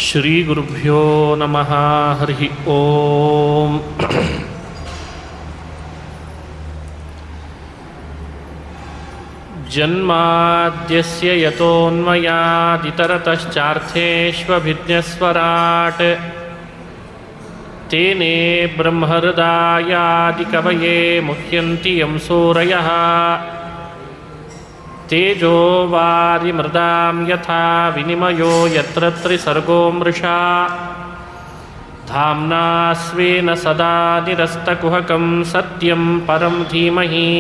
ಶ್ರೀಗುರುಭ್ಯೋ ನಮಃ. ಹರಿ ಓಂ. ಜನ್ಮಾದ್ಯಸ್ಯ ಯತೋನ್ಮಯಾದಿತರತಶ್ಚಾರ್ಥೇಷ್ವಭಿಜ್ಞಸ್ವರಾಟ್ ತೇನೇ ಬ್ರಹ್ಮಹೃದಾಯಾದಿಕವಯೇ ಮುಹ್ಯಂತಿ ಯಂ ಸೂರಯಃ ತೇಜೋ ವಾರಿಮೃದಾಂ ಯಥಾ ವಿನಿಮಯೋ ಯತ್ರ ತ್ರಿಸರ್ಗೋ ಮೃಷಾ ಧಾಮ್ನಾ ಸ್ವೇನ ಸದಾ ನಿರಸ್ತಕುಹಕಂ ಸತ್ಯಂ ಪರಂ ಧೀಮಹಿ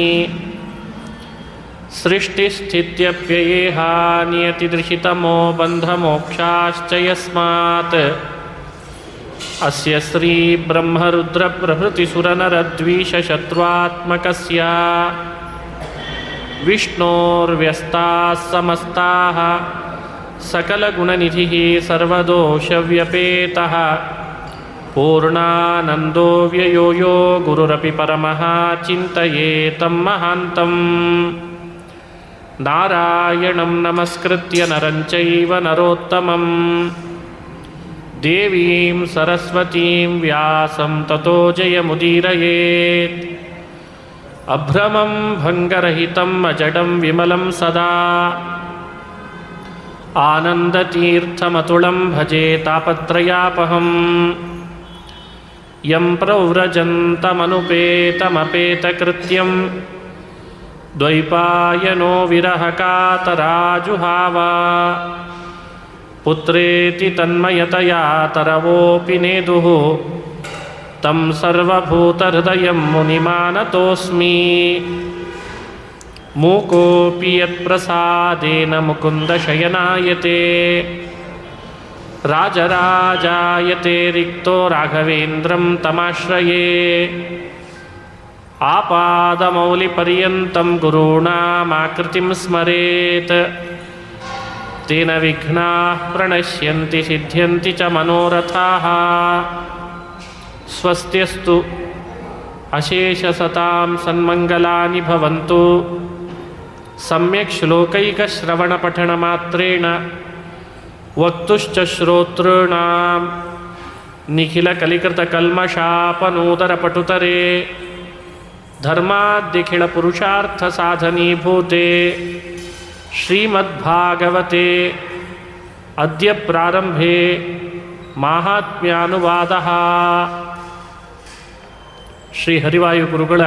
ಸೃಷ್ಟಿಸ್ಥಿತ್ಯಪ್ಯಯೇಹಾ ನಿಯತಿದೃಶಿತಮೋ ಬಂಧಮೋಕ್ಷಾಶ್ಚ ಯಸ್ಮಾತ್ ಅಸ್ಯ ಶ್ರೀ ಬ್ರಹ್ಮರುದ್ರ ಪ್ರಭೃತಿಸುರನರದ್ವೀಷಶತ್ರುತ್ಮಕಸ್ಯ ವಿಷ್ಣೋರ್ವ್ಯಸ್ತಾಃ ಸಮಸ್ತಾಃ ಸಕಲಗುಣನಿಧಿಃ ಸರ್ವದೋಷವ್ಯಪೇತಃ ಪೂರ್ಣಾನಂದೋ ವ್ಯಯೋ ಯೋ ಗುರುರಪಿ ಪರಮಃ ಚಿಂತಯೇತಂ ಮಹಾಂತಂ. ನಾರಾಯಣಂ ನಮಸ್ಕೃತ್ಯ ನರಂ ಚೈವ ನರೋತ್ತಮಂ ದೇವೀಂ ಸರಸ್ವತೀಂ ವ್ಯಾಸಂ ತತೋ ಜಯಮುದೀರಯೇತ್. ಅಭ್ರಮಂ ಭಂಗರಹಿತಂ ಅಜಡಂ ವಿಮಲಂ ಸದಾ ಆನಂದತೀರ್ಥಮತುಳಂ ಭಜೆ ತಾಪತ್ರಯಾಪಹಂ. ಯಂ ಪ್ರವ್ರಜಂತಮನುಪೇತಮಪೇತಕೃತ್ಯಂ ದ್ವೈಪಾಯನೋ ವಿರಹಕಾತರಾಜುಹಾವ ಪುತ್ರೇತಿ ತನ್ಮಯತಯಾ ತರವೋಪಿ ನೇದುಃ ತಂ ಸರ್ವಭೂತಹೃದಯಂ ಮುನಿಮಾನತೋಸ್ಮಿ. ಮೂಕೋಪಿ ಯತ್ಪ್ರಸಾದೇನ ಮುಕುಂದಶಯನಾಯತೆ ರಾಜರಾಜಾಯತೆ ರಿಕ್ತೋ ರಾಘವೇಂದ್ರಂ ತಮಾಶ್ರಯೇ. ಆಪಾದಮೌಲಿಪರ್ಯಂತಂ ಗುರುಣಾಮಾಕೃತಿಂ ಸ್ಮರೇತ್ ತೇನ ವಿಘ್ನಾಃ ಪ್ರಣಶ್ಯಂತಿ ಸಿದ್ಧ್ಯಂತಿ ಚ ಮನೋರಥಾಃ. ಸ್ವಸ್ತ್ಯಸ್ತು ಅಶೇಷಸತಾಂ ಸನ್ಮಂಗಲಾನಿ ಭವಂತು. ಸಮ್ಯಕ್ ಶ್ಲೋಕೈಕಶ್ರವಣಪಠಣಮಾತ್ರೇಣ ವಕ್ತುಶ್ಚ ಶ್ರೋತॄಣಾಂ ನಿಖಿಲಕಲಿಕೃತಕಲ್ಮಷಾಪನೂದರಪಟುತರೆ ಧರ್ಮಾದ್ಯಖಿಲಪುರುಷಾರ್ಥಸಾಧನೀಭೂತೆ ಶ್ರೀಮದ್ಭಾಗವತೆ ಅದ್ಯ ಪ್ರಾರಂಭೆ ಮಾಹಾತ್ಮ್ಯಾನುವಾದಃ. ಶ್ರೀ ಹರಿವಾಯು ಗುರುಗಳ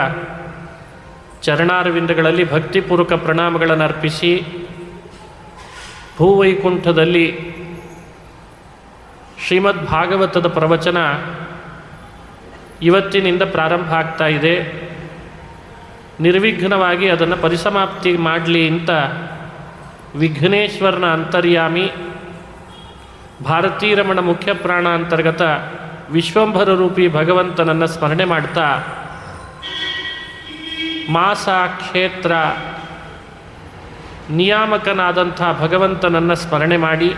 ಚರಣಾರವಿಂದಗಳಲ್ಲಿ ಭಕ್ತಿಪೂರ್ವಕ ಪ್ರಣಾಮಗಳನ್ನು ಅರ್ಪಿಸಿ ಭೂವೈಕುಂಠದಲ್ಲಿ ಶ್ರೀಮದ್ ಭಾಗವತದ ಪ್ರವಚನ ಇವತ್ತಿನಿಂದ ಪ್ರಾರಂಭ ಆಗ್ತಾ ಇದೆ. ನಿರ್ವಿಘ್ನವಾಗಿ ಅದನ್ನು ಪರಿಸಮಾಪ್ತಿ ಮಾಡಲಿ ಅಂತ ವಿಘ್ನೇಶ್ವರನ ಅಂತರ್ಯಾಮಿ ಭಾರತೀರಮಣ ಮುಖ್ಯ ಪ್ರಾಣ ಅಂತರ್ಗತ ವಿಶ್ವಂಭರ ರೂಪಿ ಭಗವಂತನನ್ನು ಸ್ಮರಣೆ ಮಾಡ್ತಾ ಮಾಸ ಕ್ಷೇತ್ರ ನಿಯಾಮಕನಾದಂಥ ಭಗವಂತನನ್ನು ಸ್ಮರಣೆ ಮಾಡಿ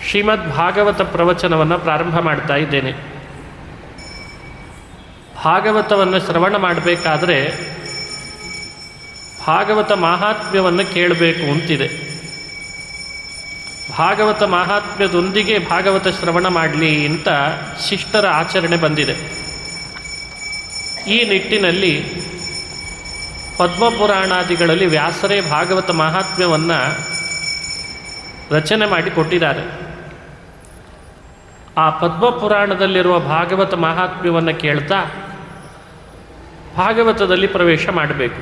ಶ್ರೀಮದ್ ಭಾಗವತ ಪ್ರವಚನವನ್ನು ಪ್ರಾರಂಭ ಮಾಡ್ತಾ ಇದ್ದೇನೆ. ಭಾಗವತವನ್ನು ಶ್ರವಣ ಮಾಡಬೇಕಾದ್ರೆ ಭಾಗವತ ಮಾಹಾತ್ಮ್ಯವನ್ನು ಕೇಳಬೇಕು ಅಂತಿದೆ. ಭಾಗವತ ಮಾಹಾತ್ಮ್ಯದೊಂದಿಗೆ ಭಾಗವತ ಶ್ರವಣ ಮಾಡಲಿ ಅಂತ ಶಿಷ್ಟರ ಆಚರಣೆ ಬಂದಿದೆ. ಈ ನಿಟ್ಟಿನಲ್ಲಿ ಪದ್ಮಪುರಾಣಾದಿಗಳಲ್ಲಿ ವ್ಯಾಸರೇ ಭಾಗವತ ಮಾಹಾತ್ಮ್ಯವನ್ನು ರಚನೆ ಮಾಡಿ ಕೊಟ್ಟಿದ್ದಾರೆ. ಆ ಪದ್ಮಪುರಾಣದಲ್ಲಿರುವ ಭಾಗವತ ಮಾಹಾತ್ಮ್ಯವನ್ನು ಕೇಳ್ತಾ ಭಾಗವತದಲ್ಲಿ ಪ್ರವೇಶ ಮಾಡಬೇಕು.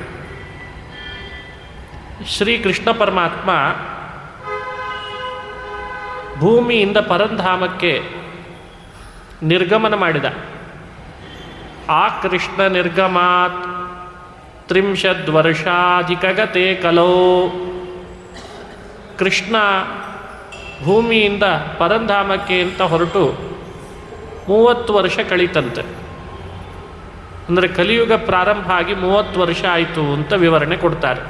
ಶ್ರೀಕೃಷ್ಣ ಪರಮಾತ್ಮ ಭೂಮಿಯಿಂದ ಪರಂಧಾಮಕ್ಕೆ ನಿರ್ಗಮನ ಮಾಡಿದ. ಆ ಕೃಷ್ಣ ನಿರ್ಗಮಾತ್ 30 ವರ್ಷಾಧಿಕಗತೆ ಕಲೋ. ಕೃಷ್ಣ ಭೂಮಿಯಿಂದ ಪರಂಧಾಮಕ್ಕೆ ಅಂತ ಹೊರಟು 30 ವರ್ಷ ಕಳೀತಂತೆ. ಅಂದರೆ ಕಲಿಯುಗ ಪ್ರಾರಂಭ ಆಗಿ 30 ವರ್ಷ ಆಯಿತು ಅಂತ ವಿವರಣೆ ಕೊಡ್ತಾರೆ.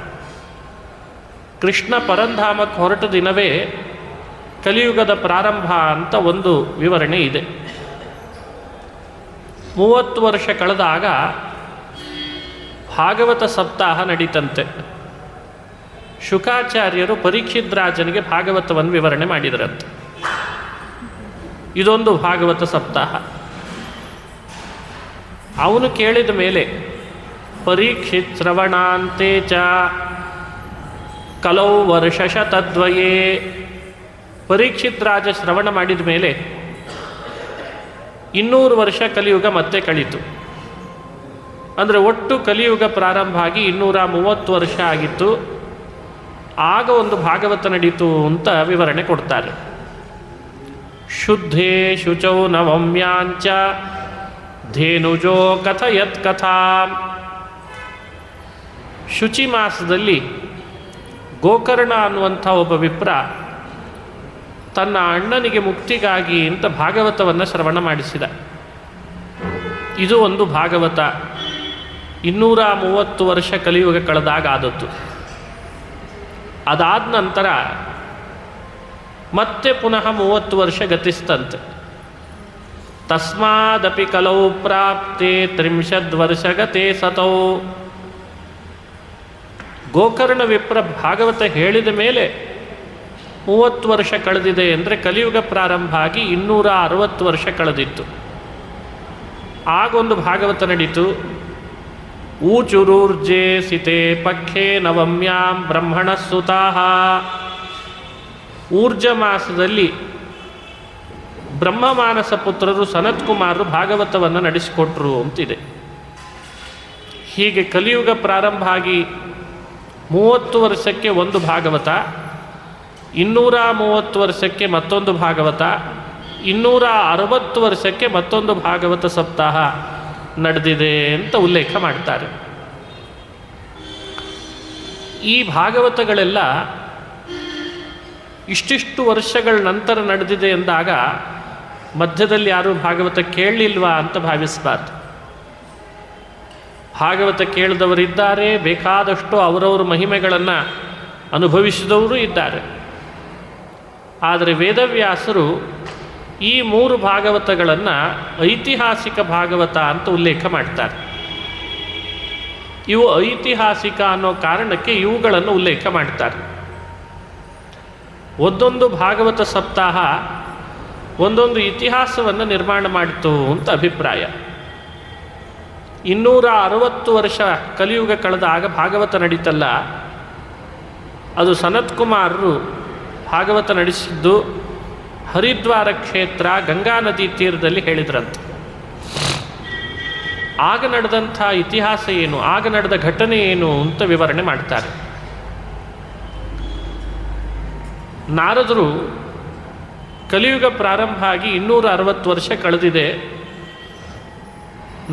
ಕೃಷ್ಣ ಪರಂಧಾಮಕ್ಕೆ ಹೊರಟ ದಿನವೇ ಕಲಿಯುಗದ ಪ್ರಾರಂಭ ಅಂತ ಒಂದು ವಿವರಣೆ ಇದೆ. 30 ವರ್ಷ ಕಳೆದಾಗ ಭಾಗವತ ಸಪ್ತಾಹ ನಡೀತಂತೆ. ಶುಕಾಚಾರ್ಯರು ಪರೀಕ್ಷಿದ್ರಾಜನಿಗೆ ಭಾಗವತವನ್ನು ವಿವರಣೆ ಮಾಡಿದರಂತೆ. ಇದೊಂದು ಭಾಗವತ ಸಪ್ತಾಹ. ಅವನು ಕೇಳಿದ ಮೇಲೆ ಪರೀಕ್ಷಿತ್ ಶ್ರವಣಾಂತೆ ಚ ಕಲೌ ವರ್ಷಶತದ್ವಯೇ, ಪರೀಕ್ಷಿತ್ ರಾಜ ಶ್ರವಣ ಮಾಡಿದ ಮೇಲೆ 200 ವರ್ಷ ಕಲಿಯುಗ ಮತ್ತೆ ಕಳೀತು. ಅಂದರೆ ಒಟ್ಟು ಕಲಿಯುಗ ಪ್ರಾರಂಭ ಆಗಿ 230 ವರ್ಷ ಆಗಿತ್ತು. ಆಗ ಒಂದು ಭಾಗವತ ನಡೀತು ಅಂತ ವಿವರಣೆ ಕೊಡ್ತಾರೆ. ಶುದ್ಧೇ ಶುಚೌ ನವಮ್ಯಾಂಚ ಧೇನುಜೋ ಕಥಯತ್ ಕಥಾ. ಶುಚಿ ಮಾಸದಲ್ಲಿ ಗೋಕರ್ಣ ಅನ್ನುವಂಥ ಒಬ್ಬ ವಿಪ್ರ ತನ್ನ ಅಣ್ಣನಿಗೆ ಮುಕ್ತಿಗಾಗಿ ಅಂತ ಭಾಗವತವನ್ನು ಶ್ರವಣ ಮಾಡಿಸಿದ. ಇದು ಒಂದು ಭಾಗವತ 230 ವರ್ಷ ಕಲಿಯುಗ ಕಳೆದಾಗ ಆದದ್ದು. ಅದಾದ ನಂತರ ಮತ್ತೆ ಪುನಃ 30 ವರ್ಷ ಗತಿಸ್ತಂತೆ. ತಸ್ಮಾದಪಿ ಕಲೌ ಪ್ರಾಪ್ತೆ 30 ವರ್ಷ ಗತೆ ಸತೌ. ಗೋಕರ್ಣ ವಿಪ್ರ ಭಾಗವತ ಹೇಳಿದ ಮೇಲೆ 30 ವರ್ಷ ಕಳೆದಿದೆ ಅಂದರೆ ಕಲಿಯುಗ ಪ್ರಾರಂಭ ಆಗಿ 260 ವರ್ಷ ಕಳೆದಿತ್ತು. ಆಗೊಂದು ಭಾಗವತ ನಡೀತು. ಊಚುರೂರ್ಜೆ ಸಿತೆ ಪಕ್ಷೆ ನವಮ್ಯಾಂ ಬ್ರಹ್ಮಣ ಸುತಾಹ. ಊರ್ಜ ಮಾಸದಲ್ಲಿ ಬ್ರಹ್ಮಮಾನಸ ಪುತ್ರರು ಸನತ್ಕುಮಾರರು ಭಾಗವತವನ್ನು ನಡೆಸಿಕೊಟ್ರು ಅಂತಿದೆ. ಹೀಗೆ ಕಲಿಯುಗ ಪ್ರಾರಂಭ ಆಗಿ 30 ವರ್ಷಕ್ಕೆ ಒಂದು ಭಾಗವತ, 230 ವರ್ಷಕ್ಕೆ ಮತ್ತೊಂದು ಭಾಗವತ, 260 ವರ್ಷಕ್ಕೆ ಮತ್ತೊಂದು ಭಾಗವತ ಸಪ್ತಾಹ ನಡೆದಿದೆ ಅಂತ ಉಲ್ಲೇಖ ಮಾಡ್ತಾರೆ. ಈ ಭಾಗವತಗಳೆಲ್ಲ ಇಷ್ಟಿಷ್ಟು ವರ್ಷಗಳ ನಂತರ ನಡೆದಿದೆ ಎಂದಾಗ ಮಧ್ಯದಲ್ಲಿ ಯಾರೂ ಭಾಗವತ ಕೇಳಲಿಲ್ವಾ ಅಂತ ಭಾವಿಸಬಾರ್ದು. ಭಾಗವತ ಕೇಳಿದವರಿದ್ದಾರೆ, ಬೇಕಾದಷ್ಟು ಅವರವರ ಮಹಿಮೆಗಳನ್ನು ಅನುಭವಿಸಿದವರು ಇದ್ದಾರೆ. ಆದರೆ ವೇದವ್ಯಾಸರು ಈ 3 ಭಾಗವತಗಳನ್ನು ಐತಿಹಾಸಿಕ ಭಾಗವತ ಅಂತ ಉಲ್ಲೇಖ ಮಾಡ್ತಾರೆ. ಇವು ಐತಿಹಾಸಿಕ ಅನ್ನೋ ಕಾರಣಕ್ಕೆ ಇವುಗಳನ್ನು ಉಲ್ಲೇಖ ಮಾಡ್ತಾರೆ. ಒಂದೊಂದು ಭಾಗವತ ಸಪ್ತಾಹ ಒಂದೊಂದು ಇತಿಹಾಸವನ್ನು ನಿರ್ಮಾಣ ಮಾಡಿತು ಅಂತ ಅಭಿಪ್ರಾಯ. 260 ವರ್ಷ ಕಲಿಯುಗ ಕಳೆದಾಗ ಭಾಗವತ ನಡೀತಲ್ಲ, ಅದು ಸನತ್ಕುಮಾರರು ಭಾಗವತ ನಡೆಸಿದ್ದು ಹರಿದ್ವಾರ ಕ್ಷೇತ್ರ ಗಂಗಾ ನದಿ ತೀರದಲ್ಲಿ ಹೇಳಿದ್ರಂತೆ. ಆಗ ನಡೆದಂಥ ಇತಿಹಾಸ ಏನು, ಆಗ ನಡೆದ ಘಟನೆ ಏನು ಅಂತ ವಿವರಣೆ ಮಾಡ್ತಾರೆ. ನಾರದರು ಕಲಿಯುಗ ಪ್ರಾರಂಭ ಆಗಿ 260 ವರ್ಷ ಕಳೆದಿದೆ,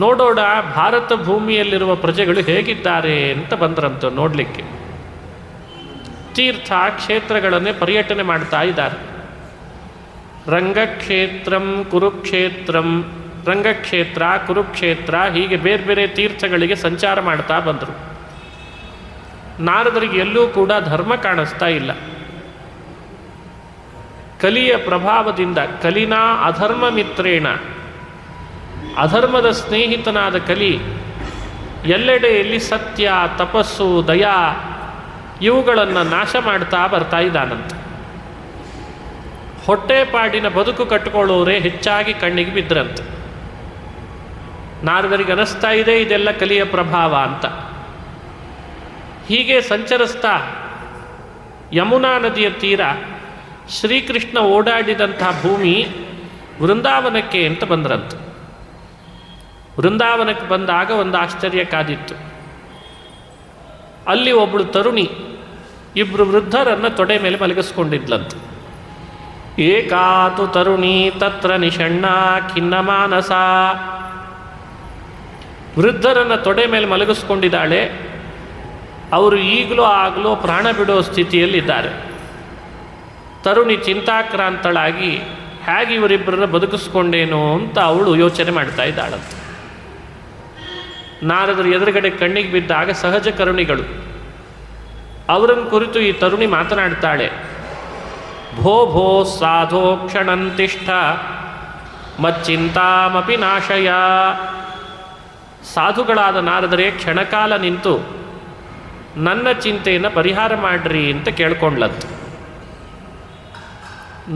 ನೋಡೋಣ ಭಾರತ ಭೂಮಿಯಲ್ಲಿರುವ ಪ್ರಜೆಗಳು ಹೇಗಿದ್ದಾರೆ ಅಂತ ಬಂದ್ರಂತ ನೋಡಲಿಕ್ಕೆ. ತೀರ್ಥ ಕ್ಷೇತ್ರಗಳನ್ನೇ ಪರ್ಯಟನೆ ಮಾಡ್ತಾ ಇದ್ದಾರೆ. ರಂಗಕ್ಷೇತ್ರಂ ಕುರುಕ್ಷೇತ್ರಂ, ರಂಗಕ್ಷೇತ್ರ ಕುರುಕ್ಷೇತ್ರ ಹೀಗೆ ಬೇರೆ ಬೇರೆ ತೀರ್ಥಗಳಿಗೆ ಸಂಚಾರ ಮಾಡ್ತಾ ಬಂದರು. ನಾರದರಿಗೆ ಎಲ್ಲೂ ಕೂಡ ಧರ್ಮ ಕಾಣಿಸ್ತಾ ಇಲ್ಲ. ಕಲಿಯ ಪ್ರಭಾವದಿಂದ ಕಲಿನಾ ಅಧರ್ಮ ಮಿತ್ರೇಣ, ಅಧರ್ಮದ ಸ್ನೇಹಿತನಾದ ಕಲಿ ಎಲ್ಲೆಡೆಯಲ್ಲಿ ಸತ್ಯ, ತಪಸ್ಸು, ದಯಾ ಇವುಗಳನ್ನು ನಾಶ ಮಾಡ್ತಾ ಬರ್ತಾ ಇದ್ದಾನಂತೆ. ಹೊಟ್ಟೆಪಾಡಿನ ಬದುಕು ಕಟ್ಟಿಕೊಳ್ಳೋರೇ ಹೆಚ್ಚಾಗಿ ಕಣ್ಣಿಗೆ ಬಿದ್ದರಂತೆ. ನಾರದರಿಗೆ ಅನಿಸ್ತಾ ಇದೆ ಇದೆಲ್ಲ ಕಲಿಯ ಪ್ರಭಾವ ಅಂತ. ಹೀಗೆ ಸಂಚರಿಸ್ತಾ ಯಮುನಾ ನದಿಯ ತೀರ ಶ್ರೀಕೃಷ್ಣ ಓಡಾಡಿದಂಥ ಭೂಮಿ ವೃಂದಾವನಕ್ಕೆ ಅಂತ ಬಂದ್ರಂತೆ. ವೃಂದಾವನಕ್ಕೆ ಬಂದಾಗ ಒಂದು ಆಶ್ಚರ್ಯ ಕಾದಿತ್ತು. ಅಲ್ಲಿ ಒಬ್ಬಳು ತರುಣಿ 2 ವೃದ್ಧರನ್ನು ತೊಡೆ ಮೇಲೆ ಮಲಗಿಸ್ಕೊಂಡಿದ್ಲಂತೆ. ಏಕಾತು ತರುಣಿ ತತ್ರ ನಿಷಣ್ಣ ಖಿನ್ನಮಾನಸ. ವೃದ್ಧರನ್ನು ತೊಡೆ ಮೇಲೆ ಮಲಗಿಸ್ಕೊಂಡಿದ್ದಾಳೆ. ಅವರು ಈಗಲೂ ಆಗಲೂ ಪ್ರಾಣ ಬಿಡೋ ಸ್ಥಿತಿಯಲ್ಲಿದ್ದಾರೆ. ತರುಣಿ ಚಿಂತಾಕ್ರಾಂತಳಾಗಿ ಹೇಗೆ ಇವರಿಬ್ಬರನ್ನ ಬದುಕಿಸ್ಕೊಂಡೇನೋ ಅಂತ ಅವಳು ಯೋಚನೆ ಮಾಡ್ತಾ ಇದ್ದಾಳಂತೆ. ನಾರದರು ಎದುರುಗಡೆ ಕಣ್ಣಿಗೆ ಬಿದ್ದಾಗ ಸಹಜ ಕರುಣಿಗಳು. ಅವರನ್ನು ಕುರಿತು ಈ ತರುಣಿ ಮಾತನಾಡ್ತಾಳೆ. ಭೋ ಭೋ ಸಾಧೋ ಕ್ಷಣಂತಿಷ್ಠ ಮಚ್ಚಿಂತಾಮಪಿ ನಾಶಯ. ಸಾಧುಗಳಾದ ನಾರದರೇ ಕ್ಷಣಕಾಲ ನಿಂತು ನನ್ನ ಚಿಂತೆಯನ್ನು ಪರಿಹಾರ ಮಾಡ್ರಿ ಅಂತ ಕೇಳ್ಕೊಂಡ್ಲಂತೆ.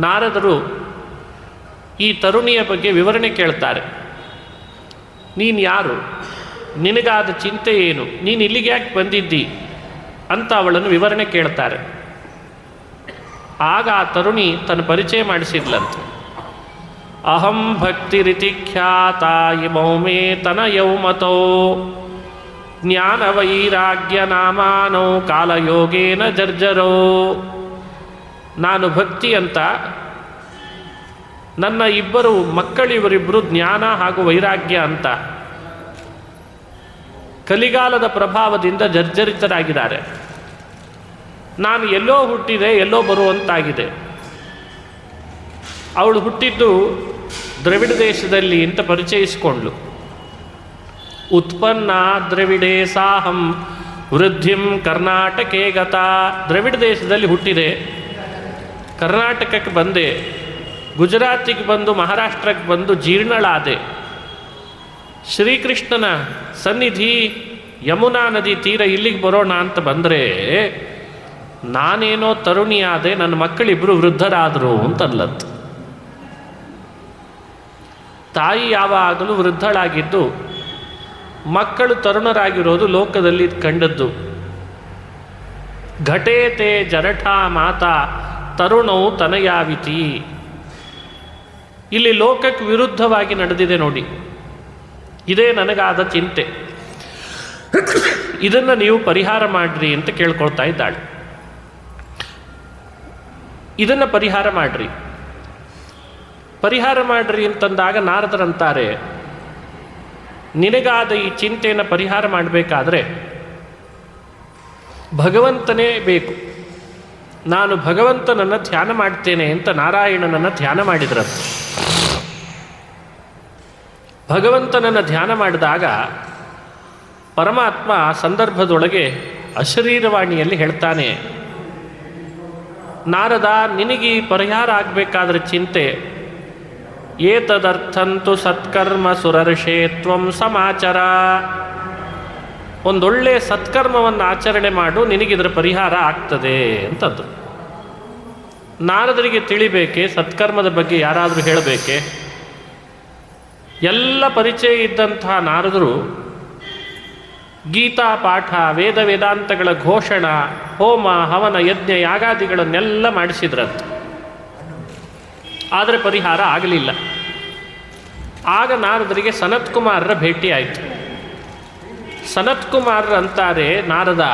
ನಾರದರು ಈ ತರುಣಿಯ ಬಗ್ಗೆ ವಿವರಣೆ ಕೇಳ್ತಾರೆ. ನೀನು ಯಾರು, ನಿನಗಾದ ಚಿಂತೆ ಏನು, ನೀನು ಇಲ್ಲಿಗೆ ಯಾಕೆ ಬಂದಿದ್ದಿ ಅಂತ ಅವಳನ್ನು ವಿವರಣೆ ಕೇಳ್ತಾರೆ. ಆಗ ಆ ತರುಣಿ ತನ್ನ ಪರಿಚಯ ಮಾಡಿಸಿದ್ಲಂತೆ. ಅಹಂ ಭಕ್ತಿರಿತಿ ಖ್ಯಾತ ಇಮೌ ಮೇ ತನಯೌ ಮತೋ ಜ್ಞಾನ ವೈರಾಗ್ಯ ನಾಮಾನೋ ಕಾಲಯೋಗೇನ ಜರ್ಜರೋ. ನಾನು ಭಕ್ತಿ ಅಂತ, ನನ್ನ ಇಬ್ಬರು ಮಕ್ಕಳಿವರಿಬ್ಬರು ಜ್ಞಾನ ಹಾಗೂ ವೈರಾಗ್ಯ ಅಂತ ಕಲಿಗಾಲದ ಪ್ರಭಾವದಿಂದ ಜರ್ಜರಿತರಾಗಿದ್ದಾರೆ. ನಾನು ಎಲ್ಲೋ ಹುಟ್ಟಿದೆ, ಎಲ್ಲೋ ಬರುವಂತಾಗಿದೆ. ಅವಳು ಹುಟ್ಟಿದ್ದು ದ್ರವಿಡ ದೇಶದಲ್ಲಿ ಅಂತ ಪರಿಚಯಿಸಿಕೊಂಡ್ಳು. ಉತ್ಪನ್ನ ದ್ರವಿಡೇ ಸಾಹಂ ವೃದ್ಧಿಂ ಕರ್ನಾಟಕೆ ಗತ. ದ್ರವಿಡ ದೇಶದಲ್ಲಿ ಹುಟ್ಟಿದೆ, ಕರ್ನಾಟಕಕ್ಕೆ ಬಂದೆ, ಗುಜರಾತಿಗೆ ಬಂದು ಮಹಾರಾಷ್ಟ್ರಕ್ಕೆ ಬಂದು ಜೀರ್ಣಳಾದೆ. ಶ್ರೀಕೃಷ್ಣನ ಸನ್ನಿಧಿ ಯಮುನಾ ನದಿ ತೀರ ಇಲ್ಲಿಗೆ ಬರೋಣ ಅಂತ ಬಂದರೆ ನಾನೇನೋ ತರುಣಿಯಾದೆ, ನನ್ನ ಮಕ್ಕಳಿಬ್ಬರು ವೃದ್ಧರಾದರು ಅಂತಲ್ಲತ್ತು. ತಾಯಿ ಯಾವಾಗಲೂ ವೃದ್ಧಳಾಗಿದ್ದು ಮಕ್ಕಳು ತರುಣರಾಗಿರೋದು ಲೋಕದಲ್ಲಿ ಕಂಡದ್ದು. ಘಟೇತೆ ಜರಠಾ ಮಾತಾ ತರುಣೌ ತನಯಾವಿತಿ. ಇಲ್ಲಿ ಲೋಕಕ್ಕೆ ವಿರುದ್ಧವಾಗಿ ನಡೆದಿದೆ ನೋಡಿ. ಇದೇ ನನಗಾದ ಚಿಂತೆ, ಇದನ್ನು ನೀವು ಪರಿಹಾರ ಮಾಡ್ರಿ ಅಂತ ಕೇಳ್ಕೊಳ್ತಾ ಇದ್ದಾಳೆ. ಇದನ್ನು ಪರಿಹಾರ ಮಾಡ್ರಿ ಅಂತಂದಾಗ ನಾರದರಂತಾರೆ, ನಿನಗಾದ ಈ ಚಿಂತೆಯನ್ನು ಪರಿಹಾರ ಮಾಡಬೇಕಾದ್ರೆ ಭಗವಂತನೇ ಬೇಕು. ನಾನು ಭಗವಂತನನ್ನು ಧ್ಯಾನ ಮಾಡ್ತೇನೆ ಅಂತ ನಾರಾಯಣನನ್ನು ಧ್ಯಾನ ಮಾಡಿದ್ರಂತೆ. ಭಗವಂತನನ್ನು ಧ್ಯಾನ ಮಾಡಿದಾಗ ಪರಮಾತ್ಮ ಸಂದರ್ಭದೊಳಗೆ ಅಶರೀರವಾಣಿಯಲ್ಲಿ ಹೇಳ್ತಾನೆ, ನಾರದ, ನಿನಗೆ ಪರಿಹಾರ ಆಗಬೇಕಾದ್ರೆ ಚಿಂತೆ, ಏತದರ್ಥಂತು ಸತ್ಕರ್ಮ ಸುರರ್ಷೇ ತ್ವಂ ಸಮಾಚಾರ. ಒಂದೊಳ್ಳೆ ಸತ್ಕರ್ಮವನ್ನು ಆಚರಣೆ ಮಾಡು, ನಿನಗಿದರ ಪರಿಹಾರ ಆಗ್ತದೆ ಅಂತಂದು. ನಾರದರಿಗೆ ತಿಳಿಬೇಕೆ ಸತ್ಕರ್ಮದ ಬಗ್ಗೆ ಯಾರಾದರೂ ಹೇಳಬೇಕೆ? ಎಲ್ಲ ಪರಿಚಯ ಇದ್ದಂತಹ ನಾರದರು ಗೀತಾ ಪಾಠ, ವೇದ ವೇದಾಂತಗಳ ಘೋಷಣ, ಹೋಮ ಹವನ ಯಜ್ಞ ಯಾಗಾದಿಗಳನ್ನೆಲ್ಲ ಮಾಡಿಸಿದ್ರಂತೆ. ಆದರೆ ಪರಿಹಾರ ಆಗಲಿಲ್ಲ. ಆಗ ನಾರದರಿಗೆ ಸನತ್ಕುಮಾರರ ಭೇಟಿ ಆಯಿತು. ಸನತ್ಕುಮಾರರು ಅಂತಾರೆ, ನಾರದ,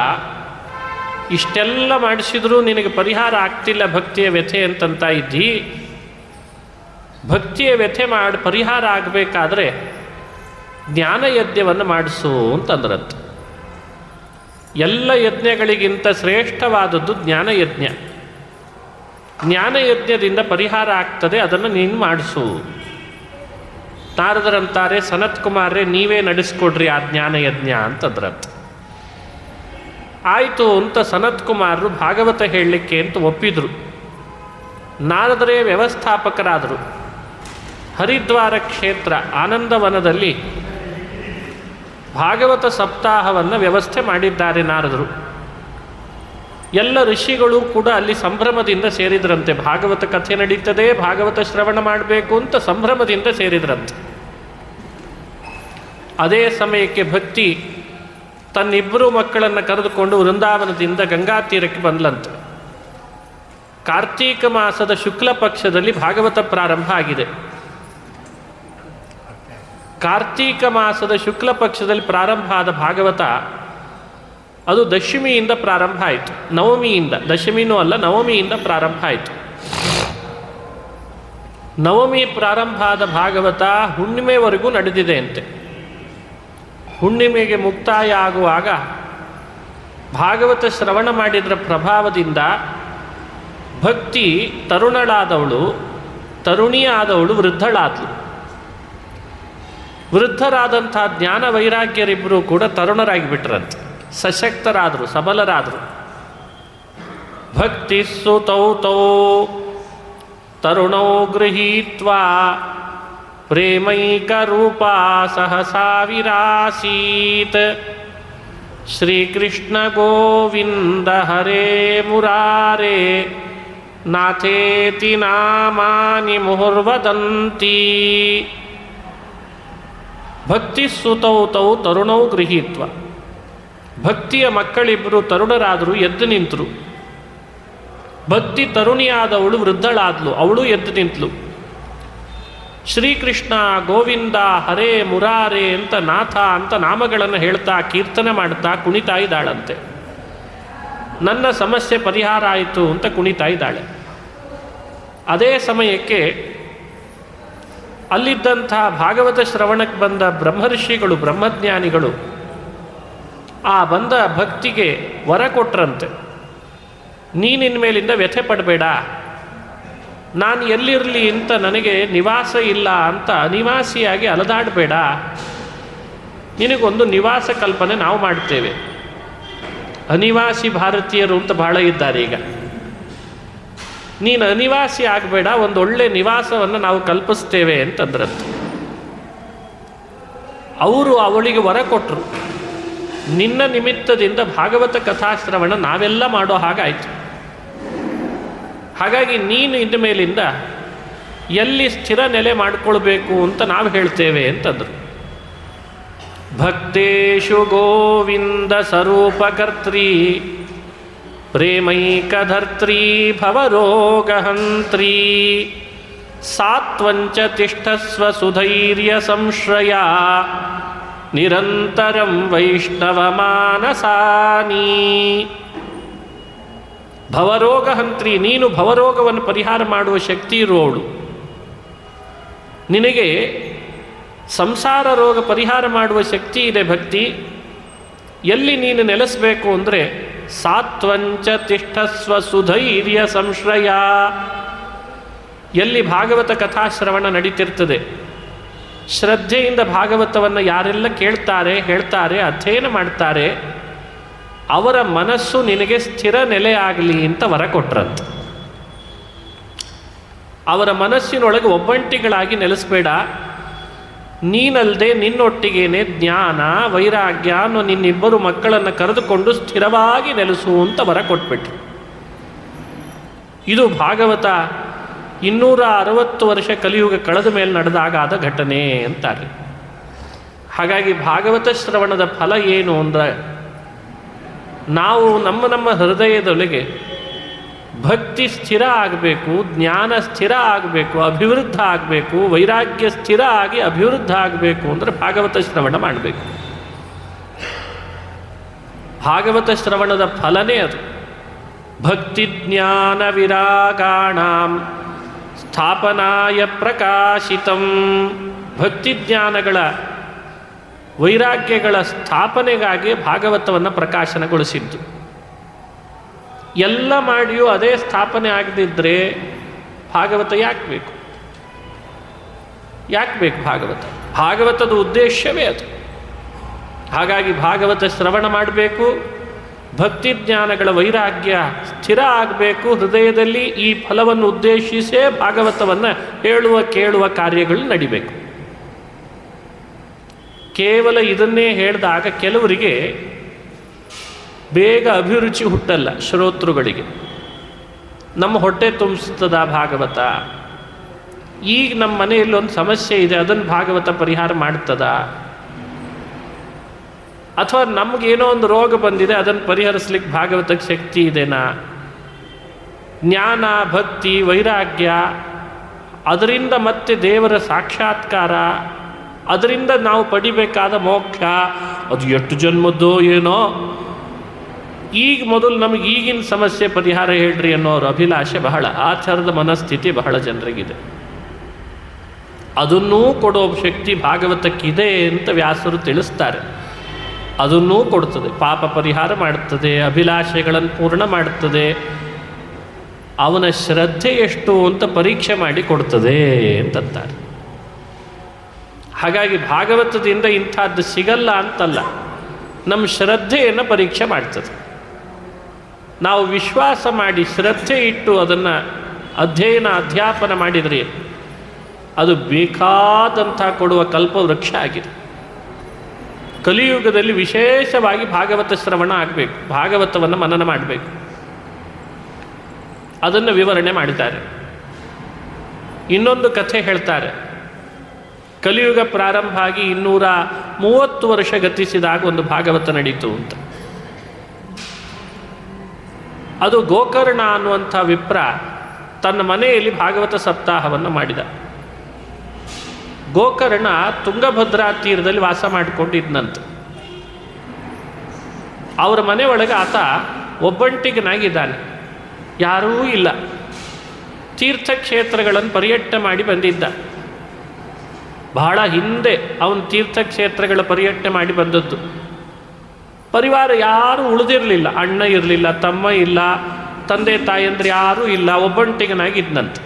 ಇಷ್ಟೆಲ್ಲ ಮಾಡಿಸಿದ್ರೂ ನಿನಗೆ ಪರಿಹಾರ ಆಗ್ತಿಲ್ಲ ಭಕ್ತಿಯ ವ್ಯಥೆ ಅಂತಂತ ಇದ್ದಿ. ಭಕ್ತಿಯ ವ್ಯಥೆ ಮಾಡಿ ಪರಿಹಾರ ಆಗಬೇಕಾದ್ರೆ ಜ್ಞಾನಯಜ್ಞವನ್ನು ಮಾಡಿಸು ಅಂತಂದ್ರಂತೆ. ಎಲ್ಲ ಯಜ್ಞಗಳಿಗಿಂತ ಶ್ರೇಷ್ಠವಾದದ್ದು ಜ್ಞಾನಯಜ್ಞ. ಜ್ಞಾನಯಜ್ಞದಿಂದ ಪರಿಹಾರ ಆಗ್ತದೆ, ಅದನ್ನು ನೀನು ಮಾಡಿಸು. ನಾರದರಂತಾರೆ, ಸನತ್ಕುಮಾರರೇ ನೀವೇ ನಡೆಸ್ಕೊಡ್ರಿ ಆ ಜ್ಞಾನಯಜ್ಞ ಅಂತಂದ್ರಂತೆ. ಆಯಿತು ಅಂತ ಸನತ್ಕುಮಾರರು ಭಾಗವತ ಹೇಳಲಿಕ್ಕೆ ಅಂತ ಒಪ್ಪಿದ್ರು. ನಾರದರೇ ವ್ಯವಸ್ಥಾಪಕರಾದರು. ಹರಿದ್ವಾರ ಕ್ಷೇತ್ರ ಆನಂದವನದಲ್ಲಿ ಭಾಗವತ ಸಪ್ತಾಹವನ್ನು ವ್ಯವಸ್ಥೆ ಮಾಡಿದ್ದಾರೆ ನಾರದರು. ಎಲ್ಲ ಋಷಿಗಳು ಕೂಡ ಅಲ್ಲಿ ಸಂಭ್ರಮದಿಂದ ಸೇರಿದ್ರಂತೆ. ಭಾಗವತ ಕಥೆ ನಡೀತದೆ, ಭಾಗವತ ಶ್ರವಣ ಮಾಡಬೇಕು ಅಂತ ಸಂಭ್ರಮದಿಂದ ಸೇರಿದ್ರಂತೆ. ಅದೇ ಸಮಯಕ್ಕೆ ಭಕ್ತಿ ತನ್ನಿಬ್ಬರು ಮಕ್ಕಳನ್ನು ಕರೆದುಕೊಂಡು ವೃಂದಾವನದಿಂದ ಗಂಗಾ ತೀರಕ್ಕೆ ಬಂದ್ಲಂತೆ. ಕಾರ್ತೀಕ ಮಾಸದ ಶುಕ್ಲ ಪಕ್ಷದಲ್ಲಿ ಭಾಗವತ ಪ್ರಾರಂಭ ಆಗಿದೆ. ಕಾರ್ತೀಕ ಮಾಸದ ಶುಕ್ಲ ಪಕ್ಷದಲ್ಲಿ ಪ್ರಾರಂಭ ಆದ ಭಾಗವತ ಅದು ದಶಮಿಯಿಂದ ಪ್ರಾರಂಭ ಆಯಿತು. ನವಮಿಯಿಂದ, ದಶಮಿನೂ ಅಲ್ಲ, ನವಮಿಯಿಂದ ಪ್ರಾರಂಭ ಆಯಿತು. ನವಮಿ ಪ್ರಾರಂಭ ಆದ ಭಾಗವತ ಹುಣ್ಣಿಮೆವರೆಗೂ ನಡೆದಿದೆ ಅಂತೆ. ಹುಣ್ಣಿಮೆಗೆ ಮುಕ್ತಾಯ ಆಗುವಾಗ ಭಾಗವತ ಶ್ರವಣ ಮಾಡಿದರ ಪ್ರಭಾವದಿಂದ ಭಕ್ತಿ ತರುಣಿಯಾದವಳು ವೃದ್ಧಳಾದಳು. ವೃದ್ಧರಾದಂಥ ಜ್ಞಾನ ವೈರಾಗ್ಯರಿಬ್ಬರೂ ಕೂಡ ತರುಣರಾಗಿಬಿಟ್ರಂತೆ. ಸಶಕ್ತರಾದರು, ಸಬಲರಾದರು. ಭಕ್ತಿ ಸುತೌ ತೌ ತರುಣೌ ಗೃಹೀತ್ವಾ ಪ್ರೇಮೈಕ ರೂಪ ಸಹಸಾ ವಿರಾಸೀತ್. ಶ್ರೀಕೃಷ್ಣ ಗೋವಿಂದ ಹರೇ ಮುರಾರೇ ನಾಥೇತಿ ನಾಮಾನಿ ಮುಹುರ್ವದಂತಿ. ಭಕ್ತಿಸುತೌ ತೌ ತರುಣೌ ಗೃಹೀತ್ವ. ಭಕ್ತಿಯ ಮಕ್ಕಳಿಬ್ಬರು ತರುಣರಾದರು, ಎದ್ದು ನಿಂತರು. ಭಕ್ತಿ ತರುಣಿಯಾದವಳು ವೃದ್ಧಳಾದ್ಲು, ಅವಳು ಎದ್ದು ನಿಂತಳು. ಶ್ರೀಕೃಷ್ಣ ಗೋವಿಂದ ಹರೇ ಮುರಾರೇ ಅಂತ ನಾಥ ಅಂತ ನಾಮಗಳನ್ನು ಹೇಳ್ತಾ ಕೀರ್ತನೆ ಮಾಡ್ತಾ ಕುಣಿತಾ ಇದ್ದಾಳಂತೆ. ನನ್ನ ಸಮಸ್ಯೆ ಪರಿಹಾರ ಆಯಿತು ಅಂತ ಕುಣಿತಾ ಇದ್ದಾಳೆ. ಅದೇ ಸಮಯಕ್ಕೆ ಅಲ್ಲಿದ್ದಂಥ ಭಾಗವತ ಶ್ರವಣಕ್ಕೆ ಬಂದ ಬ್ರಹ್ಮರ್ಷಿಗಳು, ಬ್ರಹ್ಮಜ್ಞಾನಿಗಳು ಆ ಬಂದ ಭಕ್ತಿಗೆ ವರ ಕೊಟ್ರಂತೆ. ನೀನಿನ ಮೇಲಿಂದ ವ್ಯಥೆ ಪಡಬೇಡ, ನಾನು ಎಲ್ಲಿರಲಿ ಅಂತ ನನಗೆ ನಿವಾಸ ಇಲ್ಲ ಅಂತ ಅನಿವಾಸಿಯಾಗಿ ಅಲದಾಡಬೇಡ, ನಿನಗೊಂದು ನಿವಾಸ ಕಲ್ಪನೆ ನಾವು ಮಾಡ್ತೇವೆ. ಅನಿವಾಸಿ ಭಾರತೀಯರು ಅಂತ ಬಹಳ ಇದ್ದಾರೆ ಈಗ. ನೀನು ಅನಿವಾಸಿ ಆಗಬೇಡ, ಒಂದು ಒಳ್ಳೆ ನಿವಾಸವನ್ನು ನಾವು ಕಲ್ಪಿಸ್ತೇವೆ ಅಂತಂದ್ರಂತೆ. ಅವರು ಅವಳಿಗೆ ವರ ಕೊಟ್ಟರು, ನಿನ್ನ ನಿಮಿತ್ತದಿಂದ ಭಾಗವತ ಕಥಾಶ್ರವಣ ನಾವೆಲ್ಲ ಮಾಡೋ ಹಾಗಾಯಿತು. ಹಾಗಾಗಿ ನೀನು ಇನ್ನು ಮೇಲಿಂದ ಎಲ್ಲಿ ಸ್ಥಿರ ನೆಲೆ ಮಾಡಿಕೊಳ್ಬೇಕು ಅಂತ ನಾವು ಹೇಳ್ತೇವೆ ಅಂತಂದರು. ಭಕ್ತೇಶು ಗೋವಿಂದ ಸ್ವರೂಪಕರ್ತ್ರೀ ಪ್ರೇಮೈಕಧರ್ತ್ರೀ ಭವರೋಗಹಂತ್ರೀ ಸಾತ್ವಂಚ ತಿಷ್ಠಸ್ವ ಸುಧೈರ್ಯ ಸಂಶ್ರಯ ನಿರಂತರಂ ವೈಷ್ಣವ ಮಾನಸಾನಿ. ಭವರೋಗಹಂತ್ರಿ, ನೀನು ಭವರೋಗವನ್ನು ಪರಿಹಾರ ಮಾಡುವ ಶಕ್ತಿ ಇರುವವಳು. ನಿನಗೆ ಸಂಸಾರ ರೋಗ ಪರಿಹಾರ ಮಾಡುವ ಶಕ್ತಿ ಇದೆ ಭಕ್ತಿ. ಎಲ್ಲಿ ನೀನು ನೆಲೆಸಬೇಕು ಅಂದರೆ ಸಾತ್ವಂಚ ತಿಷ್ಠಸ್ವ ಸುಧೈರ್ಯ ಸಂಶ್ರಯ. ಎಲ್ಲಿ ಭಾಗವತ ಕಥಾಶ್ರವಣ ನಡೀತಿರ್ತದೆ, ಶ್ರದ್ಧೆಯಿಂದ ಭಾಗವತವನ್ನು ಯಾರೆಲ್ಲ ಕೇಳ್ತಾರೆ, ಹೇಳ್ತಾರೆ, ಅಧ್ಯಯನ ಮಾಡ್ತಾರೆ, ಅವರ ಮನಸ್ಸು ನಿನಗೆ ಸ್ಥಿರ ನೆಲೆ ಆಗಲಿ ಅಂತ ವರ ಕೊಟ್ರಂತ. ಅವರ ಮನಸ್ಸಿನೊಳಗೆ ಒಬ್ಬಂಟಿಗಳಾಗಿ ನೆಲೆಸಬೇಡ, ನೀನಲ್ಲದೆ ನಿನ್ನೊಟ್ಟಿಗೇನೆ ಜ್ಞಾನ ವೈರಾಗ್ಯ ಅನ್ನೋ ನಿನ್ನಿಬ್ಬರು ಮಕ್ಕಳನ್ನು ಕರೆದುಕೊಂಡು ಸ್ಥಿರವಾಗಿ ನೆಲೆಸು ಅಂತ ವರ ಕೊಟ್ಬಿಟ್ರು. ಇದು ಭಾಗವತ 260 ವರ್ಷ ಕಲಿಯುಗ ಕಳೆದ ಮೇಲೆ ನಡೆದಾಗಾದ ಘಟನೆ ಅಂತಾರೆ. ಹಾಗಾಗಿ ಭಾಗವತ ಶ್ರವಣದ ಫಲ ಏನು ಅಂದರೆ, ನಾವು ನಮ್ಮ ಹೃದಯದೊಳಗೆ ಭಕ್ತಿ ಸ್ಥಿರ ಆಗಬೇಕು, ಜ್ಞಾನ ಸ್ಥಿರ ಆಗಬೇಕು, ಅಭಿವೃದ್ಧ ಆಗಬೇಕು, ವೈರಾಗ್ಯ ಸ್ಥಿರ ಆಗಿ ಅಭಿವೃದ್ಧ ಆಗಬೇಕು ಅಂದರೆ ಭಾಗವತ ಶ್ರವಣ ಮಾಡಬೇಕು. ಭಾಗವತ ಶ್ರವಣದ ಫಲನೇ ಅದು. ಭಕ್ತಿ ಜ್ಞಾನ ವಿರಾಗಾಣಾಂ ಸ್ಥಾಪನಾಯ ಪ್ರಕಾಶಿತಂ. ಭಕ್ತಿ ಜ್ಞಾನಗಳ ವೈರಾಗ್ಯಗಳ ಸ್ಥಾಪನೆಗಾಗಿ ಭಾಗವತವನ್ನು ಪ್ರಕಾಶನಗೊಳಿಸಿದ್ದು. ಎಲ್ಲ ಮಾಡಿಯೂ ಅದೇ ಸ್ಥಾಪನೆ ಆಗದಿದ್ದರೆ ಭಾಗವತ ಯಾಕೆ ಬೇಕು? ಭಾಗವತದ ಉದ್ದೇಶವೇ ಅದು. ಹಾಗಾಗಿ ಭಾಗವತ ಶ್ರವಣ ಮಾಡಬೇಕು, ಭಕ್ತಿ ಜ್ಞಾನಗಳ ವೈರಾಗ್ಯ ಸ್ಥಿರ ಆಗಬೇಕು ಹೃದಯದಲ್ಲಿ. ಈ ಫಲವನ್ನು ಉದ್ದೇಶಿಸೇ ಭಾಗವತವನ್ನು ಹೇಳುವ ಕೇಳುವ ಕಾರ್ಯಗಳು ನಡಿಬೇಕು. ಕೇವಲ ಇದನ್ನೇ ಹೇಳಿದಾಗ ಕೆಲವರಿಗೆ ಬೇಗ ಅಭಿರುಚಿ ಹುಟ್ಟಲ್ಲ. ಶ್ರೋತೃಗಳಿಗೆ ನಮ್ಮ ಹೊಟ್ಟೆ ತುಂಬಿಸ್ತದ ಭಾಗವತ, ಈಗ ನಮ್ಮ ಮನೆಯಲ್ಲಿ ಒಂದು ಸಮಸ್ಯೆ ಇದೆ, ಅದನ್ನು ಭಾಗವತ ಪರಿಹಾರ ಮಾಡ್ತದ, ಅಥವಾ ನಮಗೇನೋ ಒಂದು ರೋಗ ಬಂದಿದೆ, ಅದನ್ನು ಪರಿಹರಿಸ್ಲಿಕ್ಕೆ ಭಾಗವತಕ್ಕೆ ಶಕ್ತಿ ಇದೆನಾ? ಜ್ಞಾನ ಭಕ್ತಿ ವೈರಾಗ್ಯ, ಅದರಿಂದ ಮತ್ತೆ ದೇವರ ಸಾಕ್ಷಾತ್ಕಾರ, ಅದರಿಂದ ನಾವು ಪಡಿಬೇಕಾದ ಮೋಕ್ಷ, ಅದು ಎಷ್ಟು ಜನ್ಮದ್ದೋ ಏನೋ. ಈಗ ಮೊದಲು ನಮಗೆ ಈಗಿನ ಸಮಸ್ಯೆ ಪರಿಹಾರ ಹೇಳ್ರಿ ಅನ್ನೋರು ಅಭಿಲಾಷೆ ಬಹಳ, ಆಚಾರದ ಮನಸ್ಥಿತಿ ಬಹಳ ಜನರಿಗಿದೆ. ಅದನ್ನೂ ಕೊಡೋ ಶಕ್ತಿ ಭಾಗವತಕ್ಕಿದೆ ಅಂತ ವ್ಯಾಸರು ತಿಳಿಸ್ತಾರೆ. ಅದನ್ನೂ ಕೊಡ್ತದೆ, ಪಾಪ ಪರಿಹಾರ ಮಾಡುತ್ತದೆ, ಅಭಿಲಾಷೆಗಳನ್ನು ಪೂರ್ಣ ಮಾಡುತ್ತದೆ. ಅವನ ಶ್ರದ್ಧೆ ಎಷ್ಟು ಅಂತ ಪರೀಕ್ಷೆ ಮಾಡಿ ಕೊಡ್ತದೆ ಅಂತಂತಾರೆ. ಹಾಗಾಗಿ ಭಾಗವತದಿಂದ ಇಂಥದ್ದು ಸಿಗಲ್ಲ ಅಂತಲ್ಲ, ನಮ್ಮ ಶ್ರದ್ಧೆಯನ್ನು ಪರೀಕ್ಷೆ ಮಾಡ್ತದೆ. ನಾವು ವಿಶ್ವಾಸ ಮಾಡಿ ಶ್ರದ್ಧೆ ಇಟ್ಟು ಅದನ್ನು ಅಧ್ಯಯನ ಅಧ್ಯಾಪನ ಮಾಡಿದರೆ ಅದು ಬೇಕಾದಂಥ ಕೊಡುವ ಕಲ್ಪವೃಕ್ಷ ಆಗಿದೆ. ಕಲಿಯುಗದಲ್ಲಿ ವಿಶೇಷವಾಗಿ ಭಾಗವತ ಶ್ರವಣ ಆಗಬೇಕು, ಭಾಗವತವನ್ನು ಮನನ ಮಾಡಬೇಕು. ಅದನ್ನು ವಿವರಣೆ ಮಾಡಿದ್ದಾರೆ. ಇನ್ನೊಂದು ಕಥೆ ಹೇಳ್ತಾರೆ. ಕಲಿಯುಗ ಪ್ರಾರಂಭ ಆಗಿ 230 ವರ್ಷ ಗತಿಸಿದಾಗ ಒಂದು ಭಾಗವತ ನಡೀತು ಅಂತ. ಅದು ಗೋಕರ್ಣ ಅನ್ನುವಂಥ ವಿಪ್ರ ತನ್ನ ಮನೆಯಲ್ಲಿ ಭಾಗವತ ಸಪ್ತಾಹವನ್ನು ಮಾಡಿದ. ಗೋಕರ್ಣ ತುಂಗಭದ್ರಾ ತೀರದಲ್ಲಿ ವಾಸ ಮಾಡಿಕೊಂಡಿದ್ನಂತೆ. ಅವರ ಮನೆ ಒಳಗೆ ಆತ ಒಬ್ಬಂಟಿಗನಾಗಿದ್ದಾನೆ, ಯಾರೂ ಇಲ್ಲ. ತೀರ್ಥಕ್ಷೇತ್ರಗಳನ್ನು ಪರ್ಯಟನೆ ಮಾಡಿ ಬಂದಿದ್ದ. ಬಹಳ ಹಿಂದೆ ಅವನು ತೀರ್ಥಕ್ಷೇತ್ರಗಳ ಪರ್ಯಟನೆ ಮಾಡಿ ಬಂದದ್ದು. ಪರಿವಾರ ಯಾರೂ ಉಳಿದಿರಲಿಲ್ಲ, ಅಣ್ಣ ಇರಲಿಲ್ಲ, ತಮ್ಮ ಇಲ್ಲ, ತಂದೆ ತಾಯಂದ್ರೆ ಯಾರೂ ಇಲ್ಲ, ಒಬ್ಬಂಟಿಗನಾಗಿದ್ದಂತೆ.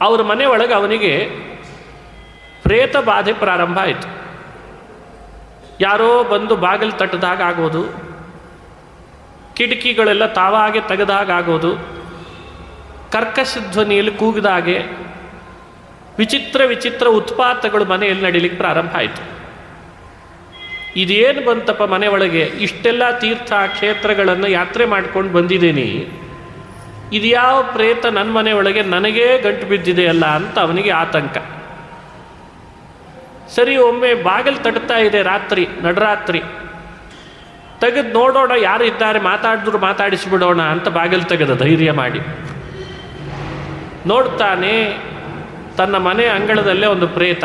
ಅವರ ಮನೆ ಒಳಗೆ ಅವನಿಗೆ ಪ್ರೇತ ಬಾಧೆ ಪ್ರಾರಂಭ ಆಯಿತು. ಯಾರೋ ಬಂದು ಬಾಗಿಲು ತಟ್ಟದಾಗ ಆಗೋದು, ಕಿಟಕಿಗಳೆಲ್ಲ ತಾವಾಗೆ ತೆಗೆದಾಗ ಆಗೋದು, ಕರ್ಕಶ ಧ್ವನಿಯಲ್ಲಿ ಕೂಗಿದಾಗೆ ವಿಚಿತ್ರ ವಿಚಿತ್ರ ಉತ್ಪಾತಗಳು ಮನೆಯಲ್ಲಿ ನಡೀಲಿಕ್ಕೆ ಪ್ರಾರಂಭ ಆಯಿತು. ಇದೇನು ಬಂತಪ್ಪ ಮನೆ ಒಳಗೆ, ಇಷ್ಟೆಲ್ಲ ತೀರ್ಥ ಕ್ಷೇತ್ರಗಳನ್ನು ಯಾತ್ರೆ ಮಾಡ್ಕೊಂಡು ಬಂದಿದ್ದೀನಿ, ಇದು ಯಾವ ಪ್ರೇತ ನನ್ನ ಮನೆ ಒಳಗೆ ನನಗೇ ಗಂಟು ಬಿದ್ದಿದೆಯಲ್ಲ ಅಂತ ಅವನಿಗೆ ಆತಂಕ. ಸರಿ, ಒಮ್ಮೆ ಬಾಗಿಲು ತಟ್ತಾ ಇದೆ ರಾತ್ರಿ, ನಡರಾತ್ರಿ. ತೆಗೆದು ನೋಡೋಣ ಯಾರು ಇದ್ದಾರೆ, ಮಾತಾಡಿದ್ರು ಮಾತಾಡಿಸಿಬಿಡೋಣ ಅಂತ ಬಾಗಿಲು ತೆಗೆದ ಧೈರ್ಯ ಮಾಡಿ. ನೋಡ್ತಾನೆ ತನ್ನ ಮನೆ ಅಂಗಳದಲ್ಲೇ ಒಂದು ಪ್ರೇತ.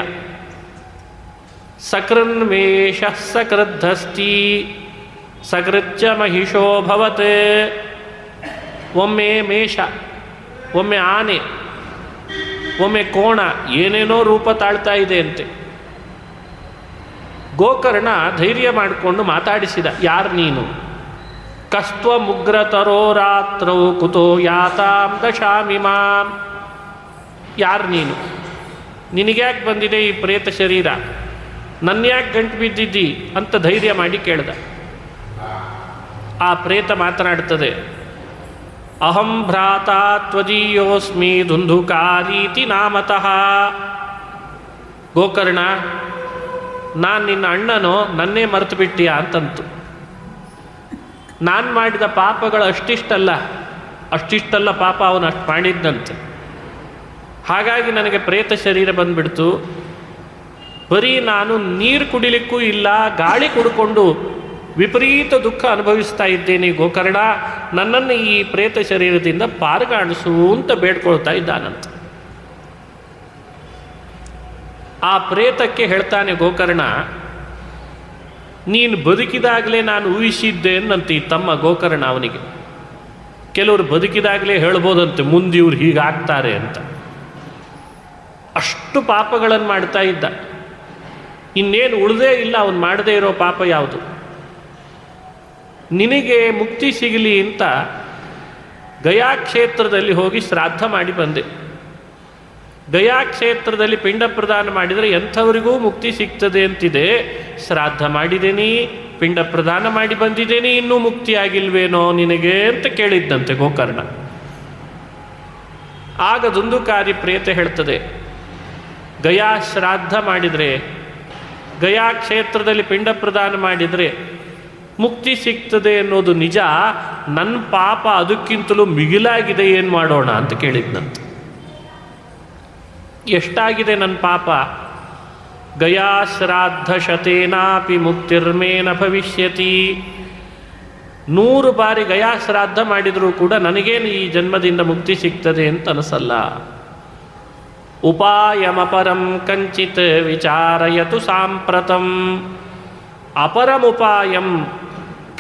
ಸಕೃನ್ಮೇಷ ಸಕೃದ್ಧಸ್ತಿ ಸಕೃತ್ಯ ಮಹಿಷೋ ಭವತೆ. ಒಮ್ಮೆ ಮೇಷ, ಒಮ್ಮೆ ಆನೆ, ಒಮ್ಮೆ ಕೋಣ, ಏನೇನೋ ರೂಪ ತಾಳ್ತಾ ಇದೆ ಅಂತೆ. ಗೋಕರ್ಣ ಧೈರ್ಯ ಮಾಡಿಕೊಂಡು ಮಾತಾಡಿಸಿದ, ಯಾರು ನೀನು? ಕಸ್ತ್ವ ಮುಗ್ರತರೋ ರಾತ್ರೌ ಕುತೋ ಯಾತಾಂ ದಶಾಮಿಮಾಂ. ಯಾರು ನೀನು? ನಿನಗ್ಯಾಕೆ ಬಂದಿದೆ ಈ ಪ್ರೇತ ಶರೀರ? ನನ್ಯಾಕೆ ಗಂಟು ಬಿದ್ದಿದ್ದಿ ಅಂತ ಧೈರ್ಯ ಮಾಡಿ ಕೇಳ್ದ. ಆ ಪ್ರೇತ ಮಾತನಾಡ್ತದೆ, ಅಹಂ ಭ್ರಾತಾ ತ್ವದೀಯೋಸ್ಮಿ ಧುಂಧುಕಾರೀತಿ ನಾಮತಃ. ಗೋಕರ್ಣ, ನಾನು ನಿನ್ನ ಅಣ್ಣನೋ, ನನ್ನೇ ಮರೆತು ಬಿಟ್ಟಿಯಾ ಅಂತಂತು. ನಾನು ಮಾಡಿದ ಪಾಪಗಳು ಅಷ್ಟಿಷ್ಟಲ್ಲ ಪಾಪ ಅವನು ಅಷ್ಟು ಮಾಡಿದ್ದಂತೆ. ಹಾಗಾಗಿ ನನಗೆ ಪ್ರೇತ ಶರೀರ ಬಂದ್ಬಿಡ್ತು. ಬರೀ ನಾನು ನೀರು ಕುಡಿಲಿಕ್ಕೂ ಇಲ್ಲ, ಗಾಳಿ ಕುಡ್ಕೊಂಡು ವಿಪರೀತ ದುಃಖ ಅನುಭವಿಸ್ತಾ ಇದ್ದೇನೆ. ಗೋಕರ್ಣ, ನನ್ನನ್ನು ಈ ಪ್ರೇತ ಶರೀರದಿಂದ ಪಾರುಗಾಣಿಸು ಅಂತ ಬೇಡ್ಕೊಳ್ತಾ ಇದ್ದಾನಂತ. ಆ ಪ್ರೇತಕ್ಕೆ ಹೇಳ್ತಾನೆ ಗೋಕರ್ಣ, ನೀನು ಬದುಕಿದಾಗಲೇ ನಾನು ಊಹಿಸಿದ್ದೆ ಅನ್ನಂತೆ ಈ ತಮ್ಮ ಗೋಕರ್ಣ ಅವನಿಗೆ. ಕೆಲವರು ಬದುಕಿದಾಗಲೇ ಹೇಳ್ಬೋದಂತೆ ಮುಂದೆ ಇವ್ರು ಹೀಗಾಗ್ತಾರೆ ಅಂತ. ಅಷ್ಟು ಪಾಪಗಳನ್ನು ಮಾಡ್ತಾ ಇದ್ದ. ಇನ್ನೇನು ಉಳಿದೇ ಇಲ್ಲ ಅವನು ಮಾಡದೇ ಇರೋ ಪಾಪ ಯಾವುದು. ನಿನಗೆ ಮುಕ್ತಿ ಸಿಗಲಿ ಅಂತ ಗಯಾ ಕ್ಷೇತ್ರದಲ್ಲಿ ಹೋಗಿ ಶ್ರಾದ್ದ ಮಾಡಿ ಬಂದೆ. ಗಯಾ ಕ್ಷೇತ್ರದಲ್ಲಿ ಪಿಂಡ ಪ್ರದಾನ ಮಾಡಿದರೆ ಎಂಥವರಿಗೂ ಮುಕ್ತಿ ಸಿಗ್ತದೆ ಅಂತಿದೆ. ಶ್ರಾದ್ದ ಮಾಡಿದ್ದೇನೆ, ಪಿಂಡ ಪ್ರದಾನ ಮಾಡಿ ಬಂದಿದ್ದೇನೆ, ಇನ್ನೂ ಮುಕ್ತಿಯಾಗಿಲ್ವೇನೋ ನಿನಗೆ ಅಂತ ಕೇಳಿದ್ದಂತೆ ಗೋಕರ್ಣ. ಆಗ ದುಂದುಕಾರಿ ಪ್ರೇತ ಹೇಳ್ತದೆ, ಗಯಾ ಶ್ರಾದ್ದ ಮಾಡಿದರೆ, ಗಯಾ ಕ್ಷೇತ್ರದಲ್ಲಿ ಪಿಂಡ ಪ್ರದಾನ ಮಾಡಿದರೆ ಮುಕ್ತಿ ಸಿಗ್ತದೆ ಅನ್ನೋದು ನಿಜ. ನನ್ನ ಪಾಪ ಅದಕ್ಕಿಂತಲೂ ಮಿಗಿಲಾಗಿದೆ, ಏನು ಮಾಡೋಣ ಅಂತ ಕೇಳಿದ್ನಂತೆ. ಎಷ್ಟಾಗಿದೆ ನನ್ನ ಪಾಪ? ಗಯಾ ಶ್ರಾದ್ದ ಶತೇನಾಪಿ ಮುಕ್ತಿರ್ಮೇನ ಭವಿಷ್ಯತಿ. 100 ಬಾರಿ ಗಯಾ ಶ್ರಾದ್ದ ಮಾಡಿದರೂ ಕೂಡ ನನಗೇನು ಈ ಜನ್ಮದಿಂದ ಮುಕ್ತಿ ಸಿಗ್ತದೆ ಅಂತ ಅನಿಸಲ್ಲ. ಉಪಾಯಮಪರಂ ಕಂಚಿತ್ ವಿಚಾರಯತು ಸಾಂಪ್ರತಂ. ಅಪರಮುಪಾಯಂ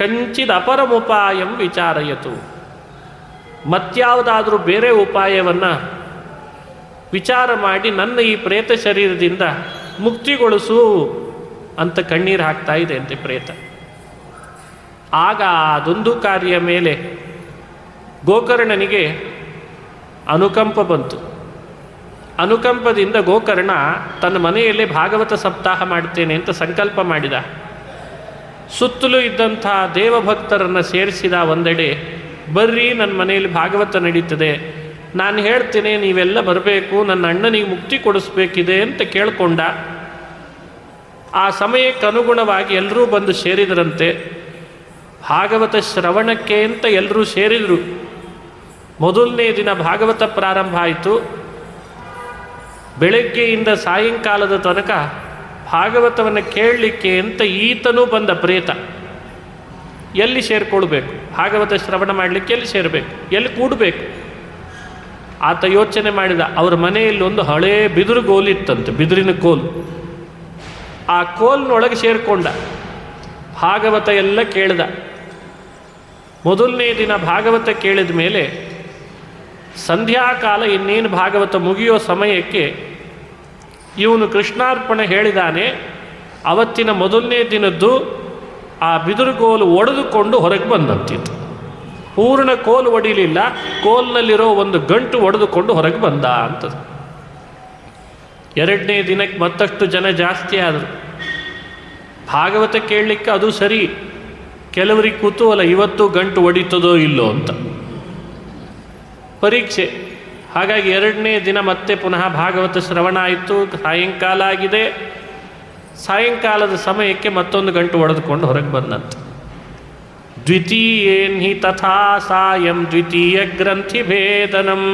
ಕಂಚಿದ್ ಅಪರಮುಪಾಯಂ ವಿಚಾರಯತು. ಮತ್ಯಾವುದಾದ್ರೂ ಬೇರೆ ಉಪಾಯವನ್ನು ವಿಚಾರ ಮಾಡಿ ನನ್ನ ಈ ಪ್ರೇತ ಶರೀರದಿಂದ ಮುಕ್ತಿಗೊಳಿಸು ಅಂತ ಕಣ್ಣೀರು ಹಾಕ್ತಾ ಇದೆ ಅಂತೆ ಪ್ರೇತ. ಆಗ ಅದೊಂದು ಕಾರ್ಯ ಮೇಲೆ ಗೋಕರ್ಣನಿಗೆ ಅನುಕಂಪ ಬಂತು. ಅನುಕಂಪದಿಂದ ಗೋಕರ್ಣ ತನ್ನ ಮನೆಯಲ್ಲೇ ಭಾಗವತ ಸಪ್ತಾಹ ಮಾಡ್ತೇನೆ ಅಂತ ಸಂಕಲ್ಪ ಮಾಡಿದ. ಸುತ್ತಲೂ ಇದ್ದಂಥ ದೇವಭಕ್ತರನ್ನು ಸೇರಿಸಿದ ಒಂದೆಡೆ. ಬರ್ರಿ, ನನ್ನ ಮನೆಯಲ್ಲಿ ಭಾಗವತ ನಡೀತದೆ, ನಾನು ಹೇಳ್ತೇನೆ, ನೀವೆಲ್ಲ ಬರಬೇಕು, ನನ್ನ ಅಣ್ಣನಿಗೆ ಮುಕ್ತಿ ಕೊಡಿಸ್ಬೇಕಿದೆ ಅಂತ ಕೇಳಿಕೊಂಡ. ಆ ಸಮಯಕ್ಕೆ ಅನುಗುಣವಾಗಿ ಎಲ್ಲರೂ ಬಂದು ಸೇರಿದರಂತೆ. ಭಾಗವತ ಶ್ರವಣಕ್ಕೆ ಅಂತ ಎಲ್ಲರೂ ಸೇರಿದರು. ಮೊದಲನೇ ದಿನ ಭಾಗವತ ಪ್ರಾರಂಭ ಆಯಿತು. ಬೆಳಗ್ಗೆಯಿಂದ ಸಾಯಂಕಾಲದ ತನಕ ಭಾಗವತವನ್ನು ಕೇಳಲಿಕ್ಕೆ ಅಂತ ಈತನೂ ಬಂದ ಪ್ರೇತ. ಎಲ್ಲಿ ಸೇರಿಕೊಳ್ಬೇಕು? ಭಾಗವತ ಶ್ರವಣ ಮಾಡಲಿಕ್ಕೆ ಎಲ್ಲಿ ಸೇರಬೇಕು? ಎಲ್ಲಿ ಕೂಡಬೇಕು? ಆತ ಯೋಚನೆ ಮಾಡಿದ. ಅವರ ಮನೆಯಲ್ಲಿ ಒಂದು ಹಳೇ ಬಿದಿರು ಗೋಲಿತ್ತಂತೆ, ಬಿದಿರಿನ ಕೋಲು. ಆ ಕೋಲಿನೊಳಗೆ ಸೇರಿಕೊಂಡ. ಭಾಗವತ ಎಲ್ಲ ಕೇಳಿದ. ಮೊದಲನೇ ದಿನ ಭಾಗವತ ಕೇಳಿದ ಮೇಲೆ ಸಂಧ್ಯಾಕಾಲ ಇನ್ನೇನು ಭಾಗವತ ಮುಗಿಯೋ ಸಮಯಕ್ಕೆ ಇವನು ಕೃಷ್ಣಾರ್ಪಣೆ ಹೇಳಿದಾನೆ. ಅವತ್ತಿನ ಮೊದಲನೇ ದಿನದ್ದು ಆ ಬಿದಿರುಗೋಲು ಒಡೆದುಕೊಂಡು ಹೊರಗೆ ಬಂದಂತಿತ್ತು. ಪೂರ್ಣ ಕೋಲು ಒಡಿಲಿಲ್ಲ, ಕೋಲಿನಲ್ಲಿರೋ ಒಂದು ಗಂಟು ಒಡೆದುಕೊಂಡು ಹೊರಗೆ ಬಂದ ಅಂತದ್ದು. ಎರಡನೇ ದಿನಕ್ಕೆ ಮತ್ತಷ್ಟು ಜನ ಜಾಸ್ತಿ ಆದರು. ಭಾಗವತ ಕೇಳಲಿಕ್ಕೆ ಅದು ಸರಿ, ಕೆಲವರಿಗೆ ಕುತೂಹಲ, ಇವತ್ತು ಗಂಟು ಒಡಿತದೋ ಇಲ್ಲೋ ಅಂತ ಪರೀಕ್ಷೆ. ಹಾಗಾಗಿ ಎರಡನೇ ದಿನ ಮತ್ತೆ ಪುನಃ ಭಾಗವತ ಶ್ರವಣ ಆಯಿತು. ಸಾಯಂಕಾಲ ಆಗಿದೆ. ಸಾಯಂಕಾಲದ ಸಮಯಕ್ಕೆ ಮತ್ತೊಂದು ಗಂಟು ಒಡೆದುಕೊಂಡು ಹೊರಗೆ ಬಂದಂತೆ. ದ್ವಿತೀಯೇನ್ಹಿ ತಥಾ ಸಾಯಂ ದ್ವಿತೀಯ ಗ್ರಂಥಿ ಭೇದನಂ,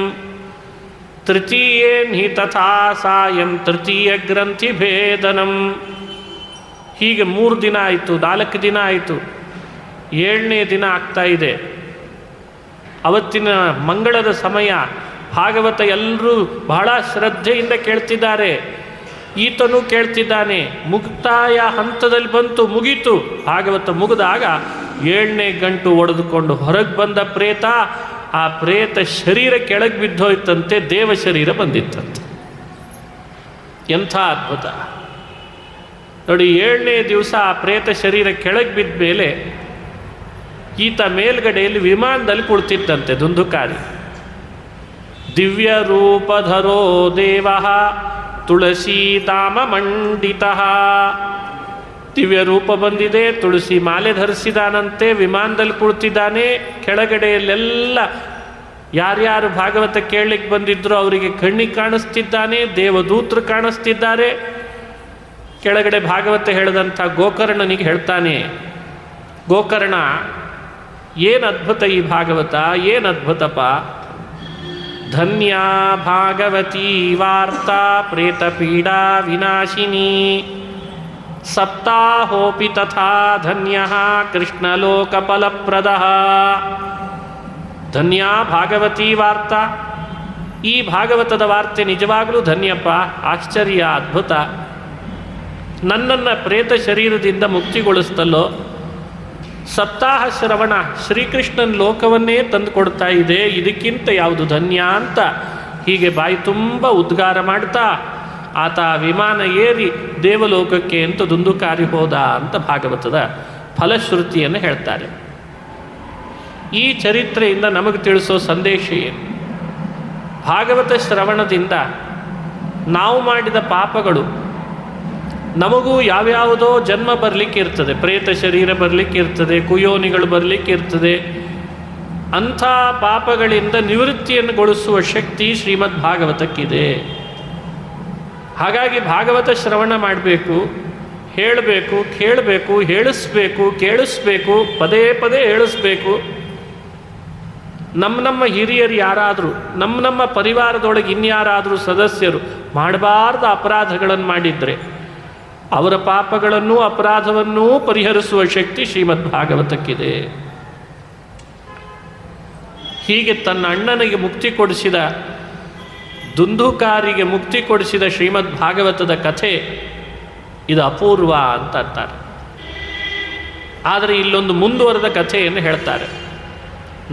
ತೃತೀಯೇನ್ಹಿ ತಥಾ ಸಾಯಂ ತೃತೀಯ ಗ್ರಂಥಿ ಭೇದನಂ. ಹೀಗೆ 3 ದಿನ ಆಯಿತು, 4 ದಿನ ಆಯಿತು. 7ನೇ ದಿನ ಆಗ್ತಾ ಇದೆ. ಅವತ್ತಿನ ಮಂಗಳದ ಸಮಯ. ಭಾಗವತ ಎಲ್ಲರೂ ಬಹಳ ಶ್ರದ್ಧೆಯಿಂದ ಕೇಳ್ತಿದ್ದಾರೆ. ಈತನೂ ಕೇಳ್ತಿದ್ದಾನೆ. ಮುಕ್ತಾಯ ಹಂತದಲ್ಲಿ ಬಂತು, ಮುಗೀತು. ಭಾಗವತ ಮುಗಿದಾಗ 7ನೇ ಗಂಟು ಒಡೆದುಕೊಂಡು ಹೊರಗೆ ಬಂದ ಪ್ರೇತ. ಆ ಪ್ರೇತ ಶರೀರ ಕೆಳಗೆ ಬಿದ್ದೋಯ್ತಂತೆ, ದೇವ ಶರೀರ ಬಂದಿತ್ತಂತೆ. ಎಂಥ ಅದ್ಭುತ ನೋಡಿ. 7ನೇ ದಿವಸ ಆ ಪ್ರೇತ ಶರೀರ ಕೆಳಗೆ ಬಿದ್ದ ಮೇಲೆ ಈತ ಮೇಲ್ಗಡೆಯಲ್ಲಿ ವಿಮಾನದಲ್ಲಿ ಕುಳಿತಿತ್ತಂತೆ ದುಂದುಕಾರಿ. ದಿವ್ಯ ರೂಪಧರೋ ದೇವ ತುಳಸೀಧಾಮ ಮಂಡಿತ. ದಿವ್ಯ ರೂಪ ಬಂದಿದೆ, ತುಳಸಿ ಮಾಲೆ ಧರಿಸಿದಾನಂತೆ, ವಿಮಾನದಲ್ಲಿ ಕುಳಿತಿದ್ದಾನೆ. ಕೆಳಗಡೆಯಲ್ಲೆಲ್ಲ ಯಾರ್ಯಾರು ಭಾಗವತ ಕೇಳಲಿಕ್ಕೆ ಬಂದಿದ್ರು ಅವರಿಗೆ ಕಣ್ಣಿಗೆ ಕಾಣಿಸ್ತಿದ್ದಾನೆ, ದೇವದೂತರು ಕಾಣಿಸ್ತಿದ್ದಾರೆ. ಕೆಳಗಡೆ ಭಾಗವತ ಹೇಳಿದಂಥ ಗೋಕರ್ಣನಿಗೆ ಹೇಳ್ತಾನೆ, ಗೋಕರ್ಣ ಏನು ಅದ್ಭುತ ಈ ಭಾಗವತ, ಏನು ಅದ್ಭುತಪ್ಪ. ಧನ್ಯ ಭಾಗವತೀ ವಾರ್ತಾ ಪ್ರೇತ ಪೀಡಾ ವಿನಾಶಿನಿ, ಸಪ್ತಾಹೋಪಿ ತಥಾ ಧನ್ಯ ಕೃಷ್ಣಲೋಕ ಫಲಪ್ರದ. ಧನ್ಯ ಭಾಗವತೀ ವಾರ್ತಾ, ಈ ಭಾಗವತದ ವಾರ್ತೆ ನಿಜವಾಗಲೂ ಧನ್ಯಪ್ಪ, ಆಶ್ಚರ್ಯ, ಅದ್ಭುತ. ನನ್ನನ್ನು ಪ್ರೇತ ಶರೀರದಿಂದ ಮುಕ್ತಿಗೊಳಿಸ್ತಲ್ಲೋ. ಸಪ್ತಾಹ ಶ್ರವಣ ಶ್ರೀಕೃಷ್ಣನ ಲೋಕವನ್ನೇ ತಂದುಕೊಡ್ತಾ ಇದೆ, ಇದಕ್ಕಿಂತ ಯಾವುದು ಧನ್ಯ ಅಂತ ಹೀಗೆ ಬಾಯಿ ತುಂಬ ಉದ್ಗಾರ ಮಾಡ್ತಾ ಆತ ವಿಮಾನ ಏರಿ ದೇವಲೋಕಕ್ಕೆ ಅಂತ ದುಂದುಕಾರಿ ಹೋದ ಅಂತ ಭಾಗವತದ ಫಲಶ್ರುತಿಯನ್ನು ಹೇಳ್ತಾರೆ. ಈ ಚರಿತ್ರೆಯಿಂದ ನಮಗೆ ತಿಳಿಸೋ ಸಂದೇಶ ಏನು? ಭಾಗವತ ಶ್ರವಣದಿಂದ ನಾವು ಮಾಡಿದ ಪಾಪಗಳು, ನಮಗೂ ಯಾವ್ಯಾವುದೋ ಜನ್ಮ ಬರಲಿಕ್ಕೆ ಇರ್ತದೆ, ಪ್ರೇತ ಶರೀರ ಬರಲಿಕ್ಕೆ ಇರ್ತದೆ, ಕುಯೋನಿಗಳು ಬರಲಿಕ್ಕೆ ಇರ್ತದೆ. ಅಂಥ ಪಾಪಗಳಿಂದ ನಿವೃತ್ತಿಯನ್ನುಗೊಳಿಸುವ ಶಕ್ತಿ ಶ್ರೀಮದ್ ಭಾಗವತಕ್ಕಿದೆ. ಹಾಗಾಗಿ ಭಾಗವತ ಶ್ರವಣ ಮಾಡಬೇಕು, ಹೇಳಬೇಕು, ಕೇಳಬೇಕು, ಹೇಳಿಸ್ಬೇಕು, ಕೇಳಿಸ್ಬೇಕು, ಪದೇ ಪದೇ ಹೇಳಿಸ್ಬೇಕು. ನಮ್ಮ ಹಿರಿಯರು ಯಾರಾದರೂ, ನಮ್ಮ ಪರಿವಾರದೊಳಗೆ ಇನ್ಯಾರಾದರೂ ಸದಸ್ಯರು ಮಾಡಬಾರ್ದ ಅಪರಾಧಗಳನ್ನು ಮಾಡಿದರೆ ಅವರ ಪಾಪಗಳನ್ನೂ ಅಪರಾಧವನ್ನೂ ಪರಿಹರಿಸುವ ಶಕ್ತಿ ಶ್ರೀಮದ್ ಭಾಗವತಕ್ಕಿದೆ. ಹೀಗೆ ತನ್ನ ಅಣ್ಣನಿಗೆ ಮುಕ್ತಿ ಕೊಡಿಸಿದ, ದುಂದುಕಾರಿಗೆ ಮುಕ್ತಿ ಕೊಡಿಸಿದ ಶ್ರೀಮದ್ ಭಾಗವತದ ಕಥೆ ಇದು ಅಪೂರ್ವ ಅಂತ ಅಂತಾರೆ. ಆದರೆ ಇಲ್ಲೊಂದು ಮುಂದುವರೆದ ಕಥೆಯನ್ನು ಹೇಳ್ತಾರೆ.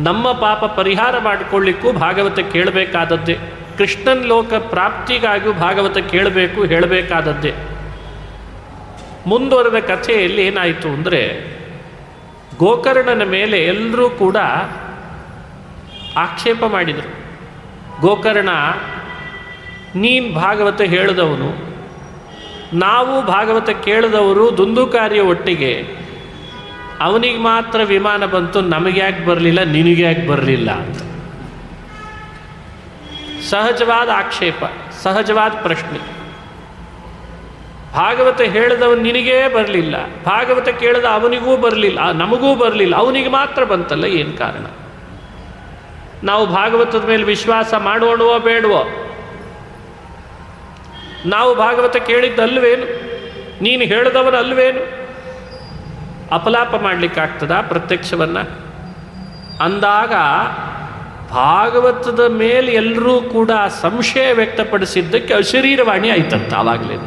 ನಮ್ಮ ಪಾಪ ಪರಿಹಾರ ಮಾಡಿಕೊಳ್ಳಿಕ್ಕೂ ಭಾಗವತ ಕೇಳಬೇಕಾದದ್ದೇ, ಕೃಷ್ಣನ ಲೋಕ ಪ್ರಾಪ್ತಿಗಾಗಿಯೂ ಭಾಗವತ ಕೇಳಬೇಕು, ಹೇಳಬೇಕಾದದ್ದೇ. ಮುಂದುವರೆದ ಕಥೆಯಲ್ಲಿ ಏನಾಯಿತು ಅಂದರೆ, ಗೋಕರ್ಣನ ಮೇಲೆ ಎಲ್ಲರೂ ಕೂಡ ಆಕ್ಷೇಪ ಮಾಡಿದರು. ಗೋಕರ್ಣ, ನೀನು ಭಾಗವತ ಹೇಳಿದವನು, ನಾವು ಭಾಗವತ ಕೇಳಿದವರು ದುಂದುಕಾರಿಯ ಒಟ್ಟಿಗೆ, ಅವನಿಗೆ ಮಾತ್ರ ವಿಮಾನ ಬಂತು, ನಮಗ್ಯಾಕೆ ಬರಲಿಲ್ಲ, ನಿನಗ್ಯಾಕೆ ಬರಲಿಲ್ಲ ಅಂತ ಸಹಜವಾದ ಆಕ್ಷೇಪ, ಸಹಜವಾದ ಪ್ರಶ್ನೆ. ಭಾಗವತ ಹೇಳಿದವನು ನಿನಗೇ ಬರಲಿಲ್ಲ, ಭಾಗವತ ಕೇಳಿದ ಅವನಿಗೂ ಬರಲಿಲ್ಲ, ನಮಗೂ ಬರಲಿಲ್ಲ, ಅವನಿಗೆ ಮಾತ್ರ ಬಂತಲ್ಲ, ಏನು ಕಾರಣ? ನಾವು ಭಾಗವತದ ಮೇಲೆ ವಿಶ್ವಾಸ ಮಾಡೋಣವೋ ಬೇಡವೋ? ನಾವು ಭಾಗವತ ಕೇಳಿದ್ದಲ್ವೇನು? ನೀನು ಹೇಳಿದವನಲ್ವೇನು? ಅಪಲಾಪ ಮಾಡಲಿಕ್ಕಾಗ್ತದ ಪ್ರತ್ಯಕ್ಷವನ್ನು? ಅಂದಾಗ ಭಾಗವತದ ಮೇಲೆ ಎಲ್ಲರೂ ಕೂಡ ಸಂಶಯ ವ್ಯಕ್ತಪಡಿಸಿದ್ದಕ್ಕೆ ಅಶರೀರವಾಣಿ ಆಯ್ತಂತ. ಆವಾಗಲೇ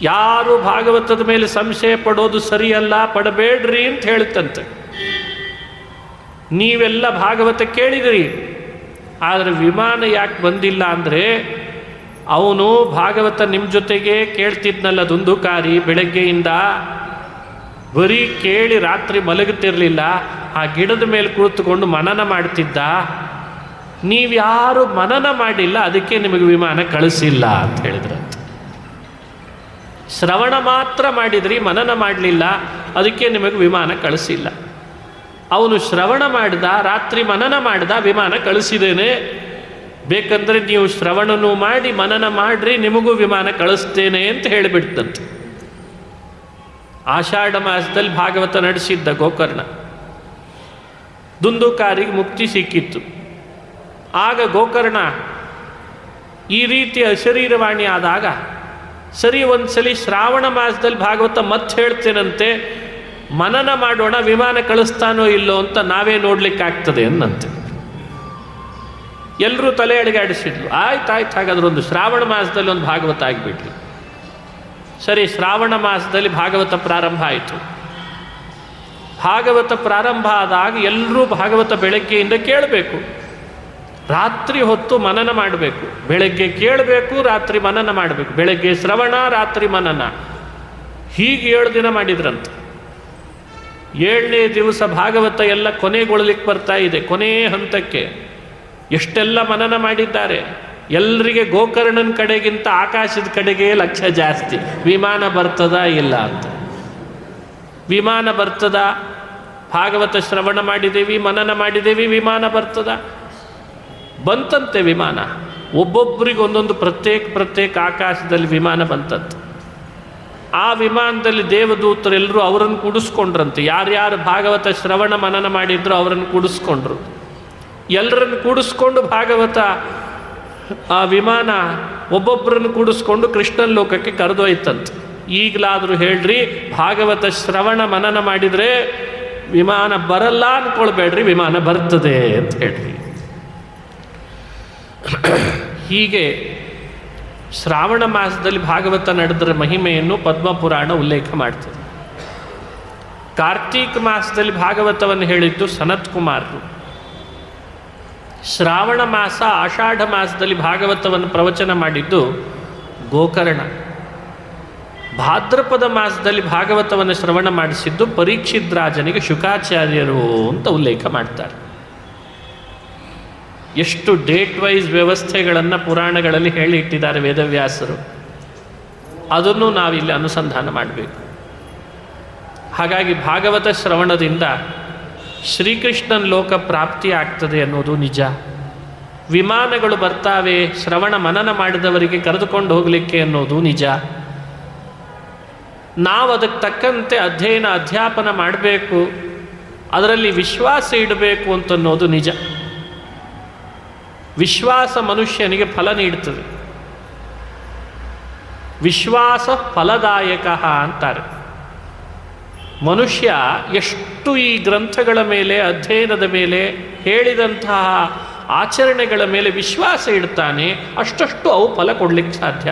ಯಾರು ಭಾಗವತದ ಮೇಲೆ ಸಂಶಯ ಪಡೋದು ಸರಿಯಲ್ಲ, ಪಡಬೇಡ್ರಿ ಅಂತ ಹೇಳ್ತಂತೆ. ನೀವೆಲ್ಲ ಭಾಗವತ ಕೇಳಿದಿರಿ, ಆದರೆ ವಿಮಾನ ಯಾಕೆ ಬಂದಿಲ್ಲ ಅಂದರೆ, ಅವನು ಭಾಗವತ ನಿಮ್ಮ ಜೊತೆಗೆ ಕೇಳ್ತಿದ್ನಲ್ಲ ದುಂದುಕಾರಿ, ಬೆಳಗ್ಗೆಯಿಂದ ಬರೀ ಕೇಳಿ ರಾತ್ರಿ ಮಲಗುತ್ತಿರಲಿಲ್ಲ, ಆ ಗಿಡದ ಮೇಲೆ ಕುಳಿತುಕೊಂಡು ಮನನ ಮಾಡ್ತಿದ್ದ. ನೀವ್ಯಾರು ಮನನ ಮಾಡಿಲ್ಲ, ಅದಕ್ಕೆ ನಿಮಗೆ ವಿಮಾನ ಕಳಿಸಿಲ್ಲ ಅಂತ ಹೇಳಿದ್ರಂತೆ. ಶ್ರವಣ ಮಾತ್ರ ಮಾಡಿದ್ರಿ, ಮನನ ಮಾಡಲಿಲ್ಲ, ಅದಕ್ಕೆ ನಿಮಗೆ ವಿಮಾನ ಕಳಿಸಿಲ್ಲ. ಅವನು ಶ್ರವಣ ಮಾಡಿದ, ರಾತ್ರಿ ಮನನ ಮಾಡಿದ, ವಿಮಾನ ಕಳಿಸಿದ್ದೇನೆ. ಬೇಕಂದರೆ ನೀವು ಶ್ರವಣನೂ ಮಾಡಿ ಮನನ ಮಾಡ್ರಿ, ನಿಮಗೂ ವಿಮಾನ ಕಳಿಸ್ತೇನೆ ಅಂತ ಹೇಳಿಬಿಡ್ತಂತೆ. ಆಷಾಢ ಮಾಸದಲ್ಲಿ ಭಾಗವತ ನಡೆಸಿದ್ದ ಗೋಕರ್ಣ. ದುಂದುಕಾರಿಗೆ ಮುಕ್ತಿ ಸಿಕ್ಕಿತ್ತು. ಆಗ ಗೋಕರ್ಣ ಈ ರೀತಿ ಅಶರೀರವಾಣಿ ಆದಾಗ, ಸರಿ ಒಂದ್ಸಲಿ ಶ್ರಾವಣ ಮಾಸದಲ್ಲಿ ಭಾಗವತ ಮತ್ತೆ ಹೇಳ್ತೇನಂತೆ, ಮನನ ಮಾಡೋಣ, ವಿಮಾನ ಕಳಿಸ್ತಾನೋ ಇಲ್ಲೋ ಅಂತ ನಾವೇ ನೋಡ್ಲಿಕ್ಕಾಗ್ತದೆ ಅನ್ನಂತೆ. ಎಲ್ಲರೂ ತಲೆ ಅಡಿಗಾಡಿಸಿದ್ಲು. ಆಯ್ತು ಹಾಗಾದ್ರೆ ಒಂದು ಶ್ರಾವಣ ಮಾಸದಲ್ಲಿ ಒಂದು ಭಾಗವತ ಆಗಿಬಿಟ್ಲಿ. ಸರಿ, ಶ್ರಾವಣ ಮಾಸದಲ್ಲಿ ಭಾಗವತ ಪ್ರಾರಂಭ ಆಯಿತು. ಭಾಗವತ ಪ್ರಾರಂಭ ಆದಾಗ ಎಲ್ಲರೂ ಭಾಗವತ ಬೆಳಗ್ಗೆಯಿಂದ ಕೇಳಬೇಕು, ರಾತ್ರಿ ಹೊತ್ತು ಮನನ ಮಾಡಬೇಕು. ಬೆಳಗ್ಗೆ ಕೇಳಬೇಕು, ರಾತ್ರಿ ಮನನ ಮಾಡಬೇಕು. ಬೆಳಗ್ಗೆ ಶ್ರವಣ, ರಾತ್ರಿ ಮನನ, ಹೀಗೆ 7 ದಿನ ಮಾಡಿದ್ರಂತೆ. 7ನೇ ದಿವಸ ಭಾಗವತ ಎಲ್ಲ ಕೊನೆಗೊಳ್ಳಲಿಕ್ಕೆ ಬರ್ತಾ ಇದೆ, ಕೊನೆ ಹಂತಕ್ಕೆ. ಎಷ್ಟೆಲ್ಲ ಮನನ ಮಾಡಿದ್ದಾರೆ. ಎಲ್ಲರಿಗೆ ಗೋಕರ್ಣನ ಕಡೆಗಿಂತ ಆಕಾಶದ ಕಡೆಗೆ ಲಕ್ಷ್ಯ ಜಾಸ್ತಿ. ವಿಮಾನ ಬರ್ತದ ಇಲ್ಲ ಅಂತ. ವಿಮಾನ ಬರ್ತದ, ಭಾಗವತ ಶ್ರವಣ ಮಾಡಿದ್ದೇವೆ, ಮನನ ಮಾಡಿದ್ದೇವೆ, ವಿಮಾನ ಬರ್ತದ. ಬಂತಂತೆ ವಿಮಾನ. ಒಬ್ಬೊಬ್ಬರಿಗೆ ಒಂದೊಂದು ಪ್ರತ್ಯೇಕ ಆಕಾಶದಲ್ಲಿ ವಿಮಾನ ಬಂತಂತೆ. ಆ ವಿಮಾನದಲ್ಲಿ ದೇವದೂತರೆಲ್ಲರೂ ಅವರನ್ನು ಕೂಡಿಸ್ಕೊಂಡ್ರಂತೆ. ಯಾರ್ಯಾರು ಭಾಗವತ ಶ್ರವಣ ಮನನ ಮಾಡಿದ್ರು ಅವರನ್ನು ಕೂಡಿಸ್ಕೊಂಡ್ರು. ಎಲ್ಲರನ್ನು ಕೂಡಿಸ್ಕೊಂಡು ಭಾಗವತ ಆ ವಿಮಾನ ಒಬ್ಬೊಬ್ಬರನ್ನು ಕೂಡಿಸ್ಕೊಂಡು ಕೃಷ್ಣನ ಲೋಕಕ್ಕೆ ಕರೆದೊಯ್ತಂತೆ. ಈಗಲಾದರೂ ಹೇಳ್ರಿ, ಭಾಗವತ ಶ್ರವಣ ಮನನ ಮಾಡಿದರೆ ವಿಮಾನ ಬರಲ್ಲ ಅಂದ್ಕೊಳ್ಬೇಡ್ರಿ, ವಿಮಾನ ಬರ್ತದೆ ಅಂತ ಹೇಳ್ರಿ. ಹೀಗೆ ಶ್ರಾವಣ ಮಾಸದಲ್ಲಿ ಭಾಗವತ ನಡೆದರ ಮಹಿಮೆಯನ್ನು ಪದ್ಮಪುರಾಣ ಉಲ್ಲೇಖ ಮಾಡ್ತದೆ. ಕಾರ್ತೀಕ ಮಾಸದಲ್ಲಿ ಭಾಗವತವನ್ನು ಹೇಳಿದ್ದು ಸನತ್ ಕುಮಾರರು. ಶ್ರಾವಣ ಮಾಸ ಆಷಾಢ ಮಾಸದಲ್ಲಿ ಭಾಗವತವನ್ನು ಪ್ರವಚನ ಮಾಡಿದ್ದು ಗೋಕರ್ಣ. ಭಾದ್ರಪದ ಮಾಸದಲ್ಲಿ ಭಾಗವತವನ್ನು ಶ್ರವಣ ಮಾಡಿಸಿದ್ದು ಪರೀಕ್ಷಿತ್ ರಾಜನಿಗೆ ಶುಕಾಚಾರ್ಯರು ಅಂತ ಉಲ್ಲೇಖ ಮಾಡ್ತಾರೆ. ಎಷ್ಟು ಡೇಟ್ ವೈಸ್ ವ್ಯವಸ್ಥೆಗಳನ್ನು ಪುರಾಣಗಳಲ್ಲಿ ಹೇಳಿ ಇಟ್ಟಿದ್ದಾರೆ ವೇದವ್ಯಾಸರು, ಅದನ್ನು ನಾವಿಲ್ಲಿ ಅನುಸಂಧಾನ ಮಾಡಬೇಕು. ಹಾಗಾಗಿ ಭಾಗವತ ಶ್ರವಣದಿಂದ ಶ್ರೀಕೃಷ್ಣನ ಲೋಕ ಪ್ರಾಪ್ತಿ ಆಗ್ತದೆ ಅನ್ನೋದು ನಿಜ. ವಿಮಾನಗಳು ಬರ್ತಾವೆ ಶ್ರವಣ ಮನನ ಮಾಡಿದವರಿಗೆ ಕರೆದುಕೊಂಡು ಹೋಗಲಿಕ್ಕೆ ಅನ್ನೋದು ನಿಜ. ನಾವು ಅದಕ್ಕೆ ತಕ್ಕಂತೆ ಅಧ್ಯಯನ ಅಧ್ಯಾಪನ ಮಾಡಬೇಕು, ಅದರಲ್ಲಿ ವಿಶ್ವಾಸ ಇಡಬೇಕು ಅಂತನ್ನೋದು ನಿಜ. ವಿಶ್ವಾಸ ಮನುಷ್ಯನಿಗೆ ಫಲ ನೀಡುತ್ತದೆ. ವಿಶ್ವಾಸ ಫಲದಾಯಕ ಅಂತಾರೆ. ಮನುಷ್ಯ ಎಷ್ಟು ಈ ಗ್ರಂಥಗಳ ಮೇಲೆ, ಅಧ್ಯಯನದ ಮೇಲೆ, ಹೇಳಿದಂತಹ ಆಚರಣೆಗಳ ಮೇಲೆ ವಿಶ್ವಾಸ ಇಡ್ತಾನೆ, ಅಷ್ಟಷ್ಟು ಅವು ಫಲ ಕೊಡಲಿಕ್ಕೆ ಸಾಧ್ಯ.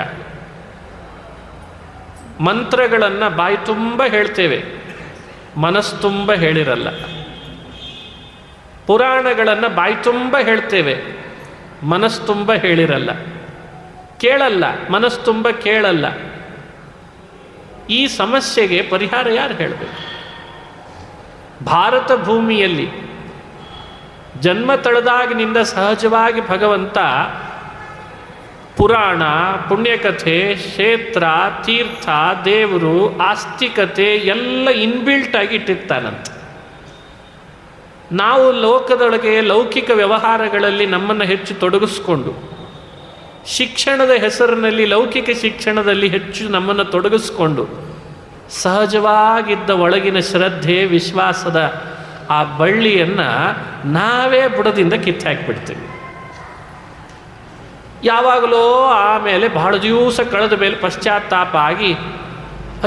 ಮಂತ್ರಗಳನ್ನು ಬಾಯಿ ತುಂಬ ಹೇಳ್ತೇವೆ, ಮನಸ್ಸು ತುಂಬ ಹೇಳಿರಲ್ಲ. ಪುರಾಣಗಳನ್ನು ಬಾಯಿ ತುಂಬ ಹೇಳ್ತೇವೆ, ಮನಸ್ಸು ತುಂಬ ಹೇಳಿರಲ್ಲ. ಕೇಳಲ್ಲ, ಮನಸ್ಸು ತುಂಬ ಕೇಳಲ್ಲ. ಈ ಸಮಸ್ಯೆಗೆ ಪರಿಹಾರ ಯಾರು ಹೇಳಬೇಕು? ಭಾರತ ಭೂಮಿಯಲ್ಲಿ ಜನ್ಮ ತಳೆದಾಗಿನಿಂದ ಸಹಜವಾಗಿ ಭಗವಂತ ಪುರಾಣ, ಪುಣ್ಯಕಥೆ, ಕ್ಷೇತ್ರ, ತೀರ್ಥ, ದೇವರು, ಆಸ್ತಿಕತೆ ಎಲ್ಲ ಇನ್ಬಿಲ್ಟ್ ಆಗಿ ಇಟ್ಟಿರ್ತಾನಂತೆ. ನಾವು ಲೋಕದೊಳಗೆ ಲೌಕಿಕ ವ್ಯವಹಾರಗಳಲ್ಲಿ ನಮ್ಮನ್ನು ಹೆಚ್ಚು ತೊಡಗಿಸ್ಕೊಂಡು ಶಿಕ್ಷಣದ ಹೆಸರಿನಲ್ಲಿ, ಲೌಕಿಕ ಶಿಕ್ಷಣದಲ್ಲಿ ಹೆಚ್ಚು ನಮ್ಮನ್ನು ತೊಡಗಿಸ್ಕೊಂಡು ಸಹಜವಾಗಿದ್ದ ಒಳಗಿನ ಶ್ರದ್ಧೆ, ವಿಶ್ವಾಸದ ಆ ಬಳ್ಳಿಯನ್ನು ನಾವೇ ಬುಡದಿಂದ ಕಿತ್ತಾಕಿಬಿಡ್ತೀವಿ. ಯಾವಾಗಲೋ ಆಮೇಲೆ ಬಹಳ ದಿವಸ ಕಳೆದ ಮೇಲೆ ಪಶ್ಚಾತ್ತಾಪ ಆಗಿ,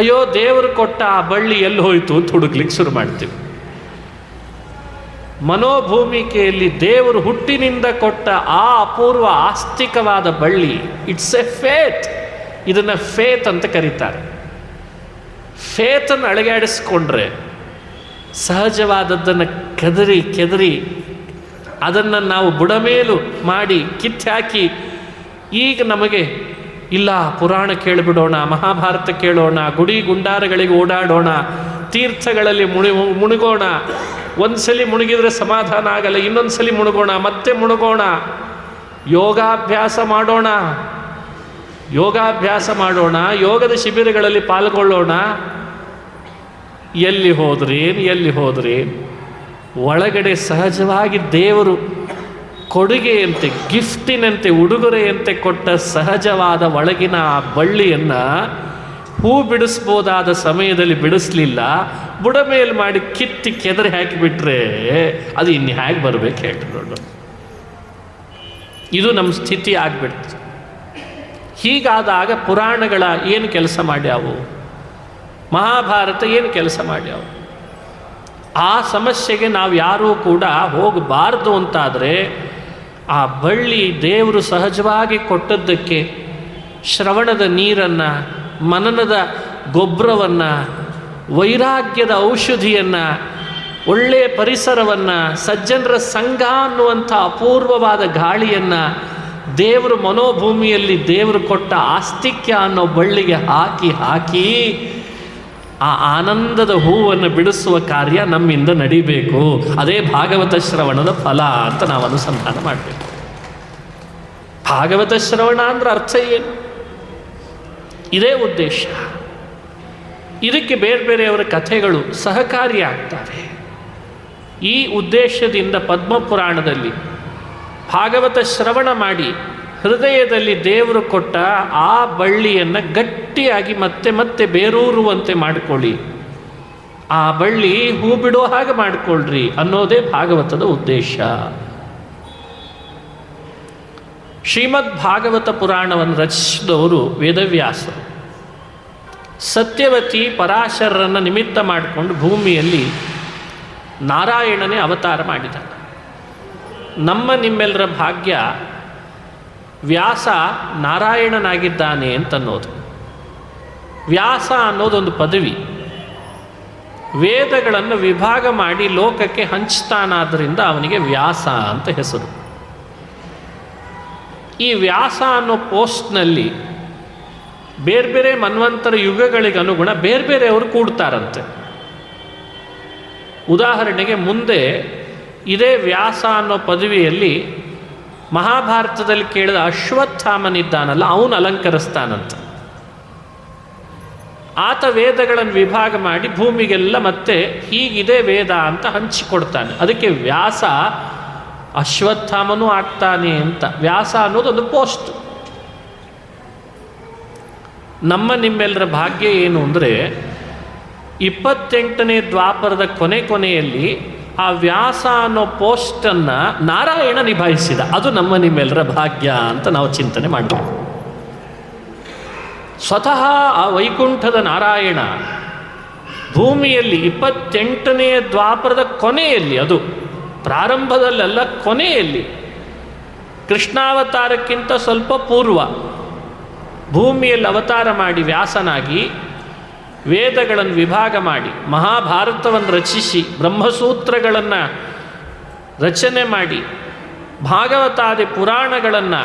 ಅಯ್ಯೋ ದೇವರು ಕೊಟ್ಟ ಆ ಬಳ್ಳಿ ಎಲ್ಲಿ ಹೋಯಿತು ಅಂತ ಹುಡುಕ್ಲಿಕ್ಕೆ ಶುರು ಮಾಡ್ತೀವಿ. ಮನೋಭೂಮಿಕೆಯಲ್ಲಿ ದೇವರು ಹುಟ್ಟಿನಿಂದ ಕೊಟ್ಟ ಆ ಅಪೂರ್ವ ಆಸ್ತಿಕವಾದ ಬಳ್ಳಿ, ಇಟ್ಸ್ ಎ ಫೇತ್. ಇದನ್ನು ಫೇತ್ ಅಂತ ಕರೀತಾರೆ. ಫೇತನ್ನು ಅಳಗಾಡಿಸ್ಕೊಂಡ್ರೆ ಸಹಜವಾದದ್ದನ್ನು ಕೆದರಿ ಅದನ್ನು ನಾವು ಬುಡಮೇಲು ಮಾಡಿ ಕಿತ್ತಾಕಿ, ಈಗ ನಮಗೆ ಇಲ್ಲ ಪುರಾಣ ಕೇಳಿಬಿಡೋಣ, ಮಹಾಭಾರತ ಕೇಳೋಣ, ಗುಡಿ ಗುಂಡಾರಗಳಿಗೆ ಓಡಾಡೋಣ, ತೀರ್ಥಗಳಲ್ಲಿ ಮುಳುಗೋಣ, ಒಂದ್ಸಲಿ ಮುಳುಗಿದ್ರೆ ಸಮಾಧಾನ ಆಗಲ್ಲ, ಇನ್ನೊಂದು ಸಲ ಮುಳುಗೋಣ, ಮತ್ತೆ ಮುಳುಗೋಣ, ಯೋಗಾಭ್ಯಾಸ ಮಾಡೋಣ, ಯೋಗದ ಶಿಬಿರಗಳಲ್ಲಿ ಪಾಲ್ಗೊಳ್ಳೋಣ. ಎಲ್ಲಿ ಹೋದ್ರಿ? ಒಳಗಡೆ ಸಹಜವಾಗಿ ದೇವರು ಕೊಡುಗೆಯಂತೆ, ಗಿಫ್ಟಿನಂತೆ, ಉಡುಗೊರೆಯಂತೆ ಕೊಟ್ಟ ಸಹಜವಾದ ಒಳಗಿನ ಆ ಬಳ್ಳಿಯನ್ನು ಹೂ ಬಿಡಿಸ್ಬೋದಾದ ಸಮಯದಲ್ಲಿ ಬಿಡಿಸ್ಲಿಲ್ಲ, ಬುಡಮೇಲೆ ಮಾಡಿ ಕಿತ್ತಿ ಕೆದರಿ ಹಾಕಿಬಿಟ್ರೆ ಅದು ಇನ್ನು ಹೇಗೆ ಬರಬೇಕು ಹೇಳ್ರಿ ನೋಡು. ಇದು ನಮ್ಮ ಸ್ಥಿತಿ ಆಗಿಬಿಡ್ತು. ಹೀಗಾದಾಗ ಪುರಾಣಗಳ ಏನು ಕೆಲಸ ಮಾಡ್ಯಾವು, ಮಹಾಭಾರತ ಏನು ಕೆಲಸ ಮಾಡ್ಯಾವು? ಆ ಸಮಸ್ಯೆಗೆ ನಾವು ಯಾರೂ ಕೂಡ ಹೋಗಬಾರ್ದು ಅಂತಾದರೆ ಆ ಬಳ್ಳಿ ದೇವರು ಸಹಜವಾಗಿ ಕೊಟ್ಟದ್ದಕ್ಕೆ ಶ್ರವಣದ ನೀರನ್ನು, ಮನನದ ಗೊಬ್ಬರವನ್ನು, ವೈರಾಗ್ಯದ ಔಷಧಿಯನ್ನು, ಒಳ್ಳೆಯ ಪರಿಸರವನ್ನು, ಸಜ್ಜನರ ಸಂಘ ಅನ್ನುವಂಥ ಅಪೂರ್ವವಾದ ಗಾಳಿಯನ್ನು ದೇವರು ಮನೋಭೂಮಿಯಲ್ಲಿ ದೇವರು ಕೊಟ್ಟ ಆಸ್ತಿಕ್ಯ ಅನ್ನೋ ಬಳ್ಳಿಗೆ ಹಾಕಿ ಆ ಆನಂದದ ಹೂವನ್ನು ಬಿಡಿಸುವ ಕಾರ್ಯ ನಮ್ಮಿಂದ ನಡಿಬೇಕು. ಅದೇ ಭಾಗವತ ಶ್ರವಣದ ಫಲ ಅಂತ ನಾವು ಅನುಸಂಧಾನ ಮಾಡಬೇಕು. ಭಾಗವತ ಶ್ರವಣ ಅಂದ್ರೆ ಅರ್ಥ ಏನು? ಇದೇ ಉದ್ದೇಶ. ಇದಕ್ಕೆ ಬೇರೆ ಬೇರೆಯವರ ಕಥೆಗಳು ಸಹಕಾರಿಯಾಗ್ತವೆ. ಈ ಉದ್ದೇಶದಿಂದ ಪದ್ಮಪುರಾಣದಲ್ಲಿ ಭಾಗವತ ಶ್ರವಣ ಮಾಡಿ ಹೃದಯದಲ್ಲಿ ದೇವರು ಕೊಟ್ಟ ಆ ಬಳ್ಳಿಯನ್ನು ಗಟ್ಟಿಯಾಗಿ ಮತ್ತೆ ಮತ್ತೆ ಬೇರೂರುವಂತೆ ಮಾಡಿಕೊಳ್ಳಿ, ಆ ಬಳ್ಳಿ ಹೂ ಬಿಡೋ ಹಾಗೆ ಮಾಡಿಕೊಳ್ಳ್ರಿ ಅನ್ನೋದೇ ಭಾಗವತದ ಉದ್ದೇಶ. ಶ್ರೀಮದ್ ಭಾಗವತ ಪುರಾಣವನ್ನು ರಚಿಸಿದವರು ವೇದವ್ಯಾಸರು. ಸತ್ಯವತಿ ಪರಾಶರರನ್ನು ನಿಮಿತ್ತ ಮಾಡಿಕೊಂಡು ಭೂಮಿಯಲ್ಲಿ ನಾರಾಯಣನೇ ಅವತಾರ ಮಾಡಿದ. ನಿಮ್ಮೆಲ್ಲರ ಭಾಗ್ಯ ವ್ಯಾಸ ನಾರಾಯಣನಾಗಿದ್ದಾನೆ ಅಂತನ್ನೋದು. ವ್ಯಾಸ ಅನ್ನೋದೊಂದು ಪದವಿ. ವೇದಗಳನ್ನು ವಿಭಾಗ ಮಾಡಿ ಲೋಕಕ್ಕೆ ಹಂಚ್ತಾನಾದ್ದರಿಂದ ಅವನಿಗೆ ವ್ಯಾಸ ಅಂತ ಹೆಸರು. ಈ ವ್ಯಾಸ ಅನ್ನೋ ಪೋಸ್ಟ್ನಲ್ಲಿ ಬೇರೆ ಬೇರೆ ಮನ್ವಂತರ ಯುಗಗಳಿಗೆ ಅನುಗುಣ ಬೇರೆ ಬೇರೆಯವರು ಕೂಡ್ತಾರಂತೆ. ಉದಾಹರಣೆಗೆ ಮುಂದೆ ಇದೇ ವ್ಯಾಸ ಅನ್ನೋ ಪದವಿಯಲ್ಲಿ ಮಹಾಭಾರತದಲ್ಲಿ ಕೇಳಿದ ಅಶ್ವತ್ಥಾಮನಿದ್ದಾನಲ್ಲ, ಅವನು ಅಲಂಕರಿಸ್ತಾನಂತ. ಆತ ವೇದಗಳನ್ನು ವಿಭಾಗ ಮಾಡಿ ಭೂಮಿಗೆಲ್ಲ ಮತ್ತೆ ಹೀಗಿದೆ ವೇದ ಅಂತ ಹಂಚಿಕೊಡ್ತಾನೆ. ಅದಕ್ಕೆ ವ್ಯಾಸ ಅಶ್ವತ್ಥಾಮನೂ ಆಗ್ತಾನೆ ಅಂತ. ವ್ಯಾಸ ಅನ್ನೋದೊಂದು ಪೋಸ್ಟ್. ನಿಮ್ಮೆಲ್ಲರ ಭಾಗ್ಯ ಏನು ಅಂದರೆ 28ನೇ ದ್ವಾಪರದ ಕೊನೆಯಲ್ಲಿ ಆ ವ್ಯಾಸ ಅನ್ನೋ ಪೋಸ್ಟನ್ನು ನಾರಾಯಣ ನಿಭಾಯಿಸಿದ. ಅದು ನಿಮ್ಮೆಲ್ಲರ ಭಾಗ್ಯ ಅಂತ ನಾವು ಚಿಂತನೆ ಮಾಡಬೇಕು. ಸ್ವತಃ ಆ ವೈಕುಂಠದ ನಾರಾಯಣ ಭೂಮಿಯಲ್ಲಿ 28ನೇ ದ್ವಾಪರದ ಕೊನೆಯಲ್ಲಿ, ಅದು ಪ್ರಾರಂಭದಲ್ಲೆಲ್ಲ ಕೊನೆಯಲ್ಲಿ, ಕೃಷ್ಣಾವತಾರಕ್ಕಿಂತ ಸ್ವಲ್ಪ ಪೂರ್ವ ಭೂಮಿಯಲ್ಲಿ ಅವತಾರ ಮಾಡಿ ವ್ಯಾಸನಾಗಿ ವೇದಗಳನ್ನು ವಿಭಾಗ ಮಾಡಿ ಮಹಾಭಾರತವನ್ನು ರಚಿಸಿ ಬ್ರಹ್ಮಸೂತ್ರಗಳನ್ನು ರಚನೆ ಮಾಡಿ ಭಾಗವತಾದಿ ಪುರಾಣಗಳನ್ನು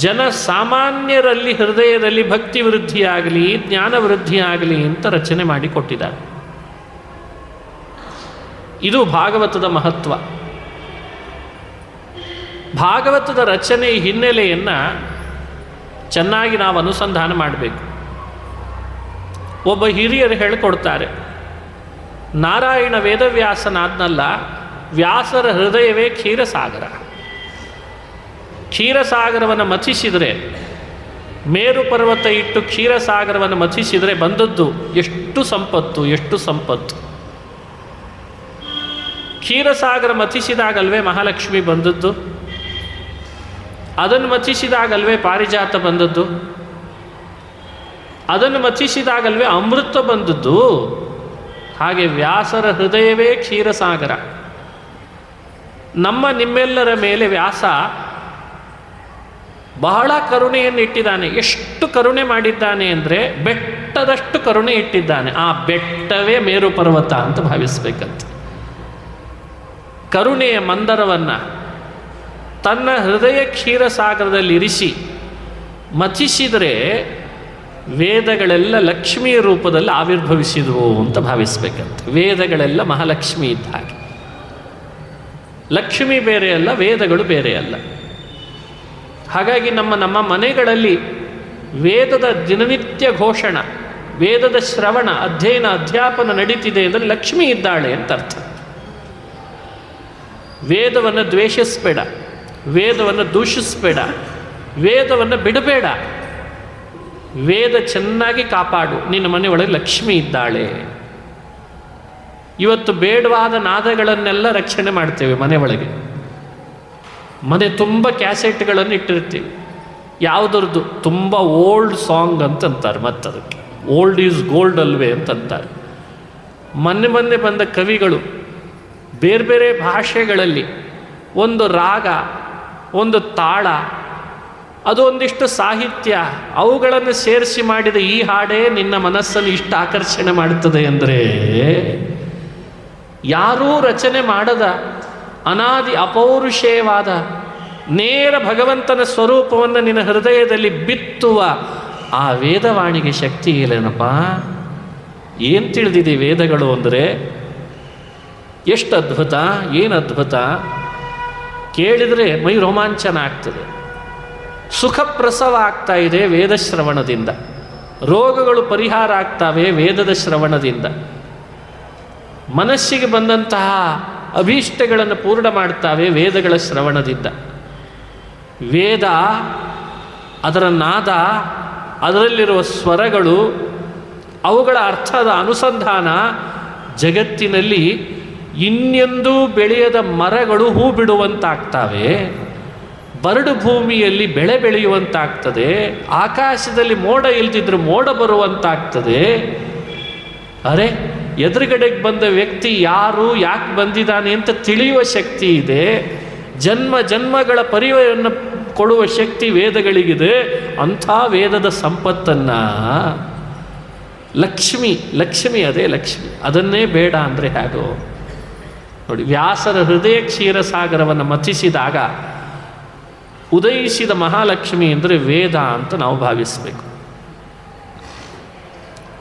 ಜನಸಾಮಾನ್ಯರಲ್ಲಿ ಹೃದಯದಲ್ಲಿ ಭಕ್ತಿ ವೃದ್ಧಿಯಾಗಲಿ, ಜ್ಞಾನ ವೃದ್ಧಿಯಾಗಲಿ ಅಂತ ರಚನೆ ಮಾಡಿ ಕೊಟ್ಟಿದ್ದಾರೆ. ಇದು ಭಾಗವತದ ಮಹತ್ವ. ಭಾಗವತದ ರಚನೆಯ ಹಿನ್ನೆಲೆಯನ್ನು ಚೆನ್ನಾಗಿ ನಾವು ಅನುಸಂಧಾನ ಮಾಡಬೇಕು. ಒಬ್ಬ ಹಿರಿಯರು ಹೇಳಿಕೊಡ್ತಾರೆ, ನಾರಾಯಣ ವೇದವ್ಯಾಸನಾದ್ನಲ್ಲ, ವ್ಯಾಸರ ಹೃದಯವೇ ಕ್ಷೀರಸಾಗರ. ಕ್ಷೀರಸಾಗರವನ್ನು ಮಥಿಸಿದರೆ, ಮೇರು ಪರ್ವತ ಇಟ್ಟು ಕ್ಷೀರಸಾಗರವನ್ನು ಮಥಿಸಿದರೆ ಬಂದದ್ದು ಎಷ್ಟು ಸಂಪತ್ತು, ಎಷ್ಟು ಸಂಪತ್ತು. ಕ್ಷೀರಸಾಗರ ಮಥಿಸಿದಾಗಲ್ವೇ ಮಹಾಲಕ್ಷ್ಮಿ ಬಂದದ್ದು, ಅದನ್ನು ಮಥಿಸಿದಾಗಲ್ವೇ ಪಾರಿಜಾತ ಬಂದದ್ದು, ಅದನ್ನು ಮಥಿಸಿದಾಗಲ್ವೇ ಅಮೃತ ಬಂದದ್ದು. ಹಾಗೆ ವ್ಯಾಸರ ಹೃದಯವೇ ಕ್ಷೀರಸಾಗರ. ನಮ್ಮ ನಿಮ್ಮೆಲ್ಲರ ಮೇಲೆ ವ್ಯಾಸ ಬಹಳ ಕರುಣೆಯನ್ನು ಇಟ್ಟಿದ್ದಾನೆ. ಎಷ್ಟು ಕರುಣೆ ಮಾಡಿದ್ದಾನೆ ಅಂದರೆ ಬೆಟ್ಟದಷ್ಟು ಕರುಣೆ ಇಟ್ಟಿದ್ದಾನೆ. ಆ ಬೆಟ್ಟವೇ ಮೇರು ಪರ್ವತ ಅಂತ ಭಾವಿಸ್ಬೇಕಂತ. ಕರುಣೆಯ ಮಂದರವನ್ನು ತನ್ನ ಹೃದಯ ಕ್ಷೀರಸಾಗರದಲ್ಲಿ ಇರಿಸಿ ಮಥಿಸಿದರೆ ವೇದಗಳೆಲ್ಲ ಲಕ್ಷ್ಮಿಯ ರೂಪದಲ್ಲಿ ಆವಿರ್ಭವಿಸಿದವು ಅಂತ ಭಾವಿಸ್ಬೇಕಂತ. ವೇದಗಳೆಲ್ಲ ಮಹಾಲಕ್ಷ್ಮಿ ಇದ್ದ ಹಾಗೆ. ಲಕ್ಷ್ಮಿ ಬೇರೆ ಅಲ್ಲ, ವೇದಗಳು ಬೇರೆ ಅಲ್ಲ. ಹಾಗಾಗಿ ನಮ್ಮ ಮನೆಗಳಲ್ಲಿ ವೇದದ ದಿನನಿತ್ಯ ಘೋಷಣ, ವೇದದ ಶ್ರವಣ, ಅಧ್ಯಯನ, ಅಧ್ಯಾಪನ ನಡೀತಿದೆ ಅಂದರೆ ಲಕ್ಷ್ಮಿ ಇದ್ದಾಳೆ ಅಂತ ಅರ್ಥ. ವೇದವನ್ನು ದ್ವೇಷಿಸಬೇಡ, ವೇದವನ್ನು ದೂಷಿಸಬೇಡ, ವೇದವನ್ನು ಬಿಡಬೇಡ. ವೇದ ಚೆನ್ನಾಗಿ ಕಾಪಾಡು, ನಿನ್ನ ಮನೆಯೊಳಗೆ ಲಕ್ಷ್ಮಿ ಇದ್ದಾಳೆ. ಇವತ್ತು ಬೇಡವಾದ ನಾದಗಳನ್ನೆಲ್ಲ ರಕ್ಷಣೆ ಮಾಡ್ತೇವೆ ಮನೆ ಒಳಗೆ. ಮನೆ ತುಂಬ ಕ್ಯಾಸೆಟ್ಗಳನ್ನು ಇಟ್ಟಿರ್ತೀವಿ. ಯಾವುದ್ರದ್ದು? ತುಂಬ ಓಲ್ಡ್ ಸಾಂಗ್ ಅಂತಂತಾರೆ. ಮತ್ತದಕ್ಕೆ ಓಲ್ಡ್ ಈಸ್ ಗೋಲ್ಡ್ ಅಲ್ವೇ ಅಂತಂತಾರೆ. ಮೊನ್ನೆ ಬಂದ ಕವಿಗಳು ಬೇರೆ ಬೇರೆ ಭಾಷೆಗಳಲ್ಲಿ ಒಂದು ರಾಗ, ಒಂದು ತಾಳ, ಅದು ಒಂದಿಷ್ಟು ಸಾಹಿತ್ಯ, ಅವುಗಳನ್ನು ಸೇರಿಸಿ ಮಾಡಿದ ಈ ಹಾಡೇ ನಿನ್ನ ಮನಸ್ಸನ್ನು ಇಷ್ಟು ಆಕರ್ಷಣೆ ಮಾಡುತ್ತದೆ ಅಂದರೆ ಯಾರೂ ರಚನೆ ಮಾಡದ ಅನಾದಿ ಅಪೌರುಷೇಯವಾದ ನೇರ ಭಗವಂತನ ಸ್ವರೂಪವನ್ನು ನಿನ್ನ ಹೃದಯದಲ್ಲಿ ಬಿತ್ತುವ ಆ ವೇದವಾಣಿಗೆ ಶಕ್ತಿ ಇಲ್ಲೇನಪ್ಪ. ಏನು ತಿಳಿದಿದೆ ವೇದಗಳು ಅಂದರೆ? ಎಷ್ಟು ಅದ್ಭುತ, ಏನು ಅದ್ಭುತ. ಕೇಳಿದರೆ ಮೈ ರೋಮಾಂಚನ ಆಗ್ತದೆ. ಸುಖ ಪ್ರಸವ ಆಗ್ತಾ ಇದೆ ವೇದ ಶ್ರವಣದಿಂದ. ರೋಗಗಳು ಪರಿಹಾರ ಆಗ್ತವೆ ವೇದದ ಶ್ರವಣದಿಂದ. ಮನಸ್ಸಿಗೆ ಬಂದಂತಹ ಅಭೀಷ್ಟಗಳನ್ನು ಪೂರ್ಣ ಮಾಡ್ತಾವೆ ವೇದಗಳ ಶ್ರವಣದಿಂದ. ವೇದ, ಅದರ ನಾದ, ಅದರಲ್ಲಿರುವ ಸ್ವರಗಳು, ಅವುಗಳ ಅರ್ಥದ ಅನುಸಂಧಾನ ಜಗತ್ತಿನಲ್ಲಿ ಇನ್ನೆಂದೂ ಬೆಳೆಯದ ಮರಗಳು ಹೂ ಬಿಡುವಂತಾಗ್ತವೆ, ಬರಡು ಭೂಮಿಯಲ್ಲಿ ಬೆಳೆ ಬೆಳೆಯುವಂತಾಗ್ತದೆ, ಆಕಾಶದಲ್ಲಿ ಮೋಡ ಇಲ್ದಿದ್ರೆ ಮೋಡ ಬರುವಂತಾಗ್ತದೆ. ಅರೆ, ಎದುರುಗಡೆಗೆ ಬಂದ ವ್ಯಕ್ತಿ ಯಾರು, ಯಾಕೆ ಬಂದಿದ್ದಾನೆ ಅಂತ ತಿಳಿಯುವ ಶಕ್ತಿ ಇದೆ. ಜನ್ಮ ಜನ್ಮಗಳ ಪರಿವನ್ನು ಕೊಡುವ ಶಕ್ತಿ ವೇದಗಳಿಗಿದೆ. ಅಂಥ ವೇದದ ಸಂಪತ್ತನ್ನು ಲಕ್ಷ್ಮಿ ಅದೇ ಲಕ್ಷ್ಮಿ. ಅದನ್ನೇ ಬೇಡ ಅಂದರೆ ಹೇಗೋ ನೋಡಿ. ವ್ಯಾಸರ ಹೃದಯ ಕ್ಷೀರಸಾಗರವನ್ನು ಮಥಿಸಿದಾಗ ಉದಯಿಸಿದ ಮಹಾಲಕ್ಷ್ಮಿ ಅಂದರೆ ವೇದ ಅಂತ ನಾವು ಭಾವಿಸಬೇಕು.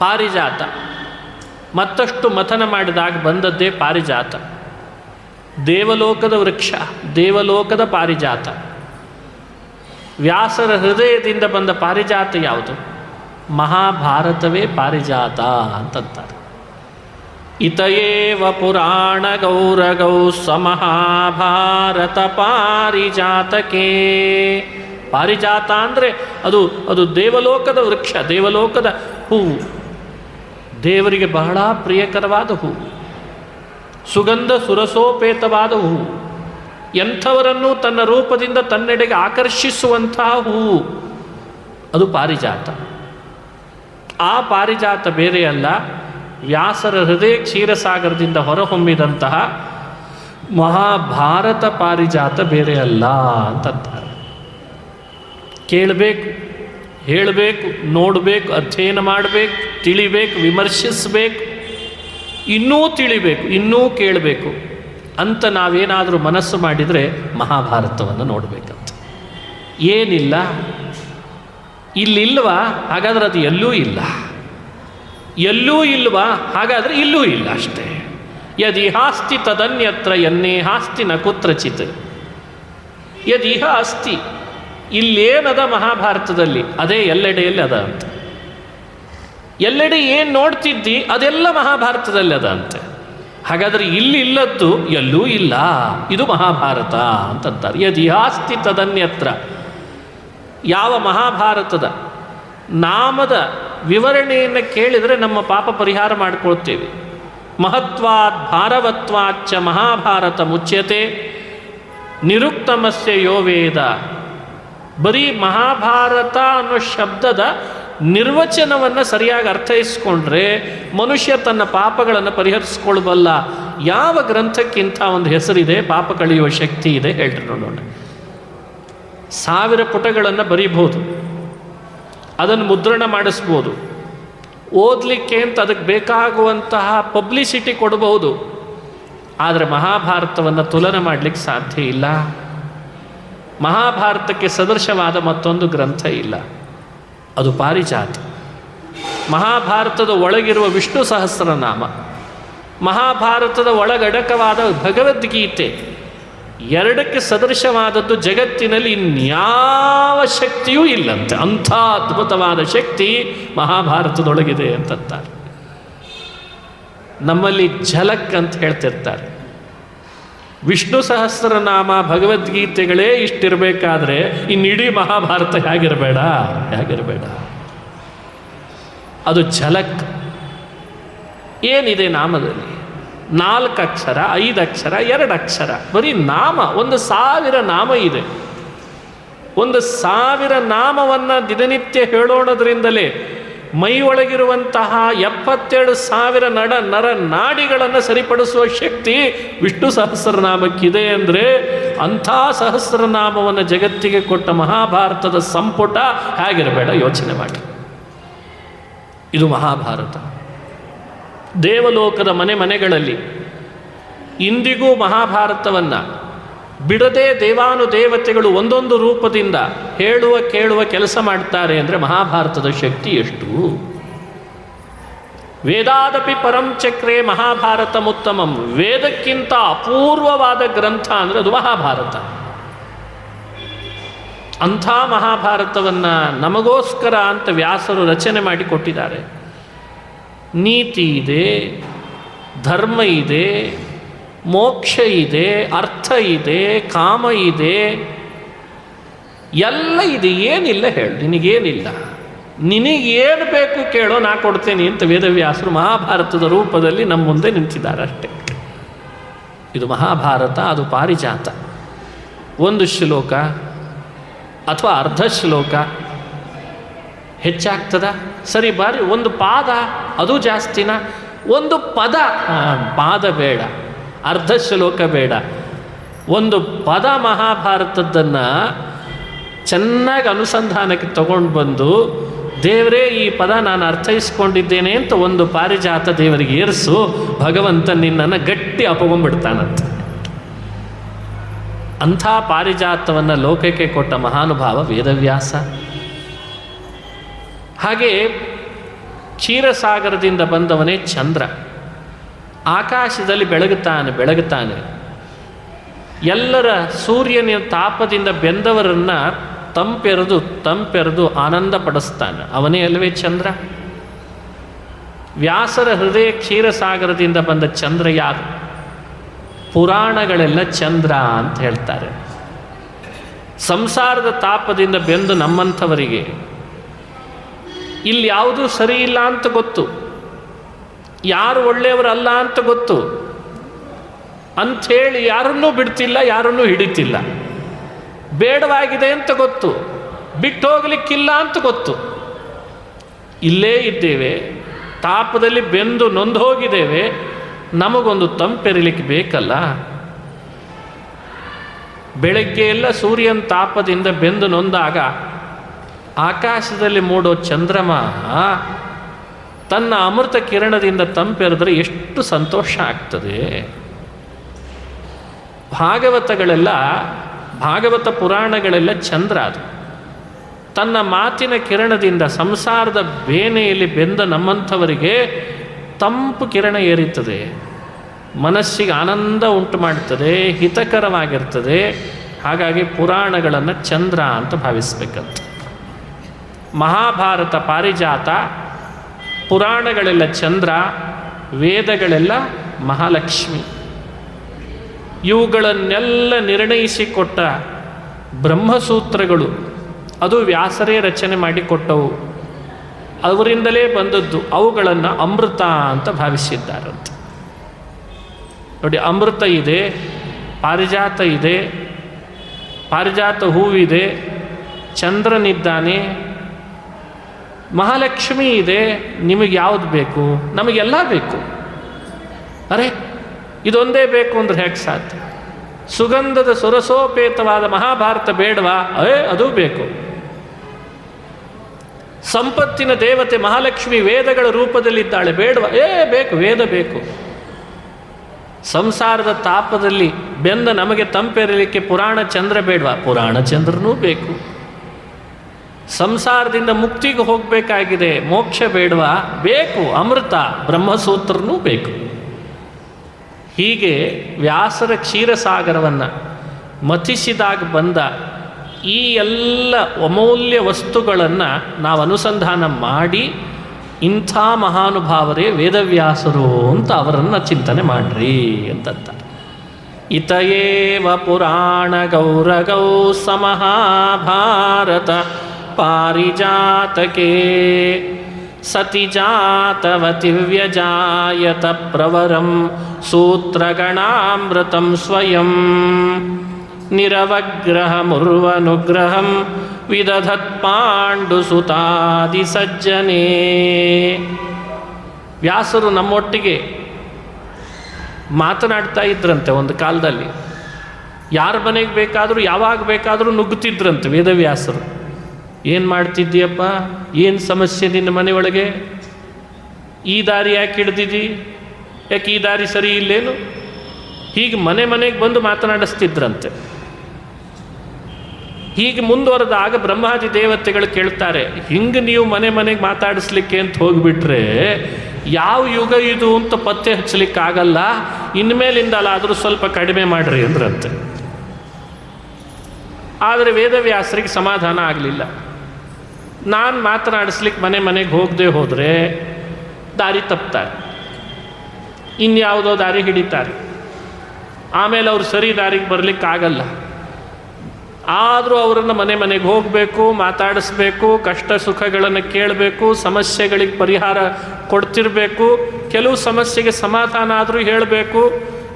ಪಾರಿಜಾತ, ಮತ್ತಷ್ಟು ಮಥನ ಮಾಡಿದಾಗ ಬಂದದ್ದೇ ಪಾರಿಜಾತ. ದೇವಲೋಕದ ವೃಕ್ಷ, ದೇವಲೋಕದ ಪಾರಿಜಾತ. ವ್ಯಾಸರ ಹೃದಯದಿಂದ ಬಂದ ಪಾರಿಜಾತ ಯಾವುದು? ಮಹಾಭಾರತವೇ ಪಾರಿಜಾತ ಅಂತಂತಾರೆ. ಇತಯೇವ ಪುರಾಣ ಗೌರಗೌ ಸಮಹಾಭಾರತ ಪಾರಿಜಾತಕೇ. ಪಾರಿಜಾತ ಅಂದರೆ ಅದು ದೇವಲೋಕದ ವೃಕ್ಷ, ದೇವಲೋಕದ ಹೂವು, ದೇವರಿಗೆ ಬಹಳ ಪ್ರಿಯಕರವಾದ ಹೂವು, ಸುಗಂಧ ಸುರಸೋಪೇತವಾದ ಹೂವು, ಎಂಥವರನ್ನು ತನ್ನ ರೂಪದಿಂದ ತನ್ನೆಡೆಗೆ ಆಕರ್ಷಿಸುವಂತಹ ಹೂವು, ಅದು ಪಾರಿಜಾತ. ಆ ಪಾರಿಜಾತ ಬೇರೆ ಅಲ್ಲ, ವ್ಯಾಸರ ಹೃದಯ ಕ್ಷೀರಸಾಗರದಿಂದ ಹೊರಹೊಮ್ಮಿದಂತಹ ಮಹಾಭಾರತ ಪಾರಿಜಾತ ಬೇರೆ ಅಲ್ಲ ಅಂತಂತಾರೆ. ಕೇಳಬೇಕು, ಹೇಳಬೇಕು, ನೋಡಬೇಕು, ಅಧ್ಯಯನ ಮಾಡಬೇಕು, ತಿಳಿಬೇಕು, ವಿಮರ್ಶಿಸಬೇಕು, ಇನ್ನೂ ತಿಳಿಬೇಕು, ಇನ್ನೂ ಕೇಳಬೇಕು ಅಂತ ನಾವೇನಾದರೂ ಮನಸ್ಸು ಮಾಡಿದರೆ ಮಹಾಭಾರತವನ್ನು ನೋಡಬೇಕಂತ. ಏನಿಲ್ಲ, ಇಲ್ಲಿಲ್ವಾ? ಹಾಗಾದ್ರೆ ಅದು ಎಲ್ಲೂ ಇಲ್ಲ. ಎಲ್ಲೂ ಇಲ್ವಾ? ಹಾಗಾದರೆ ಇಲ್ಲೂ ಇಲ್ಲ ಅಷ್ಟೇ. ಯದಿಹಾಸ್ತಿ ತದನ್ಯತ್ರ ಯನ್ನೇಹಾಸ್ತಿ ನ ಕುತ್ರಚಿತ್. ಯದಿಹ ಅಸ್ತಿ, ಇಲ್ಲೇನದ ಮಹಾಭಾರತದಲ್ಲಿ ಅದೇ ಎಲ್ಲೆಡೆಯಲ್ಲಿ ಅದ ಅಂತ. ಎಲ್ಲೆಡೆ ಏನು ನೋಡ್ತಿದ್ದಿ ಅದೆಲ್ಲ ಮಹಾಭಾರತದಲ್ಲಿ ಅದ ಅಂತೆ. ಹಾಗಾದರೆ ಇಲ್ಲಿ ಇಲ್ಲದ್ದು ಎಲ್ಲೂ ಇಲ್ಲ, ಇದು ಮಹಾಭಾರತ ಅಂತಂತಾರೆ. ಯದಿಹಾಸ್ತಿ ತದನ್ಯತ್ರ. ಯಾವ ಮಹಾಭಾರತದ ನಾಮದ ವಿವರಣೆಯನ್ನು ಕೇಳಿದರೆ ನಮ್ಮ ಪಾಪ ಪರಿಹಾರ ಮಾಡಿಕೊಳ್ತೇವೆ. ಮಹತ್ವಾತ್ ಭಾರವತ್ವಾಚ್ಚ ಮಹಾಭಾರತ ಮುಚ್ಯತೆ ನಿರುಕ್ತಮಸ್ಯ ಯೋ ವೇದ. ಬರೀ ಮಹಾಭಾರತ ಅನ್ನೋ ಶಬ್ದದ ನಿರ್ವಚನವನ್ನು ಸರಿಯಾಗಿ ಅರ್ಥೈಸ್ಕೊಂಡ್ರೆ ಮನುಷ್ಯ ತನ್ನ ಪಾಪಗಳನ್ನು ಪರಿಹರಿಸ್ಕೊಳ್ಬಲ್ಲ. ಯಾವ ಗ್ರಂಥಕ್ಕಿಂತ ಒಂದು ಹೆಸರಿದೆ, ಪಾಪ ಕಳೆಯುವ ಶಕ್ತಿ ಇದೆ? ಹೇಳ್ರಿ ನೋಡೋಣ. 1000 ಪುಟಗಳನ್ನು ಬರೀಬಹುದು, ಅದನ್ನು ಮುದ್ರಣ ಮಾಡಿಸ್ಬೋದು, ಓದಲಿಕ್ಕೆ ಅಂತ ಅದಕ್ಕೆ ಬೇಕಾಗುವಂತಹ ಪಬ್ಲಿಸಿಟಿ ಕೊಡಬಹುದು. ಆದರೆ ಮಹಾಭಾರತವನ್ನು ತುಲನೆ ಮಾಡಲಿಕ್ಕೆ ಸಾಧ್ಯ ಇಲ್ಲ. ಮಹಾಭಾರತಕ್ಕೆ ಸದೃಶವಾದ ಮತ್ತೊಂದು ಗ್ರಂಥ ಇಲ್ಲ, ಅದು ಪಾರಿಜಾತ. ಮಹಾಭಾರತದ ಒಳಗಿರುವ ವಿಷ್ಣು ಸಹಸ್ರನಾಮ, ಮಹಾಭಾರತದ ಒಳಗಡಕವಾದ ಭಗವದ್ಗೀತೆ, ಎರಡಕ್ಕೆ ಸದೃಶವಾದದ್ದು ಜಗತ್ತಿನಲ್ಲಿ ಇನ್ಯಾವ ಶಕ್ತಿಯೂ ಇಲ್ಲಂತೆ. ಅಂಥ ಅದ್ಭುತವಾದ ಶಕ್ತಿ ಮಹಾಭಾರತದೊಳಗಿದೆ ಅಂತಂತಾರೆ. ನಮ್ಮಲ್ಲಿ ಝಲಕ್ ಅಂತ ಹೇಳ್ತಿರ್ತಾರೆ. ವಿಷ್ಣು ಸಹಸ್ರನಾಮ ಭಗವದ್ಗೀತೆಗಳೇ ಇಷ್ಟಿರಬೇಕಾದ್ರೆ ಇನ್ನಿಡೀ ಮಹಾಭಾರತ ಹೇಗಿರಬೇಡ. ಅದು ಝಲಕ್. ಏನಿದೆ ನಾಮದಲ್ಲಿ? 4 ಅಕ್ಷರ, 5 ಅಕ್ಷರ, 2 ಅಕ್ಷರ, ಬರೀ ನಾಮ. 1000 ನಾಮ ಇದೆ. 1000 ನಾಮವನ್ನು ದಿನನಿತ್ಯ ಹೇಳೋಣದ್ರಿಂದಲೇ ಮೈ ಒಳಗಿರುವಂತಹ 77,000 ನರ ನಾಡಿಗಳನ್ನು ಸರಿಪಡಿಸುವ ಶಕ್ತಿ ವಿಷ್ಣು ಸಹಸ್ರನಾಮಕ್ಕಿದೆ. ಅಂದರೆ ಅಂಥ ಸಹಸ್ರನಾಮವನ್ನು ಜಗತ್ತಿಗೆ ಕೊಟ್ಟ ಮಹಾಭಾರತದ ಸಂಪುಟ ಹೇಗಿರಬೇಡ ಯೋಚನೆ ಮಾಡಿ. ಇದು ಮಹಾಭಾರತ. ದೇವಲೋಕದ ಮನೆಗಳಲ್ಲಿ ಇಂದಿಗೂ ಮಹಾಭಾರತವನ್ನು ಬಿಡದೆ ದೇವಾನುದೇವತೆಗಳು ಒಂದೊಂದು ರೂಪದಿಂದ ಹೇಳುವ ಕೇಳುವ ಕೆಲಸ ಮಾಡ್ತಾರೆ. ಅಂದರೆ ಮಹಾಭಾರತದ ಶಕ್ತಿ ಎಷ್ಟು! ವೇದಾದಪಿ ಪರಂ ಚಕ್ರೆ ಮಹಾಭಾರತಮುತ್ತಮಂ. ವೇದಕ್ಕಿಂತ ಅಪೂರ್ವವಾದ ಗ್ರಂಥ ಅಂದರೆ ಅದು ಮಹಾಭಾರತ. ಅಂಥ ಮಹಾಭಾರತವನ್ನು ನಮಗೋಸ್ಕರ ಅಂತ ವ್ಯಾಸರು ರಚನೆ ಮಾಡಿ ಕೊಟ್ಟಿದ್ದಾರೆ. ನೀತಿ ಇದೆ, ಧರ್ಮ ಇದೆ, ಮೋಕ್ಷ ಇದೆ, ಅರ್ಥ ಇದೆ, ಕಾಮ ಇದೆ, ಎಲ್ಲ ಇದೆ. ಏನಿಲ್ಲ ಹೇಳು, ನಿನಗೇನಿಲ್ಲ, ನಿನಗೇನು ಬೇಕು ಕೇಳೋ, ನಾ ಕೊಡ್ತೇನೆ ಅಂತ ವೇದವ್ಯಾಸರು ಮಹಾಭಾರತದ ರೂಪದಲ್ಲಿ ನಮ್ಮ ಮುಂದೆ ನಿಂತಿದ್ದಾರೆ ಅಷ್ಟೇ. ಇದು ಮಹಾಭಾರತ, ಅದು ಪಾರಿಜಾತ. 1 ಶ್ಲೋಕ ಅಥವಾ ಅರ್ಧ ಶ್ಲೋಕ ಹೆಚ್ಚಾಗ್ತದ? ಸರಿ, ಬಾರಿ 1 ಪಾದ, ಅದು ಜಾಸ್ತಿನ? 1 ಪದ, ಪಾದ ಬೇಡ, ಅರ್ಧ ಶ್ಲೋಕ ಬೇಡ, 1 ಪದ ಮಹಾಭಾರತದ್ದನ್ನು ಚೆನ್ನಾಗಿ ಅನುಸಂಧಾನಕ್ಕೆ ತಗೊಂಡು ಬಂದು, ದೇವರೇ ಈ ಪದ ನಾನು ಅರ್ಥೈಸ್ಕೊಂಡಿದ್ದೇನೆ ಅಂತ 1 ಪಾರಿಜಾತ ದೇವರಿಗೆ ಏರಿಸು, ಭಗವಂತ ನಿನ್ನನ್ನು ಗಟ್ಟಿ ಅಪಗೊಂಡ್ಬಿಡ್ತಾನಂತ. ಅಂಥ ಪಾರಿಜಾತವನ್ನು ಲೋಕಕ್ಕೆ ಕೊಟ್ಟ ಮಹಾನುಭಾವ ವೇದವ್ಯಾಸ. ಹಾಗೆ ಕ್ಷೀರಸಾಗರದಿಂದ ಬಂದವನೇ ಚಂದ್ರ. ಆಕಾಶದಲ್ಲಿ ಬೆಳಗುತ್ತಾನೆ. ಎಲ್ಲರ ಸೂರ್ಯನ ತಾಪದಿಂದ ಬೆಂದವರನ್ನು ತಂಪೆರೆದು ಆನಂದ ಪಡಿಸ್ತಾನೆ. ಅವನೇ ಅಲ್ಲವೇ ಚಂದ್ರ? ವ್ಯಾಸರ ಹೃದಯ ಕ್ಷೀರಸಾಗರದಿಂದ ಬಂದ ಚಂದ್ರ ಯಾರು? ಪುರಾಣಗಳೆಲ್ಲ ಚಂದ್ರ ಅಂತ ಹೇಳ್ತಾರೆ. ಸಂಸಾರದ ತಾಪದಿಂದ ಬೆಂದು ನಮ್ಮಂಥವರಿಗೆ ಇಲ್ಲಿ ಯಾವುದೂ ಸರಿ ಇಲ್ಲ ಅಂತ ಗೊತ್ತು, ಯಾರು ಒಳ್ಳೆಯವರಲ್ಲ ಅಂತ ಗೊತ್ತು, ಅಂಥೇಳಿ ಯಾರನ್ನೂ ಬಿಡ್ತಿಲ್ಲ, ಯಾರನ್ನೂ ಹಿಡಿತಿಲ್ಲ. ಬೇಡವಾಗಿದೆ ಅಂತ ಗೊತ್ತು, ಬಿಟ್ಟು ಹೋಗಲಿಕ್ಕಿಲ್ಲ ಅಂತ ಗೊತ್ತು. ಇಲ್ಲೇ ಇದ್ದೇವೆ, ತಾಪದಲ್ಲಿ ಬೆಂದು ನೊಂದು ಹೋಗಿದ್ದೇವೆ, ನಮಗೊಂದು ತಂಪೆರಿಲಿಕ್ಕೆ ಬೇಕಲ್ಲ. ಬೆಳಗ್ಗೆ ಎಲ್ಲ ಸೂರ್ಯನ ತಾಪದಿಂದ ಬೆಂದು ನೊಂದಾಗ ಆಕಾಶದಲ್ಲಿ ಮೂಡೋ ಚಂದ್ರಮ ತನ್ನ ಅಮೃತ ಕಿರಣದಿಂದ ತಂಪೆರೆದ್ರೆ ಎಷ್ಟು ಸಂತೋಷ ಆಗ್ತದೆ. ಭಾಗವತ ಪುರಾಣಗಳೆಲ್ಲ ಚಂದ್ರ. ಅದು ತನ್ನ ಮಾತಿನ ಕಿರಣದಿಂದ ಸಂಸಾರದ ಬೇನೆಯಲ್ಲಿ ಬೆಂದ ನಮ್ಮಂಥವರಿಗೆ ತಂಪು ಕಿರಣ ಏರುತ್ತದೆ, ಮನಸ್ಸಿಗೆ ಆನಂದ ಉಂಟು ಮಾಡ್ತದೆ, ಹಿತಕರವಾಗಿರ್ತದೆ. ಹಾಗಾಗಿ ಪುರಾಣಗಳನ್ನು ಚಂದ್ರ ಅಂತ ಭಾವಿಸ್ಬೇಕಂತ. ಮಹಾಭಾರತ ಪಾರಿಜಾತ, ಪುರಾಣಗಳೆಲ್ಲ ಚಂದ್ರ, ವೇದಗಳೆಲ್ಲ ಮಹಾಲಕ್ಷ್ಮಿ. ಇವುಗಳನ್ನೆಲ್ಲ ನಿರ್ಣಯಿಸಿಕೊಟ್ಟ ಬ್ರಹ್ಮಸೂತ್ರಗಳು, ಅದು ವ್ಯಾಸರೇ ರಚನೆ ಮಾಡಿಕೊಟ್ಟವು, ಅವರಿಂದಲೇ ಬಂದದ್ದು. ಅವುಗಳನ್ನು ಅಮೃತ ಅಂತ ಭಾವಿಸಿದ್ದಾರಂತೆ. ನೋಡಿ, ಅಮೃತ ಇದೆ, ಪಾರಿಜಾತ ಇದೆ, ಪಾರಿಜಾತ ಹೂವಿದೆ, ಚಂದ್ರನಿದ್ದಾನೆ, ಮಹಾಲಕ್ಷ್ಮಿ ಇದೆ. ನಿಮಗೆ ಯಾವುದು ಬೇಕು? ನಮಗೆಲ್ಲ ಬೇಕು. ಅರೆ, ಇದೊಂದೇ ಬೇಕು ಅಂದ್ರೆ ಹೇಗೆ ಸಾಧ್ಯ? ಸುಗಂಧದ ಸುರಸೋಪೇತವಾದ ಮಹಾಭಾರತ ಬೇಡವಾ? ಅದು ಬೇಕು. ಸಂಪತ್ತಿನ ದೇವತೆ ಮಹಾಲಕ್ಷ್ಮಿ ವೇದಗಳ ರೂಪದಲ್ಲಿದ್ದಾಳೆ, ಬೇಡವಾ? ಬೇಕು, ವೇದ ಬೇಕು. ಸಂಸಾರದ ತಾಪದಲ್ಲಿ ಬೆಂದ ನಮಗೆ ತಂಪೆರಲಿಕ್ಕೆ ಪುರಾಣ ಚಂದ್ರ ಬೇಡವಾ? ಪುರಾಣ ಚಂದ್ರನೂ ಬೇಕು. ಸಂಸಾರದಿಂದ ಮುಕ್ತಿಗೆ ಹೋಗಬೇಕಾಗಿದೆ, ಮೋಕ್ಷ ಬೇಡವಾ? ಬೇಕು. ಅಮೃತ ಬ್ರಹ್ಮಸೂತ್ರನೂ ಬೇಕು. ಹೀಗೆ ವ್ಯಾಸರ ಕ್ಷೀರಸಾಗರವನ್ನು ಮಥಿಸಿದಾಗ ಬಂದ ಈ ಎಲ್ಲ ಅಮೂಲ್ಯ ವಸ್ತುಗಳನ್ನು ನಾವು ಅನುಸಂಧಾನ ಮಾಡಿ ಇಂಥ ಮಹಾನುಭಾವರೇ ವೇದವ್ಯಾಸರು ಅಂತ ಅವರನ್ನು ಚಿಂತನೆ ಮಾಡ್ರಿ ಅಂತಂತ. ಇತಯೇವ ಪುರಾಣ ಗೌರಗೌ ಸಮಹಾಭಾರತ ಪಾರಿಜಾತಕೇ ಸತಿಜಾತವತಿ ವ್ಯಜಾಯತ ಪ್ರವರಂ ಸೂತ್ರಗಣಾಮೃತಂ ಸ್ವಯಂ ನಿರವಗ್ರಹಮುರ್ವನುಗ್ರಹಂ ವಿದಧತ್ ಪಾಂಡುಸುತಾದಿ ಸಜ್ಜನೇ. ವ್ಯಾಸರು ನಮ್ಮೊಟ್ಟಿಗೆ ಮಾತನಾಡ್ತಾ ಇದ್ರಂತೆ ಒಂದು ಕಾಲದಲ್ಲಿ. ಯಾರ ಮನೆಗೆ ಬೇಕಾದರೂ ಯಾವಾಗ ಬೇಕಾದರೂ ನುಗ್ಗುತ್ತಿದ್ರಂತೆ ವೇದವ್ಯಾಸರು. ಏನು ಮಾಡ್ತಿದ್ದೀಯಪ್ಪ? ಏನು ಸಮಸ್ಯೆ ನಿನ್ನ ಮನೆಯೊಳಗೆ? ಈ ದಾರಿ ಯಾಕೆ ಹಿಡ್ದಿದ್ದಿ? ಯಾಕೆ ಈ ದಾರಿ ಸರಿ ಇಲ್ಲೇನು? ಹೀಗೆ ಮನೆಗೆ ಬಂದು ಮಾತನಾಡಿಸ್ತಿದ್ರಂತೆ. ಹೀಗೆ ಮುಂದುವರೆದಾಗ ಬ್ರಹ್ಮಾದಿ ದೇವತೆಗಳು ಕೇಳ್ತಾರೆ, ಹಿಂಗೆ ನೀವು ಮನೆಗೆ ಮಾತಾಡಿಸ್ಲಿಕ್ಕೆ ಅಂತ ಹೋಗಿಬಿಟ್ರೆ ಯಾವ ಯುಗ ಇದು ಅಂತ ಪತ್ತೆ ಹಚ್ಚಲಿಕ್ಕಾಗಲ್ಲ, ಇನ್ಮೇಲಿಂದಲಾದರೂ ಸ್ವಲ್ಪ ಕಡಿಮೆ ಮಾಡ್ರಿ ಅಂದ್ರಂತೆ. ಆದರೆ ವೇದವ್ಯಾಸರಿಗೆ ಸಮಾಧಾನ ಆಗಲಿಲ್ಲ. ನಾನು ಮಾತನಾಡಿಸ್ಲಿಕ್ಕೆ ಮನೆಗೆ ಹೋಗದೆ ಹೋದರೆ ದಾರಿ ತಪ್ತಾರೆ, ಇನ್ಯಾವುದೋ ದಾರಿ ಹಿಡಿತಾರೆ, ಆಮೇಲೆ ಅವರು ಸರಿ ದಾರಿಗೆ ಬರಲಿಕ್ಕಾಗಲ್ಲ. ಆದರೂ ಅವರನ್ನು ಮನೆಗೆ ಹೋಗಬೇಕು, ಮಾತಾಡಿಸ್ಬೇಕು, ಕಷ್ಟ ಸುಖಗಳನ್ನು ಕೇಳಬೇಕು, ಸಮಸ್ಯೆಗಳಿಗೆ ಪರಿಹಾರ ಕೊಡ್ತಿರಬೇಕು, ಕೆಲವು ಸಮಸ್ಯೆಗೆ ಸಮಾಧಾನ ಆದರೂ ಹೇಳಬೇಕು,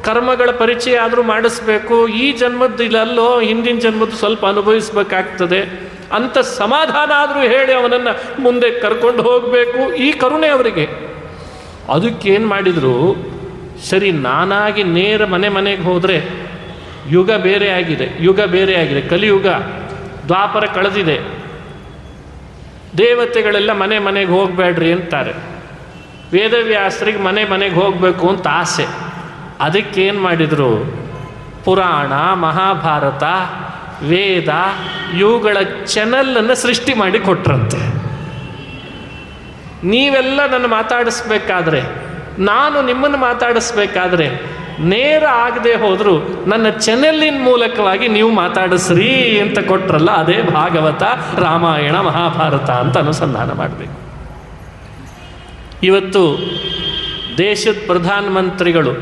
ಕರ್ಮಗಳ ಪರಿಚಯ ಆದರೂ ಮಾಡಿಸ್ಬೇಕು. ಈ ಜನ್ಮದ್ದು ಇಲ್ಲಲ್ಲೋ, ಹಿಂದಿನ ಜನ್ಮದ್ದು ಸ್ವಲ್ಪ ಅನುಭವಿಸ್ಬೇಕಾಗ್ತದೆ ಅಂತ ಸಮಾಧಾನ ಆದರೂ ಹೇಳಿ ಅವನನ್ನು ಮುಂದೆ ಕರ್ಕೊಂಡು ಹೋಗಬೇಕು. ಈ ಕರುಣೆ ಅವರಿಗೆ. ಅದಕ್ಕೇನು ಮಾಡಿದರು? ಸರಿ, ನಾನಾಗಿ ನೇರ ಮನೆಗೆ ಹೋದರೆ ಯುಗ ಬೇರೆ ಆಗಿದೆ, ಕಲಿಯುಗ, ದ್ವಾಪರ ಕಳೆದಿದೆ, ದೇವತೆಗಳೆಲ್ಲ ಮನೆಗೆ ಹೋಗಬೇಡ್ರಿ ಅಂತಾರೆ. ವೇದವ್ಯಾಸರಿಗೆ ಮನೆಗೆ ಹೋಗಬೇಕು ಅಂತ ಆಸೆ. ಅದಕ್ಕೇನು ಮಾಡಿದರು? ಪುರಾಣ, ಮಹಾಭಾರತ, ವೇದ ಇವುಗಳ ಚಾನಲನ್ನು ಸೃಷ್ಟಿ ಮಾಡಿ ಕೊಟ್ರಂತೆ. ನೀವೆಲ್ಲ ನನ್ನ ಮಾತಾಡಿಸ್ಬೇಕಾದ್ರೆ, ನಾನು ನಿಮ್ಮನ್ನು ಮಾತಾಡಿಸ್ಬೇಕಾದ್ರೆ ನೇರ ಆಗದೆ ಹೋದರೂ ನನ್ನ ಚಾನೆಲ್ಲಿನ ಮೂಲಕವಾಗಿ ನೀವು ಮಾತಾಡಿಸ್ರಿ ಅಂತ ಕೊಟ್ರಲ್ಲ, ಅದೇ ಭಾಗವತ, ರಾಮಾಯಣ, ಮಹಾಭಾರತ ಅಂತ ಅನುಸಂಧಾನ ಮಾಡಬೇಕು. ಇವತ್ತು ದೇಶದ ಪ್ರಧಾನಮಂತ್ರಿಗಳು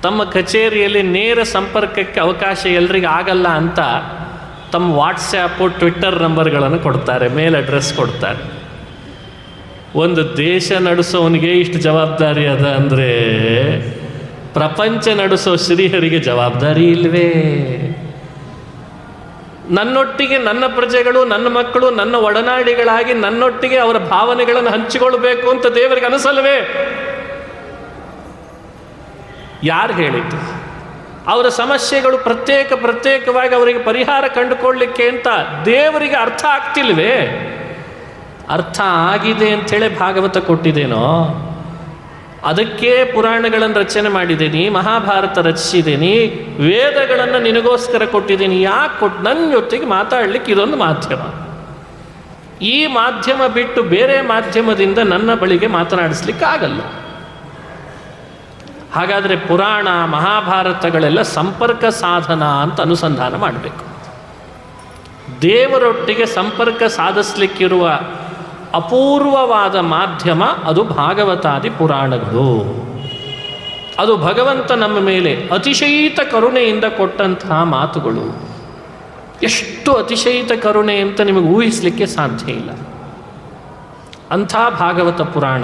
ತಮ್ಮ ಕಚೇರಿಯಲ್ಲಿ ನೇರ ಸಂಪರ್ಕಕ್ಕೆ ಅವಕಾಶ ಎಲ್ರಿಗೂ ಆಗಲ್ಲ ಅಂತ ತಮ್ಮ ವಾಟ್ಸ್ಯಾಪು, ಟ್ವಿಟ್ಟರ್ ನಂಬರ್ಗಳನ್ನು ಕೊಡ್ತಾರೆ, ಮೇಲ್ ಅಡ್ರೆಸ್ ಕೊಡ್ತಾರೆ. ಒಂದು ದೇಶ ನಡೆಸೋನಿಗೆ ಇಷ್ಟು ಜವಾಬ್ದಾರಿ ಅದ ಅಂದರೆ ಪ್ರಪಂಚ ನಡೆಸೋ ಶ್ರೀಹರಿಗೆ ಜವಾಬ್ದಾರಿ ಇಲ್ವೇ? ನನ್ನೊಟ್ಟಿಗೆ ನನ್ನ ಪ್ರಜೆಗಳು, ನನ್ನ ಮಕ್ಕಳು, ನನ್ನ ಒಡನಾಡಿಗಳಾಗಿ ನನ್ನೊಟ್ಟಿಗೆ ಅವರ ಭಾವನೆಗಳನ್ನು ಹಂಚಿಕೊಳ್ಬೇಕು ಅಂತ ದೇವರಿಗೆ ಅನಿಸಲ್ವೇ? ಯಾರು ಹೇಳಿದ್ದು? ಅವರ ಸಮಸ್ಯೆಗಳು ಪ್ರತ್ಯೇಕವಾಗಿ ಅವರಿಗೆ ಪರಿಹಾರ ಕಂಡುಕೊಳ್ಳಲಿಕ್ಕೆ ಅಂತ ದೇವರಿಗೆ ಅರ್ಥ ಆಗ್ತಿಲ್ವೇ? ಅರ್ಥ ಆಗಿದೆ ಅಂಥೇಳಿ ಭಾಗವತ ಕೊಟ್ಟಿದ್ದೇನೋ, ಅದಕ್ಕೆ ಪುರಾಣಗಳನ್ನು ರಚನೆ ಮಾಡಿದ್ದೀನಿ, ಮಹಾಭಾರತ ರಚಿಸಿದ್ದೀನಿ, ವೇದಗಳನ್ನು ನಿನಗೋಸ್ಕರ ಕೊಟ್ಟಿದ್ದೀನಿ. ಯಾಕೆ ಕೊಟ್ಟು? ನನ್ನ ಜೊತೆಗೆ ಮಾತಾಡಲಿಕ್ಕೆ ಇದೊಂದು ಮಾಧ್ಯಮ. ಈ ಮಾಧ್ಯಮ ಬಿಟ್ಟು ಬೇರೆ ಮಾಧ್ಯಮದಿಂದ ನನ್ನ ಬಳಿಗೆ ಮಾತನಾಡಿಸ್ಲಿಕ್ಕೆ ಆಗಲ್ಲ. ಹಾಗಾದರೆ ಪುರಾಣ, ಮಹಾಭಾರತಗಳೆಲ್ಲ ಸಂಪರ್ಕ ಸಾಧನ ಅಂತ ಅನುಸಂಧಾನ ಮಾಡಬೇಕು. ದೇವರೊಟ್ಟಿಗೆ ಸಂಪರ್ಕ ಸಾಧಿಸಲಿಕ್ಕಿರುವ ಅಪೂರ್ವವಾದ ಮಾಧ್ಯಮ ಅದು ಭಾಗವತಾದಿ ಪುರಾಣಗಳು. ಅದು ಭಗವಂತ ನಮ್ಮ ಮೇಲೆ ಅತಿಶಯಿತ ಕರುಣೆಯಿಂದ ಕೊಟ್ಟಂತಹ ಮಾತುಗಳು. ಎಷ್ಟು ಅತಿಶಯಿತ ಕರುಣೆ ಅಂತ ನಿಮಗೆ ಊಹಿಸಲಿಕ್ಕೆ ಸಾಧ್ಯ ಇಲ್ಲ. ಅಂಥ ಭಾಗವತ ಪುರಾಣ,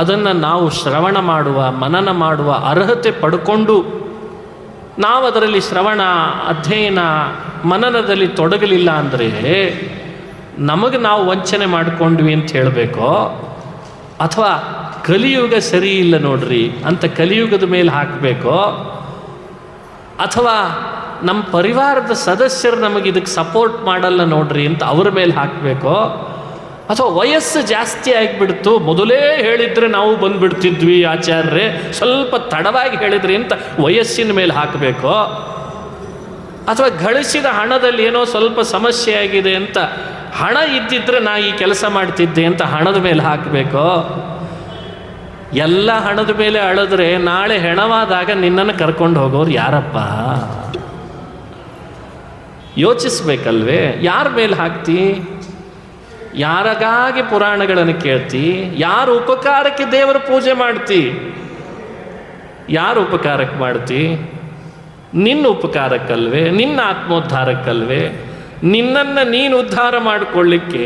ಅದನ್ನು ನಾವು ಶ್ರವಣ ಮಾಡುವ, ಮನನ ಮಾಡುವ ಅರ್ಹತೆ ಪಡ್ಕೊಂಡು ನಾವು ಅದರಲ್ಲಿ ಶ್ರವಣ, ಅಧ್ಯಯನ, ಮನನದಲ್ಲಿ ತೊಡಗಲಿಲ್ಲ ಅಂದರೆ ನಮಗೆ ನಾವು ವಂಚನೆ ಮಾಡಿಕೊಂಡ್ವಿ ಅಂತ ಹೇಳಬೇಕೋ, ಅಥವಾ ಕಲಿಯುಗ ಸರಿ ಇಲ್ಲ ನೋಡ್ರಿ ಅಂತ ಕಲಿಯುಗದ ಮೇಲೆ ಹಾಕಬೇಕೋ, ಅಥವಾ ನಮ್ಮ ಪರಿವಾರದ ಸದಸ್ಯರು ನಮಗೆ ಇದಕ್ಕೆ ಸಪೋರ್ಟ್ ಮಾಡಲ್ಲ ನೋಡ್ರಿ ಅಂತ ಅವ್ರ ಮೇಲೆ ಹಾಕಬೇಕೋ, ಅಥವಾ ವಯಸ್ಸು ಜಾಸ್ತಿ ಆಗಿಬಿಡ್ತು, ಮೊದಲೇ ಹೇಳಿದರೆ ನಾವು ಬಂದುಬಿಡ್ತಿದ್ವಿ ಆಚಾರ್ಯರೇ, ಸ್ವಲ್ಪ ತಡವಾಗಿ ಹೇಳಿದ್ರಿ ಅಂತ ವಯಸ್ಸಿನ ಮೇಲೆ ಹಾಕಬೇಕೋ, ಅಥವಾ ಗಳಿಸಿದ ಹಣದಲ್ಲಿ ಏನೋ ಸ್ವಲ್ಪ ಸಮಸ್ಯೆ ಆಗಿದೆ ಅಂತ ಹಣ ಇದ್ದಿದ್ರೆ ನಾ ಈ ಕೆಲಸ ಮಾಡ್ತಿದ್ದೆ ಅಂತ ಹಣದ ಮೇಲೆ ಹಾಕಬೇಕೋ. ಎಲ್ಲ ಹಣದ ಮೇಲೆ ಅಳಿದ್ರೆ ನಾಳೆ ಹೆಣವಾದಾಗ ನಿನ್ನನ್ನು ಕರ್ಕೊಂಡು ಹೋಗೋರು ಯಾರಪ್ಪ? ಯೋಚಿಸ್ಬೇಕಲ್ವೇ? ಯಾರ ಮೇಲೆ ಹಾಕ್ತಿ? ಯಾರಿಗಾಗಿ ಪುರಾಣಗಳನ್ನು ಕೇಳ್ತಿ? ಯಾರ ಉಪಕಾರಕ್ಕೆ ದೇವರ ಪೂಜೆ ಮಾಡ್ತಿ? ಯಾರ ಉಪಕಾರಕ್ಕೆ ಮಾಡ್ತಿ? ನಿನ್ನ ಉಪಕಾರಕ್ಕಲ್ವೇ? ನಿನ್ನ ಆತ್ಮೋದ್ಧಾರಕ್ಕಲ್ವೇ? ನಿನ್ನನ್ನು ನೀನು ಉದ್ಧಾರ ಮಾಡಿಕೊಳ್ಳಿಕ್ಕೆ,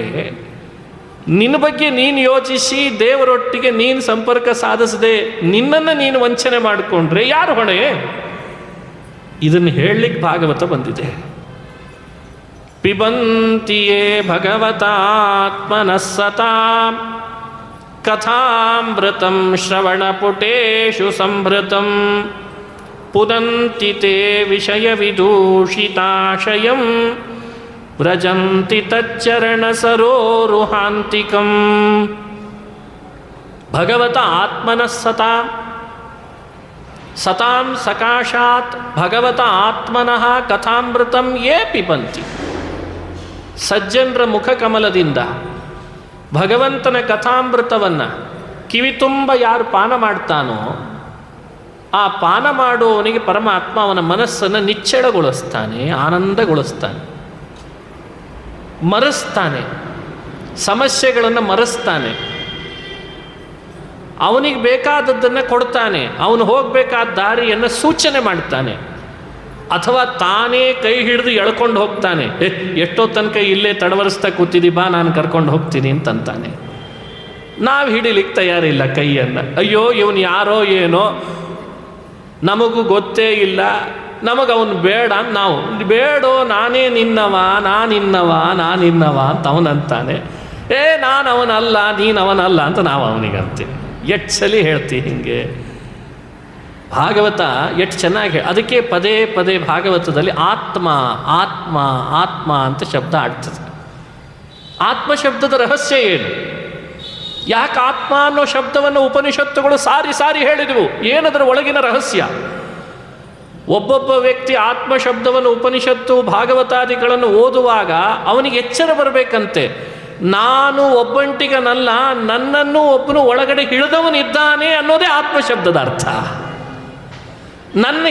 ನಿನ್ನ ಬಗ್ಗೆ ನೀನು ಯೋಚಿಸಿ ದೇವರೊಟ್ಟಿಗೆ ನೀನು ಸಂಪರ್ಕ ಸಾಧಿಸದೆ ನಿನ್ನನ್ನು ನೀನು ವಂಚನೆ ಮಾಡಿಕೊಂಡ್ರೆ ಯಾರು ಹೊಣೆ? ಇದನ್ನು ಹೇಳಲಿಕ್ಕೆ ಭಾಗವತ ಬಂದಿದೆ. ಪಿಬಂತಿಯೇ ಭಗವತಾತ್ಮನಃ ಸತಾಂ ಕಥಾಮೃತಂ ಶ್ರವಣಪುಟೇಷು ಸಂಭೃತಂ ಪುನಂತಿ ತೇ ವಿಷಯ ವಿದೂಷಿತಾಶಯಂ ವ್ರಜಂತಿ ತಚ್ಚರಣ ಸರೋರುಹಾಂತಿಕಂ. ಭಗವತ ಆತ್ಮನಃ ಸತಾಂ, ಸತಾಂ ಸಕಾಶಾತ್ ಭಗವತ ಆತ್ಮನಃ ಕಥಾಮೃತಂ ಯೇ ಪಿಬಂತಿ. ಸಜ್ಜನರ ಮುಖಕಮಲದಿಂದ ಭಗವಂತನ ಕಥಾಮೃತವನ್ನು ಕಿವಿ ತುಂಬ ಯಾರು ಪಾನ ಮಾಡ್ತಾನೋ, ಆ ಪಾನ ಮಾಡುವವನಿಗೆ ಪರಮಾತ್ಮ ಅವನ ಮನಸ್ಸನ್ನು ನಿಚ್ಚಳಗೊಳಿಸ್ತಾನೆ, ಆನಂದಗೊಳಿಸ್ತಾನೆ, ಮರೆಸ್ತಾನೆ, ಸಮಸ್ಯೆಗಳನ್ನು ಮರೆಸ್ತಾನೆ, ಅವನಿಗೆ ಬೇಕಾದದ್ದನ್ನು ಕೊಡ್ತಾನೆ, ಅವನು ಹೋಗಬೇಕಾದ ದಾರಿಯನ್ನು ಸೂಚನೆ ಮಾಡ್ತಾನೆ, ಅಥವಾ ತಾನೇ ಕೈ ಹಿಡಿದು ಎಳ್ಕೊಂಡು ಹೋಗ್ತಾನೆ. ಎಷ್ಟೋ ತನಕ ಇಲ್ಲೇ ತಡವರಿಸ್ತಾ ಕೂತಿದ್ದಿ, ಬಾ ನಾನು ಕರ್ಕೊಂಡು ಹೋಗ್ತೀನಿ ಅಂತಂತಾನೆ. ನಾವು ಹಿಡಿಲಿಕ್ಕೆ ತಯಾರಿಲ್ಲ ಕೈಯನ್ನು. ಅಯ್ಯೋ ಇವನು ಯಾರೋ ಏನೋ, ನಮಗೂ ಗೊತ್ತೇ ಇಲ್ಲ, ನಮಗವನು ಬೇಡ, ನಾವು ಬೇಡೋ, ನಾನೇ ನಿನ್ನವ, ನಾನಿನ್ನವ ಅಂತ ಅವನಂತಾನೆ. ನಾನು ಅವನಲ್ಲ, ನೀನು ಅವನಲ್ಲ ಅಂತ ನಾವು ಅವನಿಗಂತೀವಿ. ಎಷ್ಟು ಸಲ ಹೇಳ್ತೀವಿ ಹಿಂಗೆ. ಭಾಗವತ ಎಷ್ಟು ಚೆನ್ನಾಗಿ, ಅದಕ್ಕೆ ಪದೇ ಪದೇ ಭಾಗವತದಲ್ಲಿ ಆತ್ಮ ಆತ್ಮ ಆತ್ಮ ಅಂತ ಶಬ್ದ ಆಡ್ತದೆ. ಆತ್ಮ ಶಬ್ದದ ರಹಸ್ಯ ಏನು? ಯಾಕೆ ಆತ್ಮ ಅನ್ನೋ ಶಬ್ದವನ್ನು ಉಪನಿಷತ್ತುಗಳು ಸಾರಿ ಸಾರಿ ಹೇಳಿದವು? ಏನದರ ಒಳಗಿನ ರಹಸ್ಯ? ಒಬ್ಬೊಬ್ಬ ವ್ಯಕ್ತಿ ಆತ್ಮ ಶಬ್ದವನ್ನು ಉಪನಿಷತ್ತು ಭಾಗವತಾದಿಗಳನ್ನು ಓದುವಾಗ ಅವನಿಗೆ ಎಚ್ಚರ ಬರಬೇಕಂತೆ. ನಾನು ಒಬ್ಬಂಟಿಗನಲ್ಲ, ನನ್ನನ್ನು ಒಬ್ಬನು ಒಳಗಡೆ ಹಿಡಿದವನಿದ್ದಾನೆ ಅನ್ನೋದೇ ಆತ್ಮ ಶಬ್ದದ ಅರ್ಥ. ನನ್ನ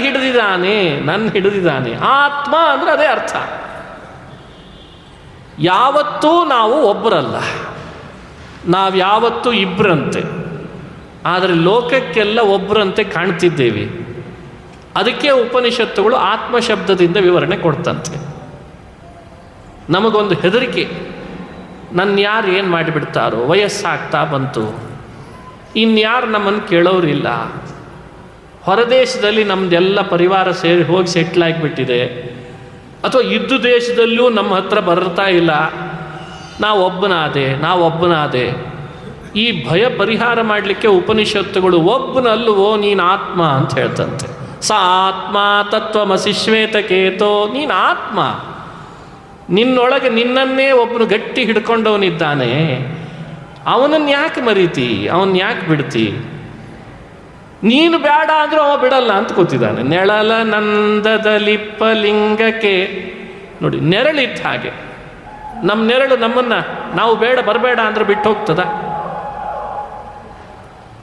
ಹಿಡಿದಿದ್ದಾನೆ ಆತ್ಮ ಅಂದರೆ ಅದೇ ಅರ್ಥ. ಯಾವತ್ತೂ ನಾವು ಒಬ್ಬರಲ್ಲ, ನಾವ್ಯಾವತ್ತೂ ಇಬ್ಬರಂತೆ. ಆದರೆ ಲೋಕಕ್ಕೆಲ್ಲ ಒಬ್ಬರಂತೆ ಕಾಣ್ತಿದ್ದೇವೆ. ಅದಕ್ಕೆ ಉಪನಿಷತ್ತುಗಳು ಆತ್ಮಶಬ್ದದಿಂದ ವಿವರಣೆ ಕೊಡ್ತಂತೆ. ನಮಗೊಂದು ಹೆದರಿಕೆ, ನನ್ನ ಯಾರು ಏನು ಮಾಡಿಬಿಡ್ತಾರೋ, ವಯಸ್ಸಾಗ್ತಾ ಬಂತು, ಇನ್ಯಾರು ನಮ್ಮನ್ನು ಕೇಳೋರಿಲ್ಲ, ಹೊರದೇಶದಲ್ಲಿ ನಮ್ಮದೆಲ್ಲ ಪರಿವಾರ ಸೇರಿ ಹೋಗಿ ಸೆಟ್ಲ್ ಆಗಿಬಿಟ್ಟಿದೆ, ಅಥವಾ ಇದ್ದು ದೇಶದಲ್ಲೂ ನಮ್ಮ ಹತ್ರ ಬರ್ತಾ ಇಲ್ಲ, ನಾವೊಬ್ಬನಾದೆ. ಈ ಭಯ ಪರಿಹಾರ ಮಾಡಲಿಕ್ಕೆ ಉಪನಿಷತ್ತುಗಳು ಒಬ್ಬನಲ್ಲುವೋ ನೀನು ಆತ್ಮ ಅಂತ ಹೇಳ್ತಂತೆ. ಸ ಆತ್ಮ ತತ್ವಮಸಿ ಶ್ವೇತಕೇತೋ, ನೀನು ಆತ್ಮ, ನಿನ್ನೊಳಗೆ ನಿನ್ನನ್ನೇ ಒಬ್ಬನು ಗಟ್ಟಿ ಹಿಡ್ಕೊಂಡವನಿದ್ದಾನೆ. ಅವನನ್ನು ಯಾಕೆ ಮರೀತಿ? ಅವನ್ನ ಯಾಕೆ ಬಿಡ್ತಿ? ನೀನು ಬೇಡ ಅಂದರೂ ಅವ ಬಿಡಲ್ಲ ಅಂತ ಕೂತಿದ್ದಾನೆ. ನೆಳಲ ನಂದದಲಿಪ್ಪ ಲಿಂಗಕ್ಕೆ ನೋಡಿ, ನೆರಳಿತ್ತು ಹಾಗೆ. ನಮ್ಮ ನೆರಳು ನಮ್ಮನ್ನು ನಾವು ಬರಬೇಡ ಅಂದ್ರೆ ಬಿಟ್ಟು ಹೋಗ್ತದ?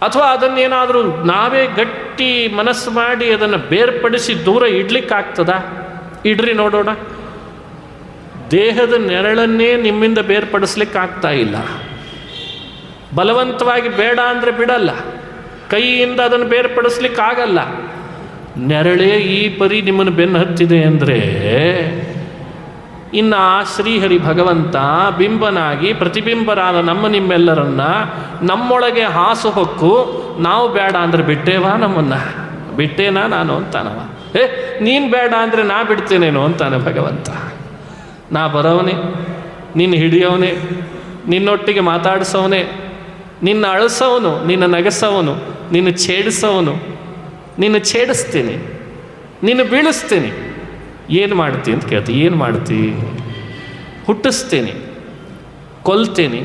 ಅಥವಾ ಅದನ್ನೇನಾದರೂ ನಾವೇ ಗಟ್ಟಿ ಮನಸ್ಸು ಮಾಡಿ ಅದನ್ನು ಬೇರ್ಪಡಿಸಿ ದೂರ ಇಡ್ಲಿಕ್ಕಾಗ್ತದ? ಇಡ್ರಿ ನೋಡೋಣ. ದೇಹದ ನೆರಳನ್ನೇ ನಿಮ್ಮಿಂದ ಬೇರ್ಪಡಿಸ್ಲಿಕ್ಕಾಗ್ತಾ ಇಲ್ಲ. ಬಲವಂತವಾಗಿ ಬೇಡ ಅಂದರೆ ಬಿಡಲ್ಲ. ಕೈಯಿಂದ ಅದನ್ನು ಬೇರ್ಪಡಿಸ್ಲಿಕ್ಕಾಗಲ್ಲ. ನೆರಳೇ ಈ ಪರಿ ನಿಮ್ಮನ್ನು ಬೆನ್ನು ಹತ್ತಿದೆ ಅಂದರೆ ಇನ್ನು ಆ ಶ್ರೀಹರಿ ಭಗವಂತ ಬಿಂಬನಾಗಿ ಪ್ರತಿಬಿಂಬರಾದ ನಿಮ್ಮೆಲ್ಲರನ್ನ ನಮ್ಮೊಳಗೆ ಹಾಸು ಹೊಕ್ಕು ನಾವು ಬೇಡ ಅಂದರೆ ಬಿಟ್ಟೇವಾ ನಮ್ಮನ್ನು? ಬಿಟ್ಟೇನಾ ನಾನು ಅಂತಾನವ. ನೀನು ಬೇಡ ಅಂದರೆ ನಾ ಬಿಡ್ತೇನೇನೋ ಅಂತಾನೆ ಭಗವಂತ. ನಾ ಬರೋವನೇ, ನಿನ್ನ ಹಿಡಿಯೋವನೇ, ನಿನ್ನೊಟ್ಟಿಗೆ ಮಾತಾಡಿಸೋವನೇ, ನಿನ್ನ ಅಳಿಸೋವನು, ನಿನ್ನ ನಗಸೋವನು, ನಿನ್ನ ಛೇಡಿಸೋವನು. ನಿನ್ನ ಛೇಡಿಸ್ತೀನಿ, ನಿನ್ನ ಬೀಳಿಸ್ತೀನಿ. ಏನು ಮಾಡ್ತಿ ಅಂತ ಕೇಳ್ತೀನಿ. ಏನು ಮಾಡ್ತಿ? ಹುಟ್ಟಿಸ್ತೀನಿ, ಕೊಲ್ತೀನಿ,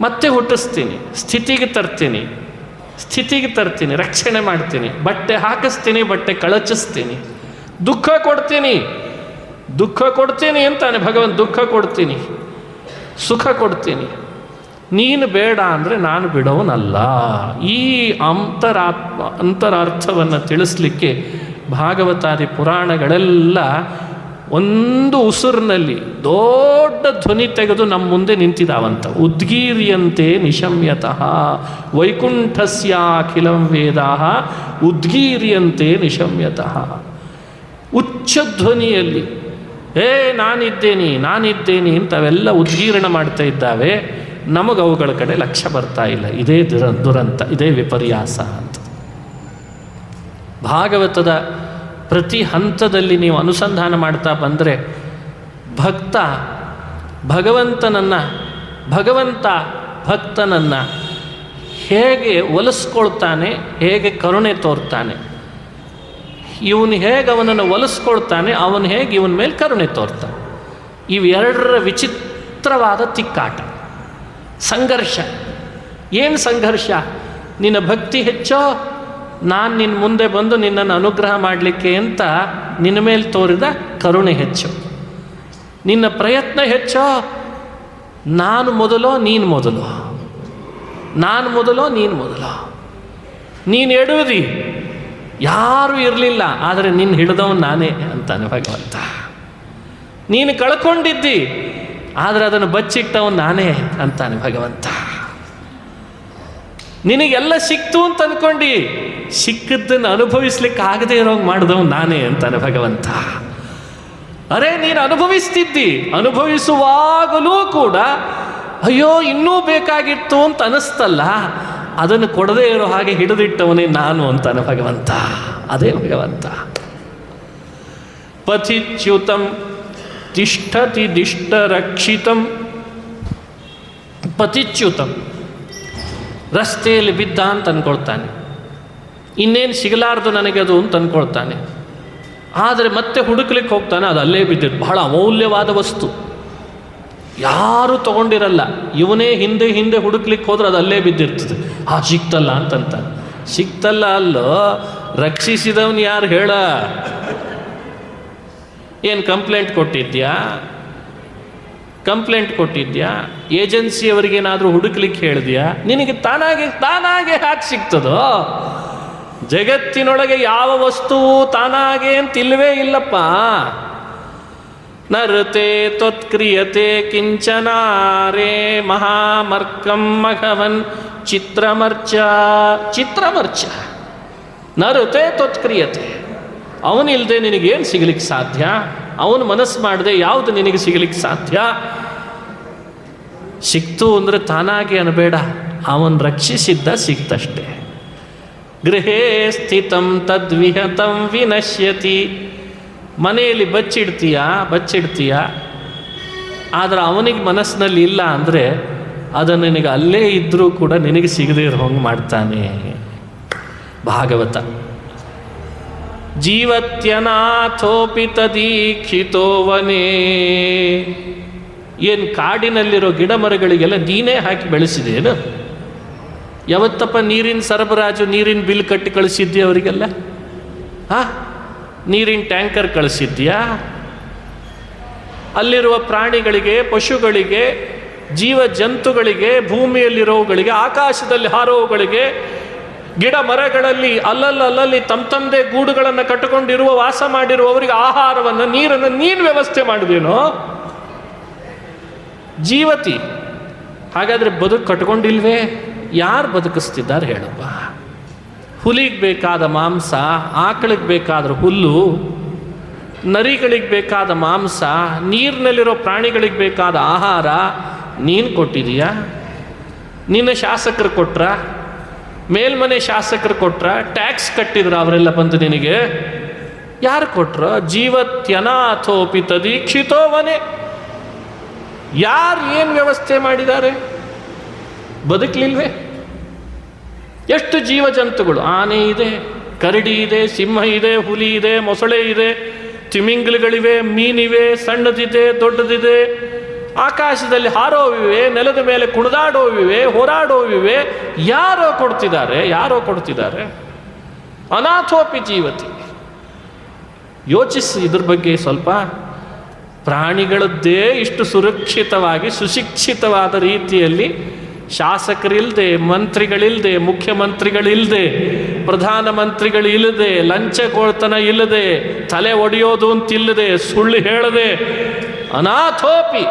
ಮತ್ತೆ ಹುಟ್ಟಿಸ್ತೀನಿ, ಸ್ಥಿತಿಗೆ ತರ್ತೀನಿ, ರಕ್ಷಣೆ ಮಾಡ್ತೀನಿ, ಬಟ್ಟೆ ಹಾಕಿಸ್ತೀನಿ, ಬಟ್ಟೆ ಕಳಚಿಸ್ತೀನಿ, ದುಃಖ ಕೊಡ್ತೀನಿ ಅಂತಾನೆ ಭಗವಂತ. ದುಃಖ ಕೊಡ್ತೀನಿ, ಸುಖ ಕೊಡ್ತೀನಿ. ನೀನು ಬೇಡ ಅಂದರೆ ನಾನು ಬಿಡೋನಲ್ಲ. ಈ ಅಂತರಾರ್ಥವನ್ನು ತಿಳಿಸ್ಲಿಕ್ಕೆ ಭಾಗವತಾದಿ ಪುರಾಣಗಳೆಲ್ಲ ಒಂದು ಉಸುರಿನಲ್ಲಿ ದೊಡ್ಡ ಧ್ವನಿ ತೆಗೆದು ನಮ್ಮ ಮುಂದೆ ನಿಂತಿದ್ದಾವಂತ. ಉದ್ಗೀರ್ಯಂತೆ ನಿಶಮ್ಯತಃ ವೈಕುಂಠಸ್ಯಾಖಿಲಂ ವೇದಾಃ ಉದ್ಗೀರ್ಯಂತೆ ನಿಶಮ್ಯತಃ. ಉಚ್ಚ ಧ್ವನಿಯಲ್ಲಿ ನಾನಿದ್ದೇನೆ ಇಂಥವೆಲ್ಲ ಉದ್ಗೀರ್ಣ ಮಾಡ್ತಾ ಇದ್ದಾವೆ. ನಮಗೆ ಅವುಗಳ ಕಡೆ ಲಕ್ಷ್ಯ ಬರ್ತಾ ಇಲ್ಲ. ಇದೇ ದುರಂತ, ಇದೇ ವಿಪರ್ಯಾಸ ಅಂತ. ಭಾಗವತದ ಪ್ರತಿ ಹಂತದಲ್ಲಿ ನೀವು ಅನುಸಂಧಾನ ಮಾಡ್ತಾ ಬಂದರೆ ಭಕ್ತ ಭಕ್ತನನ್ನು ಹೇಗೆ ಒಲಿಸ್ಕೊಳ್ತಾನೆ, ಹೇಗೆ ಕರುಣೆ ತೋರ್ತಾನೆ, ಇವನು ಹೇಗೆ ಅವನನ್ನು ಒಲಿಸ್ಕೊಳ್ತಾನೆ, ಅವನು ಹೇಗೆ ಇವನ ಮೇಲೆ ಕರುಣೆ ತೋರ್ತಾನೆ. ಇವೆರಡರ ವಿಚಿತ್ರವಾದ ತಿಕ್ಕಾಟ, ಸಂಘರ್ಷ. ಏನು ಸಂಘರ್ಷ? ನಿನ್ನ ಭಕ್ತಿ ಹೆಚ್ಚೋ, ನಾನು ನಿನ್ನ ಮುಂದೆ ಬಂದು ನಿನ್ನನ್ನು ಅನುಗ್ರಹ ಮಾಡಲಿಕ್ಕೆ ಅಂತ ನಿನ್ನ ಮೇಲೆ ತೋರಿದ ಕರುಣೆ ಹೆಚ್ಚು. ನಿನ್ನ ಪ್ರಯತ್ನ ಹೆಚ್ಚೋ, ನಾನು ಮೊದಲೋ ನೀನು ಮೊದಲೋ, ನೀನು ಎಡುವುದಿ, ಯಾರೂ ಇರಲಿಲ್ಲ ಆದರೆ ನಿನ್ನ ಹಿಡಿದವನು ನಾನೇ ಅಂತಾನೆ ಭಗವಂತ. ನೀನು ಕಳ್ಕೊಂಡಿದ್ದಿ ಆದರೆ ಅದನ್ನು ಬಚ್ಚಿಟ್ಟವನು ನಾನೇ ಅಂತಾನೆ ಭಗವಂತ. ನಿನಗೆಲ್ಲ ಸಿಕ್ತು ಅಂತ ಅಂದ್ಕೊಂಡು ಸಿಕ್ಕದ್ದನ್ನು ಅನುಭವಿಸ್ಲಿಕ್ಕೆ ಆಗದೆ ಇರೋಂಗೆ ಮಾಡಿದವನು ನಾನೇ ಅಂತಾನೆ ಭಗವಂತ. ಅರೆ, ನೀನು ಅನುಭವಿಸುವಾಗಲೂ ಕೂಡ ಅಯ್ಯೋ ಇನ್ನೂ ಬೇಕಾಗಿತ್ತು ಅಂತ ಅನಿಸ್ತಲ್ಲ, ಅದನ್ನು ಕೊಡದೇ ಇರೋ ಹಾಗೆ ಹಿಡಿದಿಟ್ಟವನೇ ನಾನು ಅಂತಾನೆ ಭಗವಂತ. ಅದೇ ಭಗವಂತ. ಪಥಿಚ್ಯುತಂ ತಿಷ್ಠತಿ ದಿಷ್ಟರಕ್ಷಿತಂ. ಪಥಿಚ್ಯುತಂ, ರಸ್ತೆಯಲ್ಲಿ ಬಿದ್ದ ಅಂತ ಅಂದ್ಕೊಳ್ತಾನೆ, ಇನ್ನೇನು ಸಿಗಲಾರ್ದು ನನಗೆ ಅದು ಅಂತ ಅಂದ್ಕೊಳ್ತಾನೆ. ಆದರೆ ಮತ್ತೆ ಹುಡುಕ್ಲಿಕ್ಕೆ ಹೋಗ್ತಾನೆ, ಅದು ಅಲ್ಲೇ ಬಿದ್ದಿತ್ತು. ಬಹಳ ಅಮೂಲ್ಯವಾದ ವಸ್ತು, ಯಾರೂ ತಗೊಂಡಿರಲ್ಲ. ಇವನೇ ಹಿಂದೆ ಹುಡುಕ್ಲಿಕ್ಕೆ ಹೋದ್ರೆ ಅದು ಅಲ್ಲೇ ಬಿದ್ದಿರ್ತದೆ. ಸಿಕ್ತಲ್ಲ ಅಂತಂತ. ಸಿಕ್ತಲ್ಲ ಅಲ್ಲೋ, ರಕ್ಷಿಸಿದವನು ಯಾರು ಹೇಳ? ಏನು ಕಂಪ್ಲೇಂಟ್ ಕೊಟ್ಟಿದ್ಯಾ? ಏಜೆನ್ಸಿಯವರಿಗೇನಾದರೂ ಹುಡುಕ್ಲಿಕ್ಕೆ ಹೇಳಿದ್ಯಾ? ನಿನಗೆ ತಾನಾಗೆ ಯಾಕೆ ಸಿಗ್ತದೋ? ಜಗತ್ತಿನೊಳಗೆ ಯಾವ ವಸ್ತುವು ತಾನಾಗೆ ಅಂತಿಲ್ವೇ ಇಲ್ಲಪ್ಪ. ನರತೆ ತ್ವತ್ಕ್ರಿಯತೆ ಕಿಂಚನಾರೇ ಮಹಾಮರ್ಕಂ ಮಘವನ್ ಚಿತ್ರಮರ್ಚ. ನರತೆ ತ್ವತ್ಕ್ರಿಯತೆ. ಅವನಿಲ್ಲದೆ ನಿನಗೇನು ಸಿಗಲಿಕ್ಕೆ ಸಾಧ್ಯ? ಅವನು ಮನಸ್ಸು ಮಾಡದೆ ಯಾವುದು ನಿನಗೆ ಸಿಗಲಿಕ್ಕೆ ಸಾಧ್ಯ? ಸಿಕ್ತು ಅಂದರೆ ತಾನಾಗಿ ಅನ್ನಬೇಡ, ಅವನು ರಕ್ಷಿಸಿದ್ದ ಸಿಕ್ತಷ್ಟೇ. ಗೃಹೇ ಸ್ಥಿತಂ ತದ್ವಿಹತಂ ವಿನಶ್ಯತಿ. ಮನೆಯಲ್ಲಿ ಬಚ್ಚಿಡ್ತೀಯ, ಆದರೆ ಅವನಿಗೆ ಮನಸ್ಸಿನಲ್ಲಿ ಇಲ್ಲ ಅಂದರೆ ಅದನ್ನು ನಿನಗೆ ಅಲ್ಲೇ ಇದ್ದರೂ ಕೂಡ ನಿನಗೆ ಸಿಗದೇ ಇರೋ ಹಂಗೆ ಮಾಡ್ತಾನೆ ಭಾಗವತ. ಜೀವತ್ಯನಾಥೋಪಿ ತದೀಕ್ಷಿತೋ ವನೇ. ಏನು ಕಾಡಿನಲ್ಲಿರೋ ಗಿಡ ಮರಗಳಿಗೆಲ್ಲ ನೀನೇ ಹಾಕಿ ಬೆಳೆಸಿದೇನು? ಯಾವತ್ತಪ್ಪ ನೀರಿನ ಸರಬರಾಜು, ನೀರಿನ ಬಿಲ್ ಕಟ್ಟಿ ಕಳಿಸಿದ್ಯಾ ಅವರಿಗೆಲ್ಲ? ನೀರಿನ ಟ್ಯಾಂಕರ್ ಕಳಿಸಿದ್ಯಾ? ಅಲ್ಲಿರುವ ಪ್ರಾಣಿಗಳಿಗೆ, ಪಶುಗಳಿಗೆ, ಜೀವ ಜಂತುಗಳಿಗೆ, ಭೂಮಿಯಲ್ಲಿರೋವುಗಳಿಗೆ, ಆಕಾಶದಲ್ಲಿ ಹಾರೋವುಗಳಿಗೆ, ಗಿಡ ಮರಗಳಲ್ಲಿ ಅಲ್ಲಲ್ಲಿ ತಮ್ಮದೇ ಗೂಡುಗಳನ್ನು ಕಟ್ಟಿಕೊಂಡಿರುವ ವಾಸ ಮಾಡಿರುವವರಿಗೆ ಆಹಾರವನ್ನು, ನೀರನ್ನು ನೀನು ವ್ಯವಸ್ಥೆ ಮಾಡಿದೇನೋ? ಜೀವತಿ. ಹಾಗಾದರೆ ಬದುಕು ಕಟ್ಕೊಂಡಿಲ್ವೇ? ಯಾರು ಬದುಕಿಸ್ತಿದ್ದಾರೆ ಹೇಳಪ್ಪ? ಹುಲಿಗೆ ಬೇಕಾದ ಮಾಂಸ, ಆಕಳಿಗೆ ಬೇಕಾದ ಹುಲ್ಲು, ನರಿಗಳಿಗೆ ಬೇಕಾದ ಮಾಂಸ, ನೀರಿನಲ್ಲಿರೋ ಪ್ರಾಣಿಗಳಿಗೆ ಬೇಕಾದ ಆಹಾರ ನೀನು ಕೊಟ್ಟಿದೀಯಾ? ನಿನ್ನ ಶಾಸಕರು ಕೊಟ್ರ? ಮೇಲ್ಮನೆ ಶಾಸಕರು ಕೊಟ್ರ? ಟ್ಯಾಕ್ಸ್ ಕಟ್ಟಿದ್ರ ಅವರೆಲ್ಲ ಬಂದು ನಿನಗೆ? ಯಾರು ಕೊಟ್ರ? ಜೀವತ್ಯನಾಥೋಪಿ ತದೀಕ್ಷಿತೋವನೆ. ಯಾರು ಏನು ವ್ಯವಸ್ಥೆ ಮಾಡಿದ್ದಾರೆ? ಬದುಕಲಿಲ್ವೇ? ಎಷ್ಟು ಜೀವ ಜಂತುಗಳು, ಆನೆ ಇದೆ, ಕರಡಿ ಇದೆ, ಸಿಂಹ ಇದೆ, ಹುಲಿ ಇದೆ, ಮೊಸಳೆ ಇದೆ, ತಿಮಿಂಗಲಗಳಿವೆ, ಮೀನಿವೆ, ಸಣ್ಣದಿದೆ, ದೊಡ್ಡದಿದೆ, ಆಕಾಶದಲ್ಲಿ ಹಾರೋವಿವೆ, ನೆಲದ ಮೇಲೆ ಕುಣಿದಾಡೋವಿವೆ, ಹೋರಾಡೋವಿವೆ. ಯಾರೋ ಕೊಡ್ತಿದ್ದಾರೆ. ಅನಾಥೋಪಿ ಜೀವತಿ. ಯೋಚಿಸಿ ಇದ್ರ ಬಗ್ಗೆ ಸ್ವಲ್ಪ. ಪ್ರಾಣಿಗಳದ್ದೇ ಇಷ್ಟು ಸುರಕ್ಷಿತವಾಗಿ ಸುಶಿಕ್ಷಿತವಾದ ರೀತಿಯಲ್ಲಿ ಶಾಸಕರಿಲ್ಲದೆ, ಮಂತ್ರಿಗಳಿಲ್ಲದೆ, ಮುಖ್ಯಮಂತ್ರಿಗಳಿಲ್ಲದೆ, ಪ್ರಧಾನಮಂತ್ರಿಗಳಿಲ್ಲದೆ, ಲಂಚಗೊಳ್ತನ ಇಲ್ಲದೆ, ತಲೆ ಒಡೆಯೋದು ಅಂತಿಲ್ಲದೆ, ಸುಳ್ಳು ಹೇಳದೆ, ಅನಾಥೋಪಿ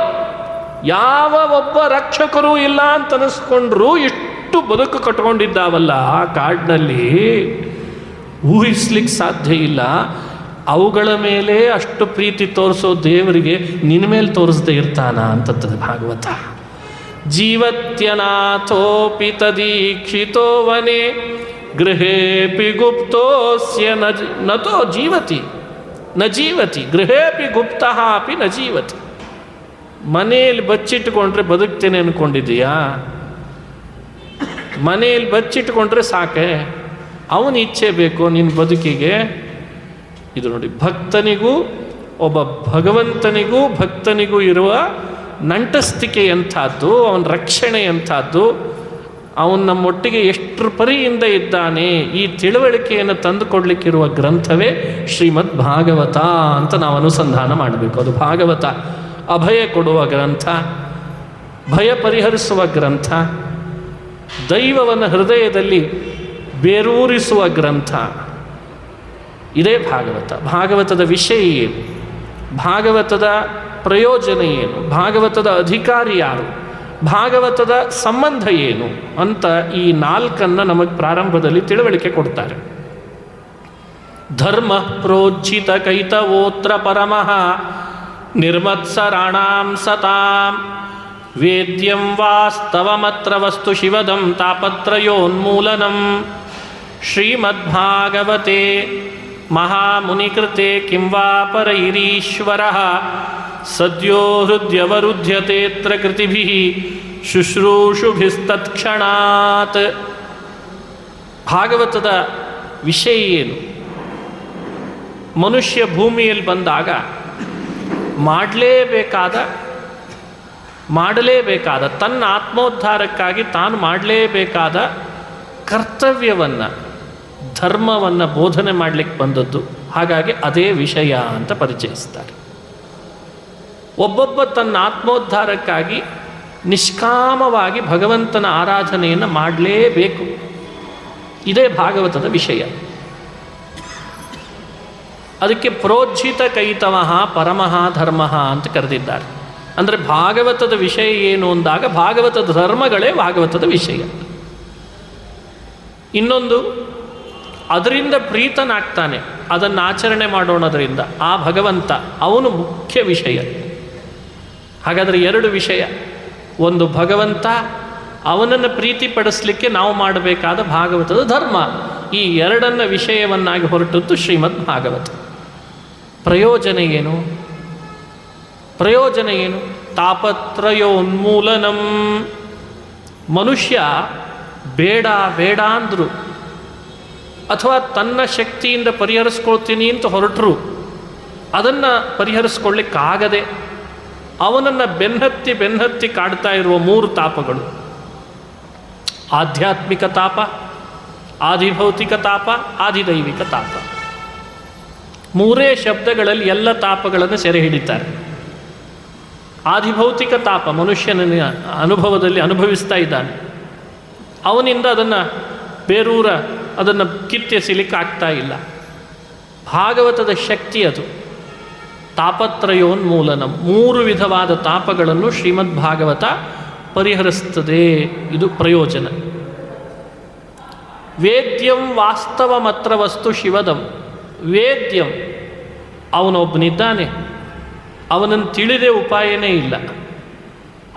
ಯಾವ ಒಬ್ಬ ರಕ್ಷಕರೂ ಇಲ್ಲ ಅಂತ ಅನಿಸ್ಕೊಂಡ್ರು ಇಷ್ಟು ಬದುಕು ಕಟ್ಕೊಂಡಿದ್ದಾವಲ್ಲ ಆ ಕಾಡಿನಲ್ಲಿ, ಊಹಿಸ್ಲಿಕ್ಕೆ ಸಾಧ್ಯ ಇಲ್ಲ. ಅವುಗಳ ಮೇಲೆ ಅಷ್ಟು ಪ್ರೀತಿ ತೋರಿಸೋ ದೇವರಿಗೆ ನಿನ್ನ ಮೇಲೆ ತೋರಿಸದೆ ಇರ್ತಾನ ಅಂತದ್ದು ಭಾಗವತ. ಜೀವತ್ಯನಾಥೋಪಿ ತದೀಕ್ಷಿತೋ ವನೆ ಗೃಹೇಪಿ ಗುಪ್ತೋಸ್ಯ ನತೋ ಜೀವತಿ ನ ಜೀವತಿ ಗೃಹೇಪಿ ಗುಪ್ತಃ ಅಪಿ ನ ಜೀವತಿ. ಮನೆಯಲ್ಲಿ ಬಚ್ಚಿಟ್ಟುಕೊಂಡ್ರೆ ಬದುಕ್ತೇನೆ ಅಂದ್ಕೊಂಡಿದ್ದೀಯಾ? ಮನೆಯಲ್ಲಿ ಬಚ್ಚಿಟ್ಟುಕೊಂಡ್ರೆ ಸಾಕೆ, ಅವನ ಇಚ್ಛೆ ಬೇಕು ನಿನ್ನ ಬದುಕಿಗೆ. ಇದು ನೋಡಿ, ಭಕ್ತನಿಗೂ ಒಬ್ಬ ಭಗವಂತನಿಗೂ ಇರುವ ನಂಟಸ್ತಿಕೆ ಎಂಥದ್ದು, ಅವನ ರಕ್ಷಣೆ ಎಂಥದ್ದು, ಅವನು ನಮ್ಮೊಟ್ಟಿಗೆ ಎಷ್ಟರ ಪರಿಯಿಂದ ಇದ್ದಾನೆ, ಈ ತಿಳುವಳಿಕೆಯನ್ನು ತಂದುಕೊಡ್ಲಿಕ್ಕಿರುವ ಗ್ರಂಥವೇ ಶ್ರೀಮದ್ ಭಾಗವತ ಅಂತ ನಾವು ಅನುಸಂಧಾನ ಮಾಡಬೇಕು. ಅದು ಭಾಗವತ ಅಭಯ ಕೊಡುವ ಗ್ರಂಥ, ಭಯ ಪರಿಹರಿಸುವ ಗ್ರಂಥ, ದೈವವನ್ನು ಹೃದಯದಲ್ಲಿ ಬೇರೂರಿಸುವ ಗ್ರಂಥ. ಇದೇ ಭಾಗವತ. ಭಾಗವತದ ವಿಷಯ ಏನು, ಭಾಗವತದ ಪ್ರಯೋಜನ ಏನು, ಭಾಗವತದ ಅಧಿಕಾರಿ ಯಾರು, ಭಾಗವತದ ಸಂಬಂಧ ಏನು ಅಂತ ಈ ನಾಲ್ಕನ್ನು ನಮಗೆ ಪ್ರಾರಂಭದಲ್ಲಿ ತಿಳುವಳಿಕೆ ಕೊಡ್ತಾರೆ. ಧರ್ಮ ಪ್ರೋಜ್ಜಿತ ಕೈತವೋತ್ರ ಪರಮಃ ನಿರ್ಮತ್ಸರಾಣಾಂ ಸತಾಂ ವೇದ್ಯಂ ವಾಸ್ತವಮತ್ರ ವಸ್ತು ಶಿವದಂ ತಾಪತ್ರಯೋನ್ಮೂಲನಂ ಶ್ರೀಮದ್ಭಾಗವತೆ ಮಹಾಮುನಿಕೃತೆ ಕಿಂ ವಾ ಪರೈರೀಶ್ವರಃ ಸದ್ಯೋ ಹೃದ್ಯವರುಧ್ಯತೇತ್ರ ಕೃತಿಭಿಃ ಶುಶ್ರೂಷುಭಿಸ್ತತ್ಕ್ಷಣಾತ್. ಭಾಗವತದ ವಿಷಯ ಏನು? ಮನುಷ್ಯ ಭೂಮಿಯಲ್ಲಿ ಬಂದಾಗ ಮಾಡಲೇಬೇಕಾದ ತನ್ನ ಆತ್ಮೋದ್ಧಾರಕ್ಕಾಗಿ ತಾನು ಮಾಡಲೇಬೇಕಾದ ಕರ್ತವ್ಯವನ್ನು, ಧರ್ಮವನ್ನು ಬೋಧನೆ ಮಾಡಲಿಕ್ಕೆ ಬಂದದ್ದು. ಹಾಗಾಗಿ ಅದೇ ವಿಷಯ ಅಂತ ಪರಿಚಯಿಸ್ತಾರೆ. ಒಬ್ಬೊಬ್ಬ ತನ್ನ ಆತ್ಮೋದ್ಧಾರಕ್ಕಾಗಿ ನಿಷ್ಕಾಮವಾಗಿ ಭಗವಂತನ ಆರಾಧನೆಯನ್ನು ಮಾಡಲೇಬೇಕು. ಇದೇ ಭಾಗವತದ ವಿಷಯ. ಅದಕ್ಕೆ ಪ್ರೋಜ್ಜಿತ ಕೈತವಃ ಪರಮಃ ಧರ್ಮಃ ಅಂತ ಕರೆದಿದ್ದಾರೆ. ಅಂದರೆ ಭಾಗವತದ ವಿಷಯ ಏನು ಅಂದಾಗ ಭಾಗವತದ ಧರ್ಮಗಳೇ ಭಾಗವತದ ವಿಷಯ. ಇನ್ನೊಂದು, ಅದರಿಂದ ಪ್ರೀತನಾಗ್ತಾನೆ, ಅದನ್ನು ಆಚರಣೆ ಮಾಡೋಣದರಿಂದ ಆ ಭಗವಂತ, ಅವನು ಮುಖ್ಯ ವಿಷಯ. ಹಾಗಾದರೆ ಎರಡು ವಿಷಯ, ಒಂದು ಭಗವಂತ, ಅವನನ್ನು ಪ್ರೀತಿಪಡಿಸಲಿಕ್ಕೆ ನಾವು ಮಾಡಬೇಕಾದ ಭಾಗವತದ ಧರ್ಮ. ಈ ಎರಡನ್ನ ವಿಷಯವನ್ನಾಗಿ ಹೊರಟದ್ದು ಶ್ರೀಮದ್ ಭಾಗವತ. ಪ್ರಯೋಜನ ಏನು? ತಾಪತ್ರಯೋನ್ಮೂಲನಂ. ಮನುಷ್ಯ ಬೇಡ ಅಂದರು ಅಥವಾ ತನ್ನ ಶಕ್ತಿಯಿಂದ ಪರಿಹರಿಸ್ಕೊಳ್ತೀನಿ ಅಂತ ಹೊರಟರು, ಅದನ್ನು ಪರಿಹರಿಸ್ಕೊಳ್ಳಿಕ್ಕಾಗದೆ ಅವನನ್ನು ಬೆನ್ನತ್ತಿ ಕಾಡ್ತಾ ಇರುವ ಮೂರು ತಾಪಗಳು: ಆಧ್ಯಾತ್ಮಿಕ ತಾಪ, ಆದಿಭೌತಿಕ ತಾಪ, ಆದಿದೈವಿಕ ತಾಪ. ಮೂರೇ ಶಬ್ದಗಳಲ್ಲಿ ಎಲ್ಲ ತಾಪಗಳನ್ನು ಸೆರೆ ಹಿಡಿತಾರೆ. ಆದಿಭೌತಿಕ ತಾಪ ಮನುಷ್ಯನ ಅನುಭವದಲ್ಲಿ ಅನುಭವಿಸ್ತಾ ಇದ್ದಾನೆ, ಅವನಿಂದ ಅದನ್ನು ಅದನ್ನು ಕಿತ್ತೆಸಿಲಿಕ್ಕೆ ಆಗ್ತಾ ಇಲ್ಲ. ಭಾಗವತದ ಶಕ್ತಿ ಅದು. ತಾಪತ್ರಯೋನ್ಮೂಲನ, ಮೂರು ವಿಧವಾದ ತಾಪಗಳನ್ನು ಶ್ರೀಮದ್ ಭಾಗವತ ಪರಿಹರಿಸ್ತದೆ. ಇದು ಪ್ರಯೋಜನ. ವೇದ್ಯಂ ವಾಸ್ತವಮತ್ರ ವಸ್ತು ಶಿವದಂ. ವೇದ್ಯಂ, ಅವನೊಬ್ಬನಿದ್ದಾನೆ, ಅವನನ್ನು ತಿಳಿದೇ ಉಪಾಯನೇ ಇಲ್ಲ.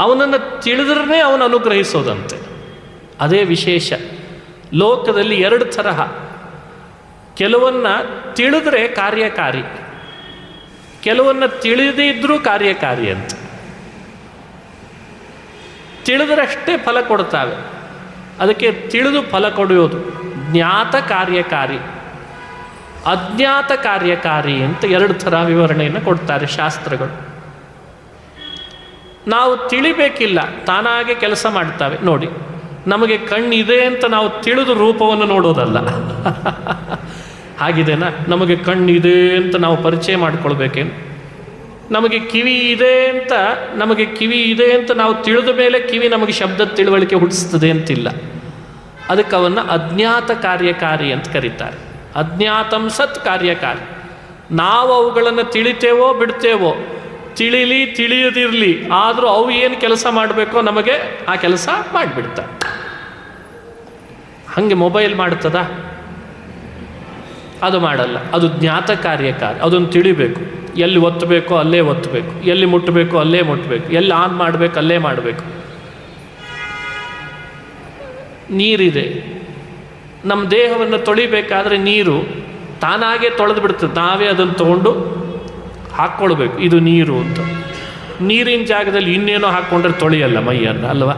ಅವನನ್ನು ತಿಳಿದ್ರೇ ಅವನು ಅನುಗ್ರಹಿಸೋದಂತೆ. ಅದೇ ವಿಶೇಷ. ಲೋಕದಲ್ಲಿ ಎರಡು ತರಹ. ಕೆಲವನ್ನ ತಿಳಿದ್ರೆ ಕಾರ್ಯಕಾರಿ, ಕೆಲವನ್ನ ತಿಳಿದೇ ಇದ್ರೂ ಕಾರ್ಯಕಾರಿ ಅಂತ. ತಿಳಿದ್ರಷ್ಟೇ ಫಲ ಕೊಡ್ತಾವೆ, ಅದಕ್ಕೆ ತಿಳಿದು ಫಲ ಕೊಡುವುದು. ಜ್ಞಾತ ಕಾರ್ಯಕಾರಿ, ಅಜ್ಞಾತ ಕಾರ್ಯಕಾರಿ ಅಂತ ಎರಡು ಥರ ವಿವರಣೆಯನ್ನು ಕೊಡ್ತಾರೆ ಶಾಸ್ತ್ರಗಳು. ನಾವು ತಿಳಿಬೇಕಿಲ್ಲ, ತಾನಾಗೆ ಕೆಲಸ ಮಾಡ್ತಾವೆ. ನೋಡಿ, ನಮಗೆ ಕಣ್ಣಿದೆ ಅಂತ ನಾವು ತಿಳಿದು ರೂಪವನ್ನು ನೋಡೋದಲ್ಲ. ಹಾಗಿದೆನಾ? ನಮಗೆ ಕಣ್ಣಿದೆ ಅಂತ ನಾವು ಪರಿಚಯ ಮಾಡ್ಕೊಳ್ಬೇಕೇನು? ನಮಗೆ ಕಿವಿ ಇದೆ ಅಂತ ನಾವು ತಿಳಿದ ಮೇಲೆ ಕಿವಿ ನಮಗೆ ಶಬ್ದದ ತಿಳುವಳಿಕೆ ಹುಟ್ಟಿಸ್ತದೆ ಅಂತಿಲ್ಲ. ಅದಕ್ಕೆ ಅವನ್ನು ಅಜ್ಞಾತ ಕಾರ್ಯಕಾರಿ ಅಂತ ಕರೀತಾರೆ. ಅಜ್ಞಾತಂ ಸತ್ ಕಾರ್ಯಕಾರಿ. ನಾವು ಅವುಗಳನ್ನು ತಿಳಿತೇವೋ ಬಿಡ್ತೇವೋ, ತಿಳಿಯದಿರಲಿ, ಆದರೂ ಅವು ಏನು ಕೆಲಸ ಮಾಡಬೇಕೋ ನಮಗೆ ಆ ಕೆಲಸ ಮಾಡಿಬಿಡ್ತಾರೆ. ಹಾಗೆ ಮೊಬೈಲ್ ಮಾಡ್ತದ? ಅದು ಮಾಡಲ್ಲ. ಅದು ಜ್ಞಾತ ಕಾರ್ಯಕಾರಿ. ಅದನ್ನು ತಿಳಿಬೇಕು. ಎಲ್ಲಿ ಒತ್ತಬೇಕೋ ಅಲ್ಲೇ ಒತ್ತಬೇಕು, ಎಲ್ಲಿ ಮುಟ್ಟಬೇಕೋ ಅಲ್ಲೇ ಮುಟ್ಟಬೇಕು, ಎಲ್ಲಿ ಆನ್ ಮಾಡಬೇಕು ಅಲ್ಲೇ ಮಾಡಬೇಕು. ನೀರಿದೆ, ನಮ್ಮ ದೇಹವನ್ನು ತೊಳಿಬೇಕಾದ್ರೆ ನೀರು ತಾನಾಗೆ ತೊಳೆದು ಬಿಡ್ತದೆ. ನಾವೇ ಅದನ್ನು ತೊಗೊಂಡು ಹಾಕ್ಕೊಳ್ಬೇಕು, ಇದು ನೀರು ಅಂತ. ನೀರಿನ ಜಾಗದಲ್ಲಿ ಇನ್ನೇನೋ ಹಾಕ್ಕೊಂಡ್ರೆ ತೊಳೆಯಲ್ಲ ಮೈಯನ್ನು, ಅಲ್ವಾ?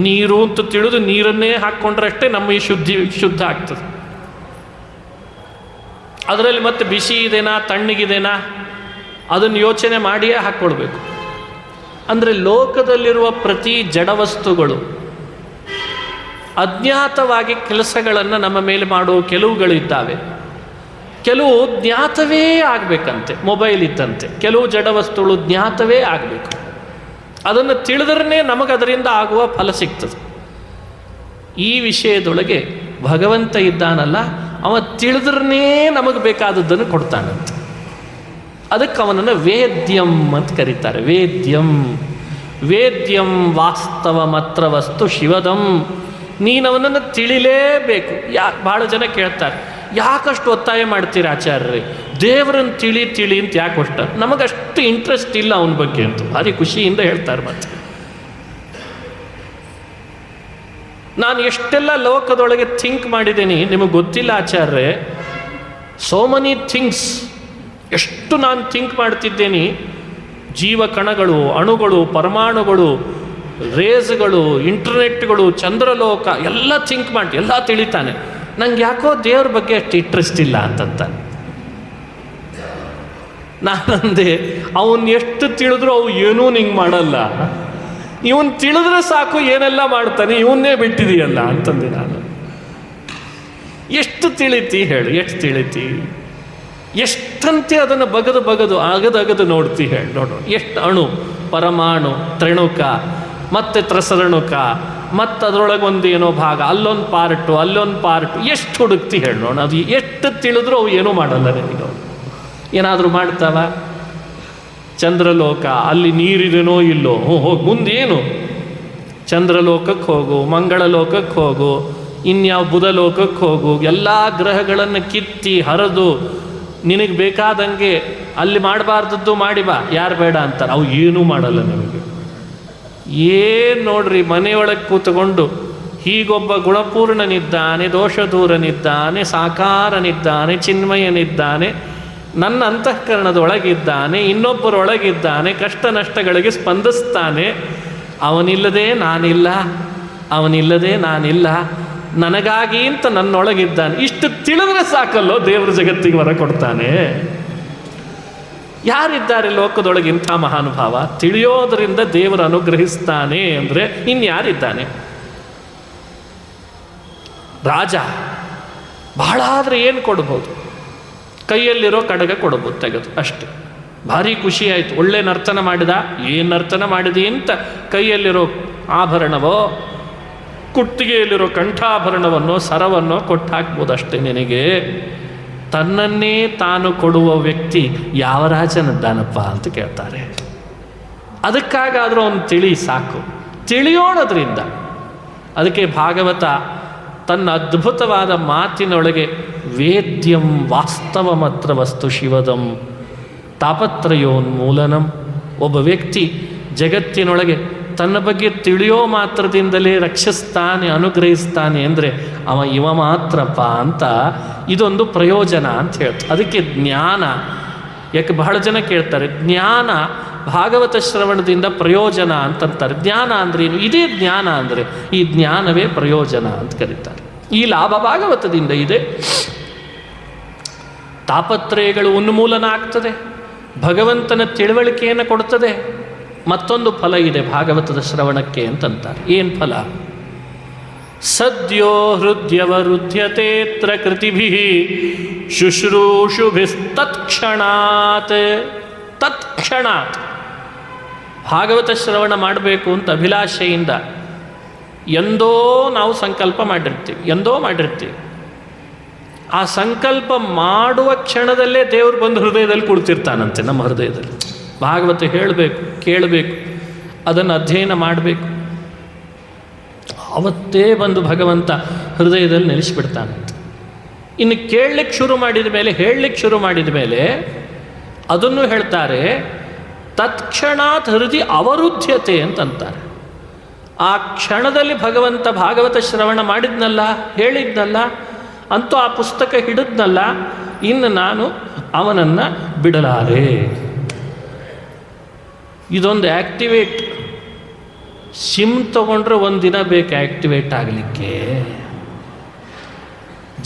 ನೀರು ಅಂತ ತಿಳಿದು ನೀರನ್ನೇ ಹಾಕ್ಕೊಂಡ್ರಷ್ಟೇ ನಮ್ಮ ಈ ಶುದ್ಧ ಆಗ್ತದೆ. ಅದರಲ್ಲಿ ಮತ್ತೆ ಬಿಸಿ ಇದೆನಾ ತಣ್ಣಗಿದೆನಾ ಅದನ್ನು ಯೋಚನೆ ಮಾಡಿಯೇ ಹಾಕ್ಕೊಳ್ಬೇಕು. ಅಂದರೆ ಲೋಕದಲ್ಲಿರುವ ಪ್ರತಿ ಜಡವಸ್ತುಗಳು ಅಜ್ಞಾತವಾಗಿ ಕೆಲಸಗಳನ್ನು ನಮ್ಮ ಮೇಲೆ ಮಾಡುವ ಕೆಲವುಗಳಿದ್ದಾವೆ. ಕೆಲವು ಜ್ಞಾತವೇ ಆಗಬೇಕಂತೆ. ಮೊಬೈಲ್ ಇದ್ದಂತೆ ಕೆಲವು ಜಡವಸ್ತುಗಳು ಜ್ಞಾತವೇ ಆಗಬೇಕು. ಅದನ್ನು ತಿಳಿದ್ರೇ ನಮಗದರಿಂದ ಆಗುವ ಫಲ ಸಿಗ್ತದೆ. ಈ ವಿಷಯದೊಳಗೆ ಭಗವಂತ ಇದ್ದಾನಲ್ಲ, ಅವ ತಿಳಿದ್ರೇ ನಮಗೆ ಬೇಕಾದದ್ದನ್ನು ಕೊಡ್ತಾನಂತೆ. ಅದಕ್ಕೆ ಅವನನ್ನು ವೇದ್ಯಂ ಅಂತ ಕರೀತಾರೆ. ವೇದ್ಯಂ ವಾಸ್ತವಮತ್ರ ವಸ್ತು ಶಿವದಂ. ನೀನವನನ್ನು ತಿಳಿಲೇಬೇಕು. ಭಾಳ ಜನ ಕೇಳ್ತಾರೆ, ಯಾಕಷ್ಟು ಒತ್ತಾಯ ಮಾಡ್ತೀರಾ ಆಚಾರ್ಯರೇ, ದೇವರನ್ನು ತಿಳಿ ಅಂತ ಯಾಕೆ ಅಷ್ಟ? ನಮಗಷ್ಟು ಇಂಟ್ರೆಸ್ಟ್ ಇಲ್ಲ ಅವನ ಬಗ್ಗೆ ಅಂತ ಭಾರಿ ಖುಷಿಯಿಂದ ಹೇಳ್ತಾರೆ. ಮತ್ತೆ ನಾನು ಎಷ್ಟೆಲ್ಲ ಲೋಕದೊಳಗೆ ಥಿಂಕ್ ಮಾಡಿದ್ದೀನಿ ನಿಮಗೆ ಗೊತ್ತಿಲ್ಲ ಆಚಾರ್ಯರೇ. ಸೋ ಮೆನಿ ಥಿಂಗ್ಸ್, ಎಷ್ಟು ನಾನು ಥಿಂಕ್ ಮಾಡ್ತಿದ್ದೇನೆ. ಜೀವಕಣಗಳು, ಅಣುಗಳು, ಪರಮಾಣುಗಳು, ರೇಸ್ಗಳು, ಇಂಟರ್ನೆಟ್ಗಳು, ಚಂದ್ರಲೋಕ ಎಲ್ಲ ಥಿಂಕ್ ಮಾಡಿ ಎಲ್ಲ ತಿಳಿತಾನೆ. ನಂಗೆ ಯಾಕೋ ದೇವ್ರ ಬಗ್ಗೆ ಅಷ್ಟು ಇಂಟ್ರೆಸ್ಟ್ ಇಲ್ಲ ಅಂತಂತಾನೆ. ನಾನಂದೆ, ಅವನ್ ಎಷ್ಟು ತಿಳಿದ್ರು ಅವು ಏನೂ ನಿಂಗೆ ಮಾಡಲ್ಲ. ಇವನ್ ತಿಳಿದ್ರೆ ಸಾಕು ಏನೆಲ್ಲ ಮಾಡ್ತಾನೆ, ಇವನ್ನೇ ಬಿಟ್ಟಿದೆಯಲ್ಲ ಅಂತಂದೆ ನಾನು. ಎಷ್ಟು ತಿಳಿತಿ ಹೇಳು, ಎಷ್ಟು ತಿಳಿತಿ, ಎಷ್ಟಂತೆ ಅದನ್ನು ಬಗದು ಅಗದು ನೋಡ್ತಿ ಹೇಳಿ. ನೋಡು ಎಷ್ಟು ಅಣು, ಪರಮಾಣು, ತ್ರಿಣುಕ, ಮತ್ತೆ ತ್ರಸರಣುಕ, ಮತ್ತು ಅದರೊಳಗೆ ಒಂದು ಏನೋ ಭಾಗ, ಅಲ್ಲೊಂದು ಪಾರ್ಟು, ಎಷ್ಟು ಹುಡುಕ್ತಿ ಹೇಳಿ ನೋಡು. ಅದು ಎಷ್ಟು ತಿಳಿದ್ರೂ ಅವು ಏನೂ ಮಾಡಲ್ಲ ನಿನಗೆ. ಏನಾದರೂ ಮಾಡ್ತಾವ? ಚಂದ್ರಲೋಕ, ಅಲ್ಲಿ ನೀರಿದೆನೋ ಇಲ್ಲೋ, ಹೋಗಿ ಮುಂದೇನು ಚಂದ್ರಲೋಕಕ್ಕೆ ಹೋಗು, ಮಂಗಳ ಲೋಕಕ್ಕೆ ಹೋಗು, ಇನ್ಯಾವ ಬುಧ ಲೋಕಕ್ಕೆ ಹೋಗು, ಎಲ್ಲ ಗ್ರಹಗಳನ್ನು ಕಿತ್ತಿ ಹರಿದು ನಿನಗೆ ಬೇಕಾದಂಗೆ ಅಲ್ಲಿ ಮಾಡಬಾರ್ದದ್ದು ಮಾಡಿ ಬಾ. ಯಾರು ಬೇಡ ಅಂತಾರೆ, ಅವು ಏನೂ ಮಾಡಲ್ಲ ನಿಮಗೆ. ಏನು ನೋಡ್ರಿ, ಮನೆಯೊಳಗೆ ಕೂತ್ಕೊಂಡು ಹೀಗೊಬ್ಬ ಗುಣಪೂರ್ಣನಿದ್ದಾನೆ, ದೋಷದೂರನಿದ್ದಾನೆ, ಸಾಕಾರನಿದ್ದಾನೆ, ಚಿನ್ಮಯನಿದ್ದಾನೆ, ನನ್ನ ಅಂತಃಕರಣದೊಳಗಿದ್ದಾನೆ, ಇನ್ನೊಬ್ಬರೊಳಗಿದ್ದಾನೆ, ಕಷ್ಟ ನಷ್ಟಗಳಿಗೆ ಸ್ಪಂದಿಸ್ತಾನೆ. ಅವನಿಲ್ಲದೆ ನಾನಿಲ್ಲ, ನನಗಾಗಿ ಅಂತ ನನ್ನೊಳಗಿದ್ದಾನೆ. ಇಷ್ಟು ತಿಳಿದ್ರೆ ಸಾಕಲ್ಲೋ ದೇವರ ಜಗತ್ತಿಗೆ ವರ ಕೊಡ್ತಾನೆ. ಯಾರಿದ್ದಾರೆ ಲೋಕದೊಳಗೆ ಇಂಥ ಮಹಾನುಭಾವ? ತಿಳಿಯೋದರಿಂದ ದೇವರು ಅನುಗ್ರಹಿಸ್ತಾನೆ ಅಂದರೆ ಇನ್ಯಾರಿದ್ದಾನೆ? ರಾಜ ಬಹಳ ಆದರೆ ಏನು ಕೊಡ್ಬೋದು? ಕೈಯಲ್ಲಿರೋ ಕಡಗ ಕೊಡ್ಬೋದು ತೆಗೆದು, ಅಷ್ಟೆ. ಭಾರಿ ಖುಷಿ ಆಯಿತು, ಒಳ್ಳೆ ನರ್ತನ ಮಾಡಿದ. ಏನು ನರ್ತನ ಮಾಡಿದಿ ಅಂತ ಕೈಯಲ್ಲಿರೋ ಆಭರಣವೋ ಕುತ್ತಿಗೆಯಲ್ಲಿರೋ ಕಂಠಾಭರಣವನ್ನೋ ಸರವನ್ನೋ ಕೊಟ್ಟು ಹಾಕ್ಬೋದು ಅಷ್ಟೇ ನಿನಗೆ. ತನ್ನನ್ನೇ ತಾನು ಕೊಡುವ ವ್ಯಕ್ತಿ ಯಾವ ರಾಜನದ್ದಾನಪ್ಪ ಅಂತ ಕೇಳ್ತಾರೆ. ಅದಕ್ಕಾಗಾದರೂ ಅವನು ತಿಳಿ ಸಾಕು, ತಿಳಿಯೋಣದ್ರಿಂದ. ಅದಕ್ಕೆ ಭಾಗವತ ತನ್ನ ಅದ್ಭುತವಾದ ಮಾತಿನೊಳಗೆ ವೇದ್ಯಂ ವಾಸ್ತವಮತ್ರ ವಸ್ತು ಶಿವದಂ ತಾಪತ್ರಯೋನ್ಮೂಲನಂ. ಒಬ್ಬ ವ್ಯಕ್ತಿ ಜಗತ್ತಿನೊಳಗೆ ತನ್ನ ಬಗ್ಗೆ ತಿಳಿಯೋ ಮಾತ್ರದಿಂದಲೇ ರಕ್ಷಿಸ್ತಾನೆ, ಅನುಗ್ರಹಿಸ್ತಾನೆ ಅಂದರೆ ಇವ ಮಾತ್ರಪ್ಪ ಅಂತ ಇದೊಂದು ಪ್ರಯೋಜನ ಅಂತ ಹೇಳ್ತಾರೆ. ಅದಕ್ಕೆ ಜ್ಞಾನ, ಯಾಕೆ ಬಹಳ ಜನ ಕೇಳ್ತಾರೆ ಜ್ಞಾನ ಭಾಗವತ ಶ್ರವಣದಿಂದ ಪ್ರಯೋಜನ ಅಂತಂತಾರೆ. ಜ್ಞಾನ ಅಂದರೆ ಏನು? ಇದೇ ಜ್ಞಾನ ಅಂದರೆ ಈ ಜ್ಞಾನವೇ ಪ್ರಯೋಜನ ಅಂತ ಕರೀತಾರೆ. ಈ ಲಾಭ ಭಾಗವತದಿಂದ ಇದೆ. ತಾಪತ್ರಯಗಳು ಉನ್ಮೂಲನ ಆಗ್ತದೆ, ಭಗವಂತನ ತಿಳುವಳಿಕೆಯನ್ನು ಕೊಡ್ತದೆ. ಮತ್ತೊಂದು ಫಲ ಇದೆ ಭಾಗವತದ ಶ್ರವಣಕ್ಕೆ ಅಂತಂತಾರೆ. ಏನು ಫಲ? ಸದ್ಯೋ ಹೃದಯವರುಧ್ಯತೇತ್ರ ಕೃತಿಭಿ ಶುಶ್ರೂಷುಭಿಸ್ತತ್ಕ್ಷಣಾತ್. ತತ್ಕ್ಷಣಾತ್ ಭಾಗವತ ಶ್ರವಣ ಮಾಡಬೇಕು ಅಂತ ಅಭಿಲಾಷೆಯಿಂದ ಎಂದೋ ನಾವು ಸಂಕಲ್ಪ ಮಾಡಿರ್ತೀವಿ. ಆ ಸಂಕಲ್ಪ ಮಾಡುವ ಕ್ಷಣದಲ್ಲೇ ದೇವರು ಬಂದು ಹೃದಯದಲ್ಲಿ ಕುಳಿತಿರ್ತಾನಂತೆ. ನಮ್ಮ ಹೃದಯದಲ್ಲಿ ಭಾಗವತ ಹೇಳಬೇಕು, ಕೇಳಬೇಕು, ಅದನ್ನು ಅಧ್ಯಯನ ಮಾಡಬೇಕು. ಅವತ್ತೇ ಬಂದು ಭಗವಂತ ಹೃದಯದಲ್ಲಿ ನೆಲೆಸಿಬಿಡ್ತಾನಂತೆ. ಇನ್ನು ಕೇಳಲಿಕ್ಕೆ ಶುರು ಮಾಡಿದ ಮೇಲೆ, ಹೇಳಲಿಕ್ಕೆ ಶುರು ಮಾಡಿದ ಮೇಲೆ ಅದನ್ನು ಹೇಳ್ತಾರೆ ತತ್ಕ್ಷಣಾತ್ ಹೃದಯ ಅವರುದ್ಧ್ಯತೆ ಅಂತಂತಾರೆ. ಆ ಕ್ಷಣದಲ್ಲಿ ಭಗವಂತ ಭಾಗವತ ಶ್ರವಣ ಮಾಡಿದ್ನಲ್ಲ, ಹೇಳಿದ್ನಲ್ಲ, ಅಂತೂ ಆ ಪುಸ್ತಕ ಹಿಡಿದ್ನಲ್ಲ, ಇನ್ನು ನಾನು ಅವನನ್ನು ಬಿಡಲಾರೆ. ಇದೊಂದು ಆ್ಯಕ್ಟಿವೇಟ್. ಸಿಮ್ ತಗೊಂಡ್ರೆ ಒಂದು ದಿನ ಬೇಕು ಆ್ಯಕ್ಟಿವೇಟ್ ಆಗಲಿಕ್ಕೆ.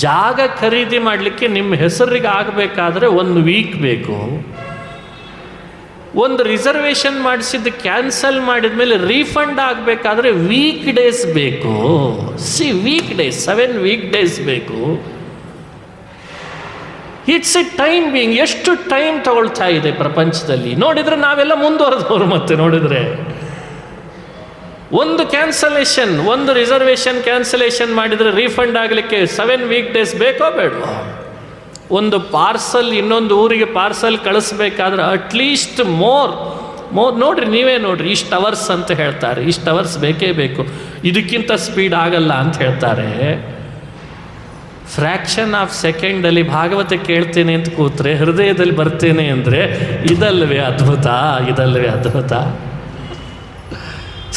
ಜಾಗ ಖರೀದಿ ಮಾಡಲಿಕ್ಕೆ ನಿಮ್ಮ ಹೆಸರಿಗೆ ಆಗಬೇಕಾದ್ರೆ 1 ವೀಕ್ ಬೇಕು. ಒಂದು ರಿಸರ್ವೇಷನ್ ಮಾಡಿಸಿದ್ದು ಕ್ಯಾನ್ಸಲ್ ಮಾಡಿದ ಮೇಲೆ ರೀಫಂಡ್ ಆಗಬೇಕಾದ್ರೆ ವೀಕ್ ಡೇಸ್ ಬೇಕು. ವೀಕ್ ಡೇಸ್ 7 ವೀಕ್ ಡೇಸ್ ಬೇಕು. It's A time being. ಎಷ್ಟು ಟೈಮ್ ತಗೊಳ್ತಾ ಇದೆ ಪ್ರಪಂಚದಲ್ಲಿ. ನೋಡಿದರೆ ನಾವೆಲ್ಲ ಮುಂದುವರೆದವರು. ಮತ್ತೆ ನೋಡಿದರೆ ಒಂದು ಕ್ಯಾನ್ಸಲೇಷನ್, ಒಂದು ರಿಸರ್ವೇಷನ್ ಕ್ಯಾನ್ಸಲೇಷನ್ ಮಾಡಿದರೆ ರೀಫಂಡ್ ಆಗಲಿಕ್ಕೆ 7 ವೀಕ್ ಡೇಸ್ ಬೇಕೋ ಬೇಡವೋ? ಒಂದು ಪಾರ್ಸಲ್ ಇನ್ನೊಂದು ಊರಿಗೆ ಪಾರ್ಸಲ್ ಕಳಿಸ್ಬೇಕಾದ್ರೆ ಅಟ್ಲೀಸ್ಟ್ ಮೋರ್ ನೋಡ್ರಿ, ನೀವೇ ನೋಡ್ರಿ, ಇಷ್ಟು ಅವರ್ಸ್ ಅಂತ ಹೇಳ್ತಾರೆ. ಇಷ್ಟು ಅವರ್ಸ್ ಬೇಕೇ ಬೇಕು, ಇದಕ್ಕಿಂತ ಸ್ಪೀಡ್ ಆಗಲ್ಲ ಅಂತ ಹೇಳ್ತಾರೆ. ಫ್ರ್ಯಾಕ್ಷನ್ ಆಫ್ ಸೆಕೆಂಡಲ್ಲಿ ಭಾಗವತ ಕೇಳ್ತೇನೆ ಅಂತ ಕೂತ್ರೆ ಹೃದಯದಲ್ಲಿ ಬರ್ತೇನೆ ಅಂದರೆ ಇದಲ್ವೇ ಅದ್ಭುತ, ಇದಲ್ವೇ ಅದ್ಭುತ.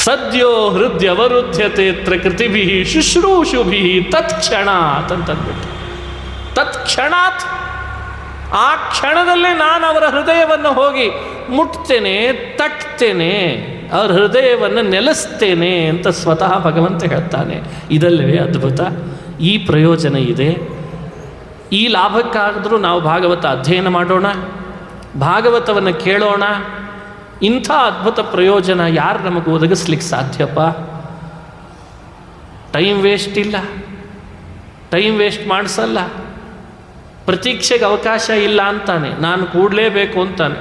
ಸದ್ಯೋ ಹೃದಯವರುಧ್ಯತೇತ್ರ ಕೃತಿಭಿ ಶುಶ್ರೂಷುಭಿ ತತ್ಕ್ಷಣಾತ್ ಅಂತಂದ್ಬಿಟ್ಟು. ತತ್ಕ್ಷಣಾತ್, ಆ ಕ್ಷಣದಲ್ಲೇ ನಾನು ಅವರ ಹೃದಯವನ್ನು ಹೋಗಿ ಮುಟ್ತೇನೆ, ತಟ್ತೇನೆ, ಅವರ ಹೃದಯವನ್ನು ನೆಲೆಸ್ತೇನೆ ಅಂತ ಸ್ವತಃ ಭಗವಂತ ಹೇಳ್ತಾನೆ. ಇದಲ್ಲವೇ ಅದ್ಭುತ. ಈ ಪ್ರಯೋಜನ ಇದೆ. ಈ ಲಾಭಕ್ಕಾದರೂ ನಾವು ಭಾಗವತ ಅಧ್ಯಯನ ಮಾಡೋಣ, ಭಾಗವತವನ್ನು ಕೇಳೋಣ. ಇಂಥ ಅದ್ಭುತ ಪ್ರಯೋಜನ ಯಾರು ನಮಗೆ ಒದಗಿಸ್ಲಿಕ್ಕೆ ಸಾಧ್ಯಪ್ಪ? ಟೈಮ್ ವೇಸ್ಟ್ ಇಲ್ಲ, ಟೈಮ್ ವೇಸ್ಟ್ ಮಾಡಿಸಲ್ಲ, ಪ್ರತೀಕ್ಷೆಗೆ ಅವಕಾಶ ಇಲ್ಲ ಅಂತಾನೆ, ನಾನು ಕೂಡಲೇಬೇಕು ಅಂತಾನೆ.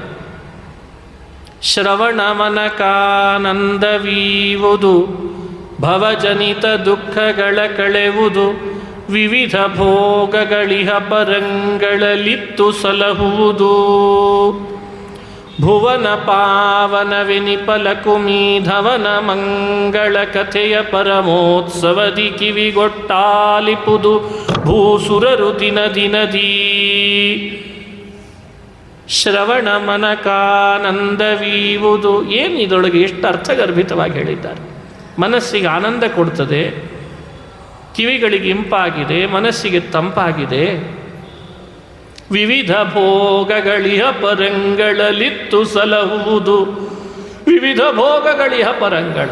ಶ್ರವಣ ಮನಕಾನಂದವೀವುದು, ಭವಜನಿತ ದುಃಖಗಳ ಕಳೆವುದು, ವಿವಿಧ ಭೋಗಗಳಿಹ ಪರಂಗಳಲಿತ್ತು ಸಲಹುವುದು. ಭುವನ ಪಾವನವೆನಿಪಲಕುಮೀಧವನ ಮಂಗಳ ಕಥೆಯ ಪರಮೋತ್ಸವದಿ ಕಿವಿಗೊಟ್ಟಾಲಿಪುದು ಭೂಸುರರು ದಿನ ದಿನದೀ. ಶ್ರವಣ ಮನಕಾನಂದವೀವುದು. ಏನು ಇದರೊಳಗೆ ಎಷ್ಟು ಅರ್ಥಗರ್ಭಿತವಾಗಿ ಹೇಳಿದ್ದಾರೆ. ಮನಸ್ಸಿಗೆ ಆನಂದ ಕೊಡ್ತದೆ, ಕಿವಿಗಳಿಗೆ ಇಂಪಾಗಿದೆ, ಮನಸ್ಸಿಗೆ ತಂಪಾಗಿದೆ. ವಿವಿಧ ಭೋಗಗಳಿಹ ಪರಂಗಳಲಿತ್ತು ಸಲಹುವುದು. ವಿವಿಧ ಭೋಗಗಳಿಹ ಪರಂಗಳ.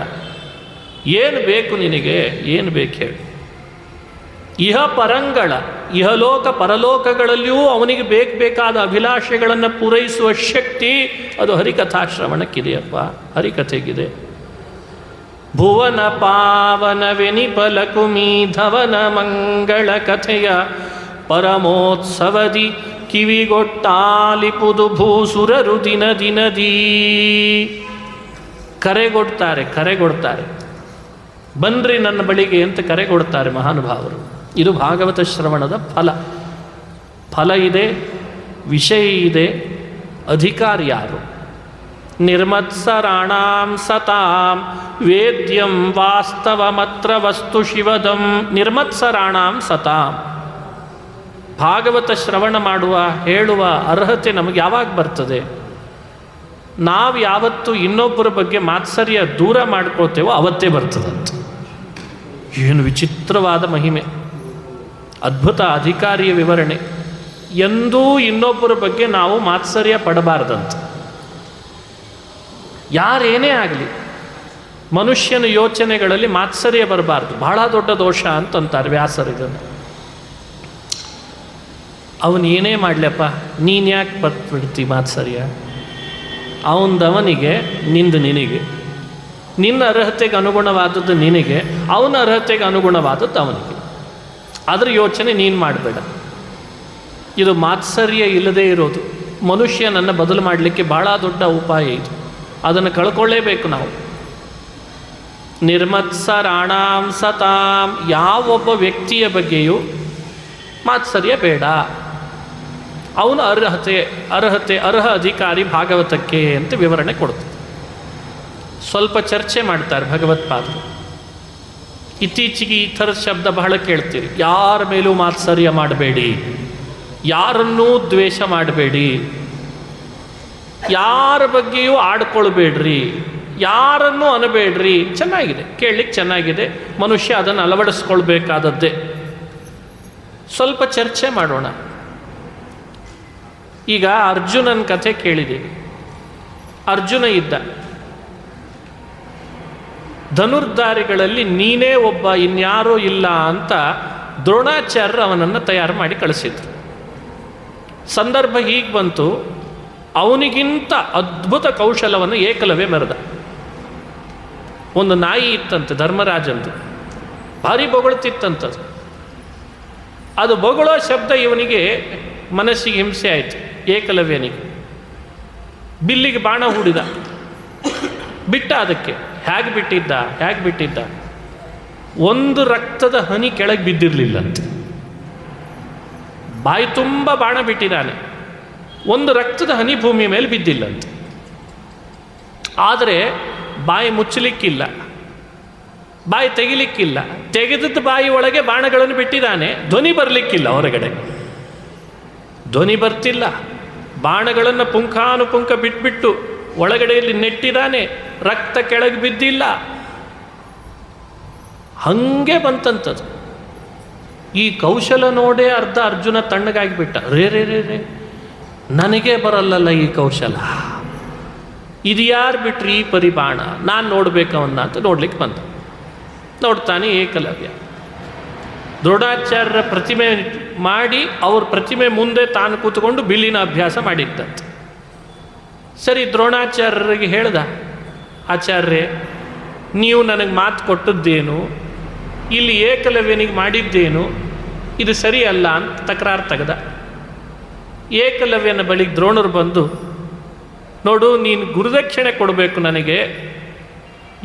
ಏನು ಬೇಕು ನಿನಗೆ? ಏನು ಬೇಕು ಹೇಳು? ಇಹ ಪರಂಗಳ, ಇಹಲೋಕ ಪರಲೋಕಗಳಲ್ಲಿಯೂ ಅವನಿಗೆ ಬೇಕಾದ ಅಭಿಲಾಷೆಗಳನ್ನು ಪೂರೈಸುವ ಶಕ್ತಿ ಅದು ಹರಿಕಥಾಶ್ರವಣಕ್ಕಿದೆಯಪ್ಪ, ಹರಿಕಥೆಗಿದೆ. ಭುವನ ಪಾವನವೆನಿಪಲಕುಮೀಧವನ ಮಂಗಳ ಕಥೆಯ ಪರಮೋತ್ಸವದಿ ಕಿವಿಗೊಟ್ಟಾಲಿಪುದು ಭೂಸುರರು ದಿನ ದಿನದೀ. ಕರೆಗೊಡ್ತಾರೆ, ಬನ್ರಿ ನನ್ನ ಬಳಿಗೆ ಅಂತ ಕರೆಗೊಡ್ತಾರೆ ಮಹಾನುಭಾವರು. ಇದು ಭಾಗವತ ಶ್ರವಣದ ಫಲ ಇದೆ, ವಿಷಯ ಇದೆ, ಅಧಿಕಾರಿ ಯಾರು? ನಿರ್ಮತ್ಸರಾಣಾಂ ಸತಾಂ ವೇದ್ಯಂ ವಾಸ್ತವಮತ್ರ ವಸ್ತು ಶಿವದಂ. ನಿರ್ಮತ್ಸರಾಣಾಂ ಸತಾಂ. ಭಾಗವತ ಶ್ರವಣ ಮಾಡುವ ಹೇಳುವ ಅರ್ಹತೆ ನಮಗೆ ಯಾವಾಗ ಬರ್ತದೆ? ನಾವು ಯಾವತ್ತು ಇನ್ನೊಬ್ಬರ ಬಗ್ಗೆ ಮಾತ್ಸರ್ಯ ದೂರ ಮಾಡ್ಕೋತೇವೋ ಅವತ್ತೇ ಬರ್ತದಂತ. ಏನು ವಿಚಿತ್ರವಾದ ಮಹಿಮೆ, ಅದ್ಭುತ ಅಧಿಕಾರಿಯ ವಿವರಣೆ. ಎಂದೂ ಇನ್ನೊಬ್ಬರ ಬಗ್ಗೆ ನಾವು ಮಾತ್ಸರ್ಯ ಪಡಬಾರ್ದಂತ. ಯಾರೇನೇ ಆಗಲಿ ಮನುಷ್ಯನ ಯೋಚನೆಗಳಲ್ಲಿ ಮಾತ್ಸರ್ಯ ಬರಬಾರ್ದು. ಬಹಳ ದೊಡ್ಡ ದೋಷ ಅಂತಂತಾರೆ ವ್ಯಾಸರಿದನ್ನು. ಅವನು ಏನೇ ಮಾಡಲಪ್ಪ, ನೀನು ಯಾಕೆ ಬರ್ಬಿಡ್ತಿ ಮಾತ್ಸರ್ಯ? ಅವನಿಗೆ ನಿಂದು ನಿನಗೆ, ನಿನ್ನ ಅರ್ಹತೆಗೆ ಅನುಗುಣವಾದದ್ದು ನಿನಗೆ, ಅವನ ಅರ್ಹತೆಗೆ ಅನುಗುಣವಾದದ್ದು ಅವನಿಗೆ. ಅದರ ಯೋಚನೆ ನೀನು ಮಾಡಬೇಡ. ಇದು ಮಾತ್ಸರ್ಯ ಇಲ್ಲದೇ ಇರೋದು. ಮನುಷ್ಯನನ್ನು ಬದಲು ಮಾಡಲಿಕ್ಕೆ ಬಹಳ ದೊಡ್ಡ ಉಪಾಯ ಇದು. ಅದನ್ನು ಕಳ್ಕೊಳ್ಳೇಬೇಕು ನಾವು. ನಿರ್ಮತ್ಸರಾಣಾಂ ಸತಾಂ. ಯಾವೊಬ್ಬ ವ್ಯಕ್ತಿಯ ಬಗ್ಗೆಯೂ ಮಾತ್ಸರ್ಯ ಬೇಡ. ಅವನ ಅರ್ಹ ಅಧಿಕಾರಿ ಭಾಗವತಕ್ಕೆ ಅಂತ ವಿವರಣೆ ಕೊಡ್ತಾರೆ. ಸ್ವಲ್ಪ ಚರ್ಚೆ ಮಾಡ್ತಾರೆ ಭಗವತ್ಪಾದರು. ಇತ್ತೀಚೆಗೆ ಈ ಥರದ ಶಬ್ದ ಬಹಳ ಕೇಳ್ತೀರಿ. ಯಾರ ಮೇಲೂ ಮಾತ್ಸರ್ಯ ಮಾಡಬೇಡಿ, ಯಾರನ್ನೂ ದ್ವೇಷ ಮಾಡಬೇಡಿ, ಯಾರ ಬಗ್ಗೆಯೂ ಆಡ್ಕೊಳ್ಬೇಡ್ರಿ, ಯಾರನ್ನೂ ಅನಬೇಡ್ರಿ. ಚೆನ್ನಾಗಿದೆ, ಕೇಳಲಿಕ್ಕೆ ಚೆನ್ನಾಗಿದೆ. ಮನುಷ್ಯ ಅದನ್ನು ಅಳವಡಿಸ್ಕೊಳ್ಬೇಕಾದದ್ದೇ. ಸ್ವಲ್ಪ ಚರ್ಚೆ ಮಾಡೋಣ. ಈಗ ಅರ್ಜುನನ ಕಥೆ ಕೇಳಿದ್ದೀವಿ. ಅರ್ಜುನ ಇದ್ದ. ಧನುರ್ಧಾರಿಗಳಲ್ಲಿ ನೀನೇ ಒಬ್ಬ, ಇನ್ಯಾರೂ ಇಲ್ಲ ಅಂತ ದ್ರೋಣಾಚಾರ್ಯರು ಅವನನ್ನು ತಯಾರು ಮಾಡಿ ಕಳಿಸಿದ್ರು. ಸಂದರ್ಭ ಹೀಗೆ ಬಂತು, ಅವನಿಗಿಂತ ಅದ್ಭುತ ಕೌಶಲವನ್ನು ಏಕಲವ್ಯ ಮೆರೆದ. ಒಂದು ನಾಯಿ ಇತ್ತಂತೆ ಧರ್ಮರಾಜಂದು, ಭಾರಿ ಬೊಗಳ್ತಿತ್ತಂಥದ್ದು. ಅದು ಬೊಗಳೋ ಶಬ್ದ ಇವನಿಗೆ ಮನಸ್ಸಿಗೆ ಹಿಂಸೆ ಆಯಿತು. ಏಕಲವ್ಯನಿಗೆ ಬಿಲ್ಲಿಗೆ ಬಾಣ ಹೂಡಿದ, ಬಿಟ್ಟ. ಅದಕ್ಕೆ ಹೇಗೆ ಬಿಟ್ಟಿದ್ದ? ಒಂದು ರಕ್ತದ ಹನಿ ಕೆಳಗೆ ಬಿದ್ದಿರಲಿಲ್ಲಂತೆ. ಬಾಯಿ ತುಂಬ ಬಾಣ ಬಿಟ್ಟಿದ್ದಾನೆ, ಒಂದು ರಕ್ತದ ಹನಿ ಭೂಮಿ ಮೇಲೆ ಬಿದ್ದಿಲ್ಲಂತೆ. ಆದರೆ ಬಾಯಿ ಮುಚ್ಚಲಿಕ್ಕಿಲ್ಲ, ಬಾಯಿ ತೆಗಿಲಿಕ್ಕಿಲ್ಲ. ತೆಗೆದದ್ದು ಬಾಯಿ ಒಳಗೆ ಬಾಣಗಳನ್ನು ಬಿಟ್ಟಿದ್ದಾನೆ, ಧ್ವನಿ ಬರಲಿಕ್ಕಿಲ್ಲ. ಹೊರಗಡೆ ಧ್ವನಿ ಬರ್ತಿಲ್ಲ. ಬಾಣಗಳನ್ನು ಪುಂಖಾನುಪುಂಖ ಬಿಟ್ಬಿಟ್ಟು ಒಳಗಡೆಯಲ್ಲಿ ನೆಟ್ಟಿದ್ದಾನೆ, ರಕ್ತ ಕೆಳಗೆ ಬಿದ್ದಿಲ್ಲ. ಹಂಗೆ ಬಂತಂಥದ್ದು. ಈ ಕೌಶಲ ನೋಡೇ ಅರ್ಧ ಅರ್ಜುನ ತಣ್ಣಗಾಗಿಬಿಟ್ಟ. ರೇ ನನಗೆ ಬರಲ್ಲಲ್ಲ ಈ ಕೌಶಲ, ಇದು ಯಾರು ಬಿಟ್ರಿ ಈ ಪರಿಬಾಣ? ನಾನು ನೋಡ್ಬೇಕವನ್ನ ಅಂತ ನೋಡ್ಲಿಕ್ಕೆ ಬಂದ. ನೋಡ್ತಾನೆ ಏಕಲವ್ಯ. ದ್ರೋಣಾಚಾರ್ಯರ ಪ್ರತಿಮೆ ಮಾಡಿ ಅವ್ರ ಪ್ರತಿಮೆ ಮುಂದೆ ತಾನು ಕೂತ್ಕೊಂಡು ಬಿಲ್ಲಿನ ಅಭ್ಯಾಸ ಮಾಡಿದ್ದಂತೆ. ಸರಿ, ದ್ರೋಣಾಚಾರ್ಯರಿಗೆ ಹೇಳ್ದ, ಆಚಾರ್ಯರೇ, ನೀವು ನನಗೆ ಮಾತು ಕೊಟ್ಟದ್ದೇನು, ಇಲ್ಲಿ ಏಕಲವ್ಯನಿಗೆ ಮಾಡಿದ್ದೇನು, ಇದು ಸರಿಯಲ್ಲ ಅಂತ ತಕರಾರು ತೆಗೆದ. ಏಕಲವ್ಯನ ಬಳಿಗೆ ದ್ರೋಣರು ಬಂದು, ನೋಡು, ನೀನು ಗುರುದಕ್ಷಿಣೆ ಕೊಡಬೇಕು ನನಗೆ.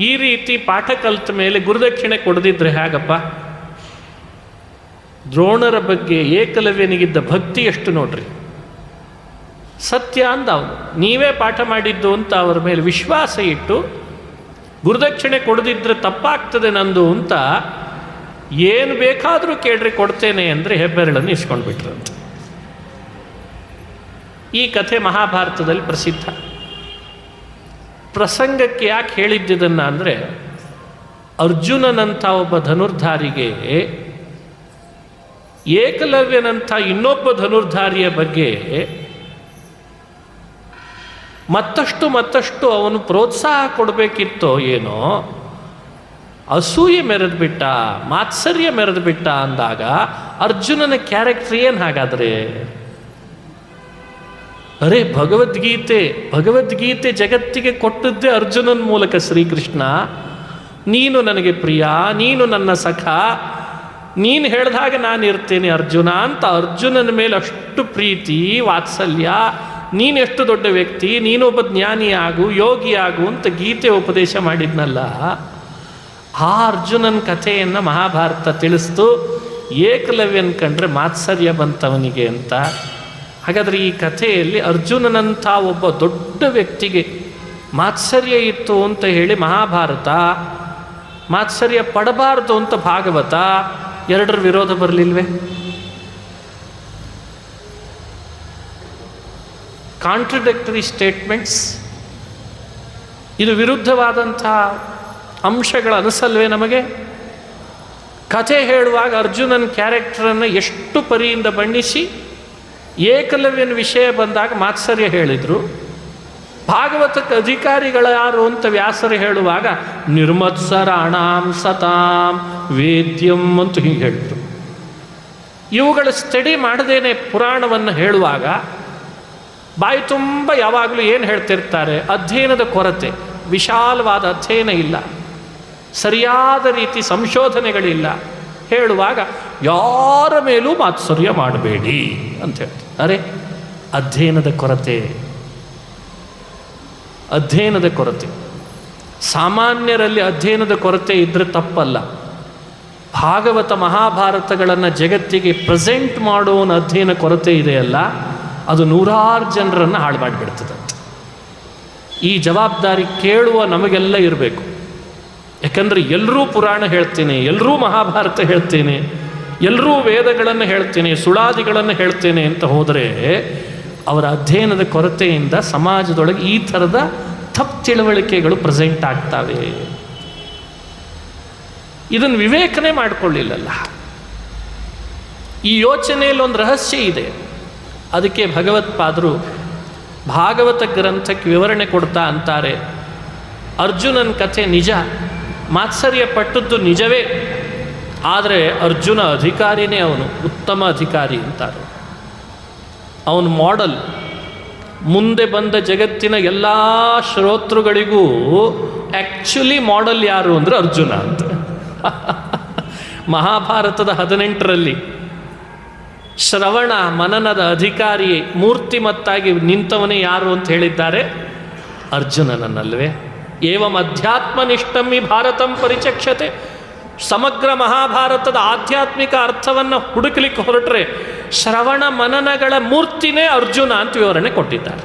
ಈ ರೀತಿ ಪಾಠ ಕಲಿತ ಮೇಲೆ ಗುರುದಕ್ಷಿಣೆ ಕೊಡದಿದ್ರೆ ಹೇಗಪ್ಪ? ದ್ರೋಣರ ಬಗ್ಗೆ ಏಕಲವ್ಯನಿಗಿದ್ದ ಭಕ್ತಿ ಎಷ್ಟು ನೋಡ್ರಿ. ಸತ್ಯ ಅಂದ ಅವನು. ನೀವೇ ಪಾಠ ಮಾಡಿದ್ದು ಅಂತ ಅವರ ಮೇಲೆ ವಿಶ್ವಾಸ ಇಟ್ಟು ಗುರುದಕ್ಷಿಣೆ ಕೊಡದಿದ್ರೆ ತಪ್ಪಾಗ್ತದೆ ನಂದು ಅಂತ ಏನು ಬೇಕಾದರೂ ಕೇಳ್ರಿ ಕೊಡ್ತೇನೆ ಅಂದರೆ ಹೆಬ್ಬೆರಳನ್ನು ಇಸ್ಕೊಂಡ್ಬಿಟ್ರಂತೆ. ಈ ಕಥೆ ಮಹಾಭಾರತದಲ್ಲಿ ಪ್ರಸಿದ್ಧ. ಪ್ರಸಂಗಕ್ಕೆ ಯಾಕೆ ಹೇಳಿದ್ದಿದನ್ನು ಅಂದರೆ, ಅರ್ಜುನನಂಥ ಒಬ್ಬ ಧನುರ್ಧಾರಿಗೆ ಏಕಲವ್ಯನಂಥ ಇನ್ನೊಬ್ಬ ಧನುರ್ಧಾರಿಯ ಬಗ್ಗೆ ಮತ್ತಷ್ಟು ಅವನು ಪ್ರೋತ್ಸಾಹ ಕೊಡಬೇಕಿತ್ತೋ ಏನೋ, ಅಸೂಯೆ ಮೆರೆದ್ಬಿಟ್ಟ, ಮಾತ್ಸರ್ಯ ಮೆರೆದ್ಬಿಟ್ಟ ಅಂದಾಗ ಅರ್ಜುನನ ಕ್ಯಾರೆಕ್ಟರ್ ಏನು ಹಾಗಾದರೆ? ಅರೆ, ಭಗವದ್ಗೀತೆ ಜಗತ್ತಿಗೆ ಕೊಟ್ಟದ್ದೇ ಅರ್ಜುನನ ಮೂಲಕ. ಶ್ರೀಕೃಷ್ಣ, ನೀನು ನನಗೆ ಪ್ರಿಯ, ನೀನು ನನ್ನ ಸಖ, ನೀನು ಹೇಳಿದಾಗ ನಾನು ಇರ್ತೇನೆ ಅರ್ಜುನ ಅಂತ ಅರ್ಜುನನ ಮೇಲೆ ಅಷ್ಟು ಪ್ರೀತಿ ವಾತ್ಸಲ್ಯ. ನೀನೆಷ್ಟು ದೊಡ್ಡ ವ್ಯಕ್ತಿ, ನೀನೊಬ್ಬ ಜ್ಞಾನಿಯಾಗು, ಯೋಗಿಯಾಗು ಅಂತ ಗೀತೆ ಉಪದೇಶ ಮಾಡಿದ್ನಲ್ಲ. ಆ ಅರ್ಜುನನ ಕಥೆಯನ್ನು ಮಹಾಭಾರತ ತಿಳಿಸ್ತು. ಏಕಲವ್ಯನ ಕಂಡ್ರೆ ಮಾತ್ಸರ್ಯ ಬಂತವನಿಗೆ ಅಂತ. ಹಾಗಾದರೆ ಈ ಕಥೆಯಲ್ಲಿ ಅರ್ಜುನನಂಥ ಒಬ್ಬ ದೊಡ್ಡ ವ್ಯಕ್ತಿಗೆ ಮಾತ್ಸರ್ಯ ಇತ್ತು ಅಂತ ಹೇಳಿ ಮಹಾಭಾರತ, ಮಾತ್ಸರ್ಯ ಪಡಬಾರ್ದು ಅಂತ ಭಾಗವತ, ಎರಡರ ವಿರೋಧ ಬರಲಿಲ್ವೇ? ಕಾಂಟ್ರಡಿಕ್ಟರಿ ಸ್ಟೇಟ್ಮೆಂಟ್ಸ್, ಇದು ವಿರುದ್ಧವಾದಂಥ ಅಂಶಗಳು ಅನಿಸಲ್ವೇ ನಮಗೆ? ಕಥೆ ಹೇಳುವಾಗ ಅರ್ಜುನನ ಕ್ಯಾರೆಕ್ಟರನ್ನು ಎಷ್ಟು ಪರಿಯಿಂದ ಬಣ್ಣಿಸಿ ಏಕಲವ್ಯನ ವಿಷಯ ಬಂದಾಗ ಮಾತ್ಸರ್ಯ ಹೇಳಿದರು. ಭಾಗವತಕ್ಕೆ ಅಧಿಕಾರಿಗಳು ಯಾರು ಅಂತ ವ್ಯಾಸರು ಹೇಳುವಾಗ ನಿರ್ಮತ್ಸರಾಣಾಂ ಸತಾಂ ವೇದ್ಯಂ ಅಂತ ಹೀಗೆ ಹೇಳಿದರು. ಇವುಗಳ ಸ್ಟಡಿ ಮಾಡದೇನೆ ಪುರಾಣವನ್ನು ಹೇಳುವಾಗ ಬಾಯಿ ತುಂಬ ಯಾವಾಗಲೂ ಏನು ಹೇಳ್ತಿರ್ತಾರೆ? ಅಧ್ಯಯನದ ಕೊರತೆ, ವಿಶಾಲವಾದ ಅಧ್ಯಯನ ಇಲ್ಲ, ಸರಿಯಾದ ರೀತಿ ಸಂಶೋಧನೆಗಳಿಲ್ಲ. ಹೇಳುವಾಗ ಯಾರ ಮೇಲೂ ಮಾತ್ಸರ್ಯ ಮಾಡಬೇಡಿ ಅಂತ ಹೇಳ್ತಾರೆ. ಅರೆ, ಅಧ್ಯಯನದ ಕೊರತೆ, ಅಧ್ಯಯನದ ಕೊರತೆ. ಸಾಮಾನ್ಯರಲ್ಲಿ ಅಧ್ಯಯನದ ಕೊರತೆ ಇದ್ದರೆ ತಪ್ಪಲ್ಲ. ಭಾಗವತ ಮಹಾಭಾರತಗಳನ್ನು ಜಗತ್ತಿಗೆ ಪ್ರೆಸೆಂಟ್ ಮಾಡೋನ ಅಧ್ಯಯನ ಕೊರತೆ ಇದೆಯಲ್ಲ, ಅದು ನೂರಾರು ಜನರನ್ನು ಹಾಳು ಮಾಡಿಬಿಡ್ತದಂತೆ. ಈ ಜವಾಬ್ದಾರಿ ಕೇಳುವ ನಮಗೆಲ್ಲ ಇರಬೇಕು. ಯಾಕಂದರೆ ಎಲ್ಲರೂ ಪುರಾಣ ಹೇಳ್ತೇನೆ, ಎಲ್ಲರೂ ಮಹಾಭಾರತ ಹೇಳ್ತೇನೆ, ಎಲ್ಲರೂ ವೇದಗಳನ್ನು ಹೇಳ್ತೇನೆ, ಸುಳಾದಿಗಳನ್ನು ಹೇಳ್ತೇನೆ ಅಂತ ಹೋದರೆ ಅವರ ಅಧ್ಯಯನದ ಕೊರತೆಯಿಂದ ಸಮಾಜದೊಳಗೆ ಈ ಥರದ ತಪ್ಪು ತಿಳುವಳಿಕೆಗಳು ಪ್ರೆಸೆಂಟ್ ಆಗ್ತವೆ. ಇದನ್ನು ವಿವೇಚನೆ ಮಾಡಿಕೊಳ್ಳಿಲ್ಲಲ್ಲ. ಈ ಯೋಚನೆಯಲ್ಲಿ ಒಂದು ರಹಸ್ಯ ಇದೆ. ಅದಕ್ಕೆ ಭಗವತ್ಪಾದರು ಭಾಗವತ ಗ್ರಂಥಕ್ಕೆ ವಿವರಣೆ ಕೊಡ್ತಾ ಅಂತಾರೆ, ಅರ್ಜುನನ ಕಥೆ ನಿಜ, ಮಾತ್ಸರ್ಯ ಪಟ್ಟದ್ದು ನಿಜವೇ, ಆದರೆ ಅರ್ಜುನ ಅಧಿಕಾರಿನೇ, ಅವನು ಉತ್ತಮ ಅಧಿಕಾರಿ ಅಂತಾರೆ. ಅವನು ಮಾಡೆಲ್. ಮುಂದೆ ಬಂದ ಜಗತ್ತಿನ ಎಲ್ಲ ಶ್ರೋತೃಗಳಿಗೂ ಆ್ಯಕ್ಚುಲಿ ಮಾಡೆಲ್ ಯಾರು ಅಂದರೆ ಅರ್ಜುನ ಅಂತ. ಮಹಾಭಾರತದ 18ರಲ್ಲಿ ಶ್ರವಣ ಮನನದ ಅಧಿಕಾರಿ ಮೂರ್ತಿಮತ್ತಾಗಿ ನಿಂತವನೇ ಯಾರು ಅಂತ ಹೇಳಿದ್ದಾರೆ? ಅರ್ಜುನನನ್ನಲ್ವೇ? ಏವಂ ಅಧ್ಯಾತ್ಮನಿಷ್ಠಂ ಈ ಭಾರತಂ ಪರಿಚಕ್ಷತೆ. ಸಮಗ್ರ ಮಹಾಭಾರತದ ಆಧ್ಯಾತ್ಮಿಕ ಅರ್ಥವನ್ನು ಹುಡುಕಲಿಕ್ಕೆ ಹೊರಟ್ರೆ ಶ್ರವಣ ಮನನಗಳ ಮೂರ್ತಿನೇ ಅರ್ಜುನ ಅಂತ ವಿವರಣೆ ಕೊಟ್ಟಿದ್ದಾರೆ.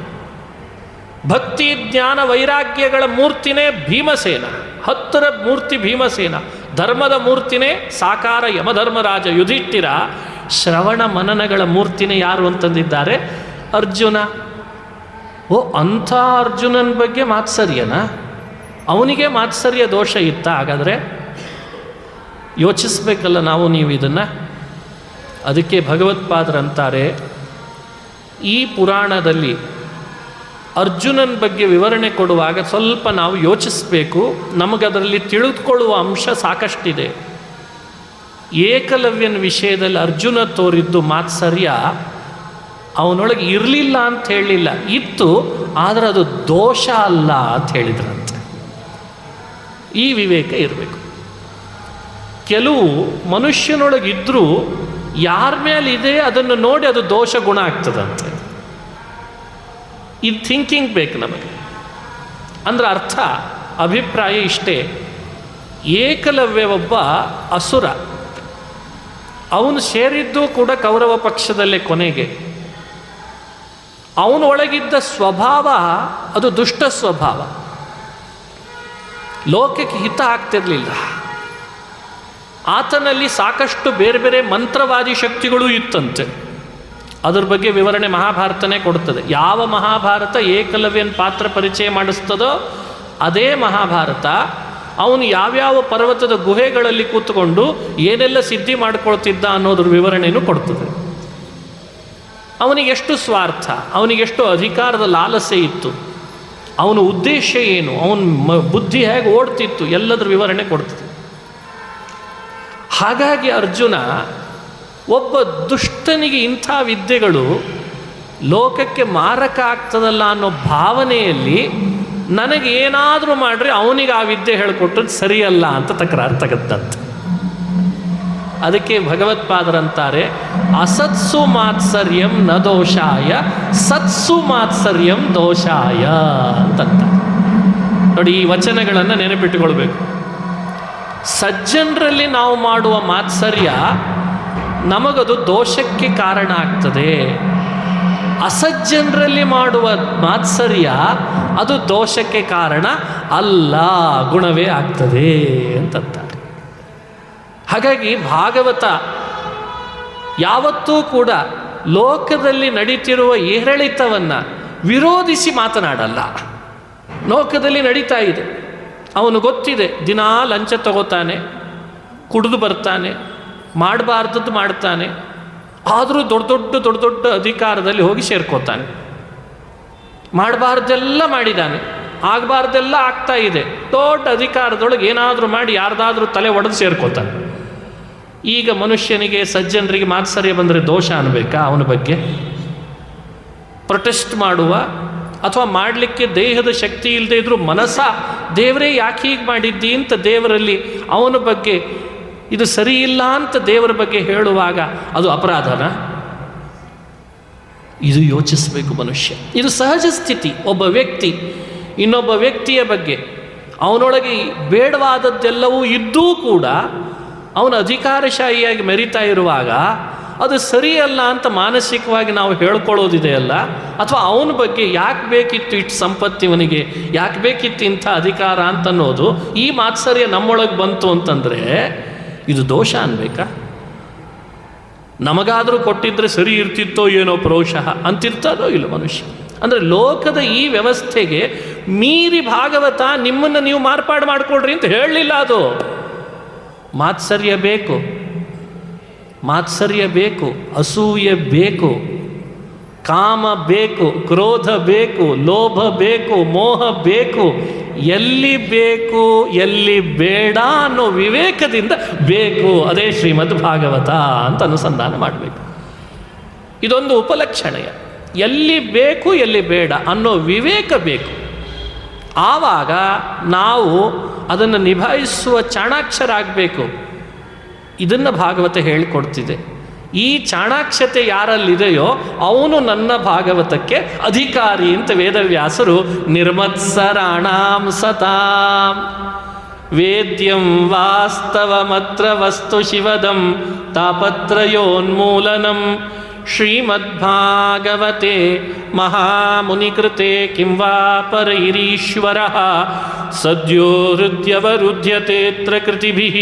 ಭಕ್ತಿ ಜ್ಞಾನ ವೈರಾಗ್ಯಗಳ ಮೂರ್ತಿನೇ ಭೀಮಸೇನ, 10ರ ಮೂರ್ತಿ ಭೀಮಸೇನ. ಧರ್ಮದ ಮೂರ್ತಿನೇ ಸಾಕಾರ ಯಮಧರ್ಮರಾಜ ಯುಧಿಷ್ಠಿರ. ಶ್ರವಣ ಮನನಗಳ ಮೂರ್ತಿನೇ ಯಾರು ಅಂತಂದಿದ್ದಾರೆ? ಅರ್ಜುನ. ಓ, ಅಂಥ ಅರ್ಜುನನ ಬಗ್ಗೆ ಮಾತ್ಸರ್ಯನ? ಅವನಿಗೆ ಮಾತ್ಸರ್ಯ ದೋಷ ಇತ್ತ? ಹಾಗಾದರೆ ಯೋಚಿಸ್ಬೇಕಲ್ಲ ನಾವು ನೀವು ಇದನ್ನು. ಅದಕ್ಕೆ ಭಗವತ್ಪಾದರಂತಾರೆ, ಈ ಪುರಾಣದಲ್ಲಿ ಅರ್ಜುನನ ಬಗ್ಗೆ ವಿವರಣೆ ಕೊಡುವಾಗ ಸ್ವಲ್ಪ ನಾವು ಯೋಚಿಸಬೇಕು. ನಮಗದರಲ್ಲಿ ತಿಳಿದುಕೊಳ್ಳುವ ಅಂಶ ಸಾಕಷ್ಟಿದೆ. ಏಕಲವ್ಯನ ವಿಷಯದಲ್ಲಿ ಅರ್ಜುನ ತೋರಿದ್ದು ಮಾತ್ಸರ್ಯ ಅವನೊಳಗೆ ಇರಲಿಲ್ಲ ಅಂತ ಹೇಳಲಿಲ್ಲ, ಇತ್ತು, ಆದರೆ ಅದು ದೋಷ ಅಲ್ಲ ಅಂತ ಹೇಳಿದ್ರಂತೆ. ಈ ವಿವೇಕ ಇರಬೇಕು. ಕೆಲವು ಮನುಷ್ಯನೊಳಗಿದ್ದರೂ ಯಾರ ಮೇಲಿದೆ ಅದನ್ನು ನೋಡಿ ಅದು ದೋಷ ಗುಣ ಆಗ್ತದಂತೆ. ಇದು ಥಿಂಕಿಂಗ್ ಬೇಕು ನಮಗೆ. ಅಂದರೆ ಅರ್ಥ, ಅಭಿಪ್ರಾಯ ಇಷ್ಟೇ. ಏಕಲವ್ಯ ಒಬ್ಬ ಅಸುರ, ಅವನು ಸೇರಿದ್ದು ಕೂಡ ಕೌರವ ಪಕ್ಷದಲ್ಲೇ. ಕೊನೆಗೆ ಅವನೊಳಗಿದ್ದ ಸ್ವಭಾವ ಅದು ದುಷ್ಟ ಸ್ವಭಾವ, ಲೋಕಕ್ಕೆ ಹಿತ ಆಗ್ತಿರಲಿಲ್ಲ. ಆತನಲ್ಲಿ ಸಾಕಷ್ಟು ಬೇರೆ ಬೇರೆ ಮಂತ್ರವಾದಿ ಶಕ್ತಿಗಳೂ ಇತ್ತಂತೆ. ಅದ್ರ ಬಗ್ಗೆ ವಿವರಣೆ ಮಹಾಭಾರತನೇ ಕೊಡ್ತದೆ. ಯಾವ ಮಹಾಭಾರತ ಏಕಲವ್ಯನ ಪಾತ್ರ ಪರಿಚಯ ಮಾಡಿಸ್ತದೋ ಅದೇ ಮಹಾಭಾರತ ಅವನು ಯಾವ್ಯಾವ ಪರ್ವತದ ಗುಹೆಗಳಲ್ಲಿ ಕೂತ್ಕೊಂಡು ಏನೆಲ್ಲ ಸಿದ್ಧಿ ಮಾಡ್ಕೊಳ್ತಿದ್ದ ಅನ್ನೋದ್ರ ವಿವರಣೆಯೂ ಕೊಡ್ತದೆ. ಅವನಿಗೆಷ್ಟು ಸ್ವಾರ್ಥ, ಅವನಿಗೆಷ್ಟು ಅಧಿಕಾರದ ಲಾಲಸೆ ಇತ್ತು, ಅವನ ಉದ್ದೇಶ ಏನು, ಅವನ ಬುದ್ಧಿ ಹೇಗೆ ಓಡ್ತಿತ್ತು, ಎಲ್ಲದರ ವಿವರಣೆ ಕೊಡ್ತದೆ. ಹಾಗಾಗಿ ಅರ್ಜುನ ಒಬ್ಬ ದುಷ್ಟನಿಗೆ ಇಂಥ ವಿದ್ಯೆಗಳು ಲೋಕಕ್ಕೆ ಮಾರಕ ಆಗ್ತದಲ್ಲ ಅನ್ನೋ ಭಾವನೆಯಲ್ಲಿ ನನಗೆ ಏನಾದರೂ ಮಾಡ್ರೆ ಅವನಿಗೆ ಆ ವಿದ್ಯೆ ಹೇಳಿಕೊಟ್ಟದ್ದು ಸರಿಯಲ್ಲ ಅಂತ ತಕರಾರು ತಗತ್ತಂತೆ. ಅದಕ್ಕೆ ಭಗವತ್ಪಾದರಂತಾರೆ, ಅಸತ್ಸು ಮಾತ್ಸರ್ಯಂ ನ ದೋಷಾಯ, ಸತ್ಸು ಮಾತ್ಸರ್ಯಂ ದೋಷಾಯ ಅಂತಂತ. ನೋಡಿ, ಈ ವಚನಗಳನ್ನು ನೆನಪಿಟ್ಟುಕೊಳ್ಬೇಕು. ಸಜ್ಜನರಲ್ಲಿ ನಾವು ಮಾಡುವ ಮಾತ್ಸರ್ಯ ನಮಗದು ದೋಷಕ್ಕೆ ಕಾರಣ ಆಗ್ತದೆ. ಅಸಜ್ಜನರಲ್ಲಿ ಮಾಡುವ ಮಾತ್ಸರ್ಯ ಅದು ದೋಷಕ್ಕೆ ಕಾರಣ ಅಲ್ಲ, ಗುಣವೇ ಆಗ್ತದೆ ಅಂತಂತಾರೆ. ಹಾಗಾಗಿ ಭಾಗವತ ಯಾವತ್ತೂ ಕೂಡ ಲೋಕದಲ್ಲಿ ನಡೀತಿರುವ ಏರಿಳಿತವನ್ನು ವಿರೋಧಿಸಿ ಮಾತನಾಡಲ್ಲ. ಲೋಕದಲ್ಲಿ ನಡೀತಾ ಇದೆ, ಅವನು ಗೊತ್ತಿದೆ, ದಿನಾ ಲಂಚ ತಗೋತಾನೆ, ಕುಡಿದು ಬರ್ತಾನೆ, ಮಾಡಬಾರ್ದದ್ದು ಮಾಡ್ತಾನೆ, ಆದರೂ ದೊಡ್ಡ ದೊಡ್ಡ ಅಧಿಕಾರದಲ್ಲಿ ಹೋಗಿ ಸೇರ್ಕೋತಾನೆ. ಮಾಡಬಾರ್ದೆಲ್ಲ ಮಾಡಿದ್ದಾನೆ, ಆಗಬಾರ್ದೆಲ್ಲ ಆಗ್ತಾ ಇದೆ, ದೊಡ್ಡ ಅಧಿಕಾರದೊಳಗೆ ಏನಾದರೂ ಮಾಡಿ ಯಾರ್ದಾದ್ರೂ ತಲೆ ಒಡೆದು ಸೇರ್ಕೋತಾನೆ. ಈಗ ಮನುಷ್ಯನಿಗೆ ಸಜ್ಜನರಿಗೆ ಮಾತ್ಸರ್ಯ ಬಂದರೆ ದೋಷ ಅನ್ಬೇಕಾ? ಅವನ ಬಗ್ಗೆ ಪ್ರೊಟೆಸ್ಟ್ ಮಾಡುವ ಅಥವಾ ಮಾಡಲಿಕ್ಕೆ ದೇಹದ ಶಕ್ತಿ ಇಲ್ಲದೆ ಇದ್ರೂ ಮನಸ್ಸ ದೇವರೇ ಯಾಕೆ ಹೀಗೆ ಮಾಡಿದ್ದಿ ಅಂತ ದೇವರಲ್ಲಿ ಅವನ ಬಗ್ಗೆ ಇದು ಸರಿ ಇಲ್ಲ ಅಂತ ದೇವರ ಬಗ್ಗೆ ಹೇಳುವಾಗ ಅದು ಅಪರಾಧನ? ಇದು ಯೋಚಿಸಬೇಕು ಮನುಷ್ಯ. ಇದು ಸಹಜ ಸ್ಥಿತಿ. ಒಬ್ಬ ವ್ಯಕ್ತಿ ಇನ್ನೊಬ್ಬ ವ್ಯಕ್ತಿಯ ಬಗ್ಗೆ ಅವನೊಳಗೆ ಬೇಡವಾದದ್ದೆಲ್ಲವೂ ಇದ್ದೂ ಕೂಡ ಅವನ ಅಧಿಕಾರಶಾಹಿಯಾಗಿ ಮೆರಿತಾ ಇರುವಾಗ ಅದು ಸರಿಯಲ್ಲ ಅಂತ ಮಾನಸಿಕವಾಗಿ ನಾವು ಹೇಳ್ಕೊಳ್ಳೋದಿದೆಯಲ್ಲ, ಅಥವಾ ಅವನ ಬಗ್ಗೆ ಯಾಕೆ ಬೇಕಿತ್ತು ಇಷ್ಟು ಸಂಪತ್ತಿವನಿಗೆ, ಯಾಕೆ ಬೇಕಿತ್ತು ಇಂಥ ಅಧಿಕಾರ ಅಂತನ್ನೋದು ಈ ಮಾತ್ಸರ್ಯ ನಮ್ಮೊಳಗೆ ಬಂತು ಅಂತಂದರೆ ಇದು ದೋಷ ಅನ್ಬೇಕಾ? ನಮಗಾದರೂ ಕೊಟ್ಟಿದ್ರೆ ಸರಿ ಇರ್ತಿತ್ತೋ ಏನೋ ಪ್ರೋಷಃ ಅಂತಿರ್ತಾರೋ ಇಲ್ಲ ಮನುಷ್ಯ. ಅಂದರೆ ಲೋಕದ ಈ ವ್ಯವಸ್ಥೆಗೆ ಮೀರಿ ಭಾಗವತ ನಿಮ್ಮನ್ನು ನೀವು ಮಾರ್ಪಾಡು ಮಾಡಿಕೊಡ್ರಿ ಅಂತ ಹೇಳಲಿಲ್ಲ. ಅದು ಮಾತ್ಸರ್ಯ ಬೇಕು, ಮಾತ್ಸರ್ಯ ಬೇಕು, ಅಸೂಯೆ ಬೇಕು, ಕಾಮ ಬೇಕು, ಕ್ರೋಧ ಬೇಕು, ಲೋಭ ಬೇಕು, ಮೋಹ ಬೇಕು. ಎಲ್ಲಿ ಬೇಕು ಎಲ್ಲಿ ಬೇಡ ಅನ್ನೋ ವಿವೇಕದಿಂದ ಬೇಕು. ಅದೇ ಶ್ರೀಮದ್ ಭಾಗವತ ಅಂತ ಅನುಸಂಧಾನ ಮಾಡಬೇಕು. ಇದೊಂದು ಉಪಲಕ್ಷಣೆಯ. ಎಲ್ಲಿ ಬೇಕು ಎಲ್ಲಿ ಬೇಡ ಅನ್ನೋ ವಿವೇಕ ಬೇಕು. ಆವಾಗ ನಾವು ಅದನ್ನು ನಿಭಾಯಿಸುವ ಚಾಣಾಕ್ಷರಾಗಬೇಕು. ಇದನ್ನು ಭಾಗವತ ಹೇಳಿಕೊಡ್ತಿದೆ. ಈ ಚಾಣಾಕ್ಷತೆ ಯಾರಲ್ಲಿದೆಯೋ ಅವನು ನನ್ನ ಭಾಗವತಕ್ಕೆ ಅಧಿಕಾರಿ ಅಂತ ವೇದವ್ಯಾಸರು ನಿರ್ಮತ್ಸರಾಣಾಂ ಸತಾಂ ವೇದ್ಯಂ ವಾಸ್ತವಮತ್ರ ವಸ್ತು ಶಿವದಂ ತಾಪತ್ರಯೋನ್ಮೂಲನಂ ಶ್ರೀಮದ್ಭಾಗವತೆ ಮಹಾಮುನಿಕೃತೆ ಕಿಂ ವಾ ಪರೈರೀಶ್ವರಃ ಸದ್ಯೋ ಹೃದ್ಯವರುಧ್ಯತೇತ್ರ ಕೃತಿಭಿಃ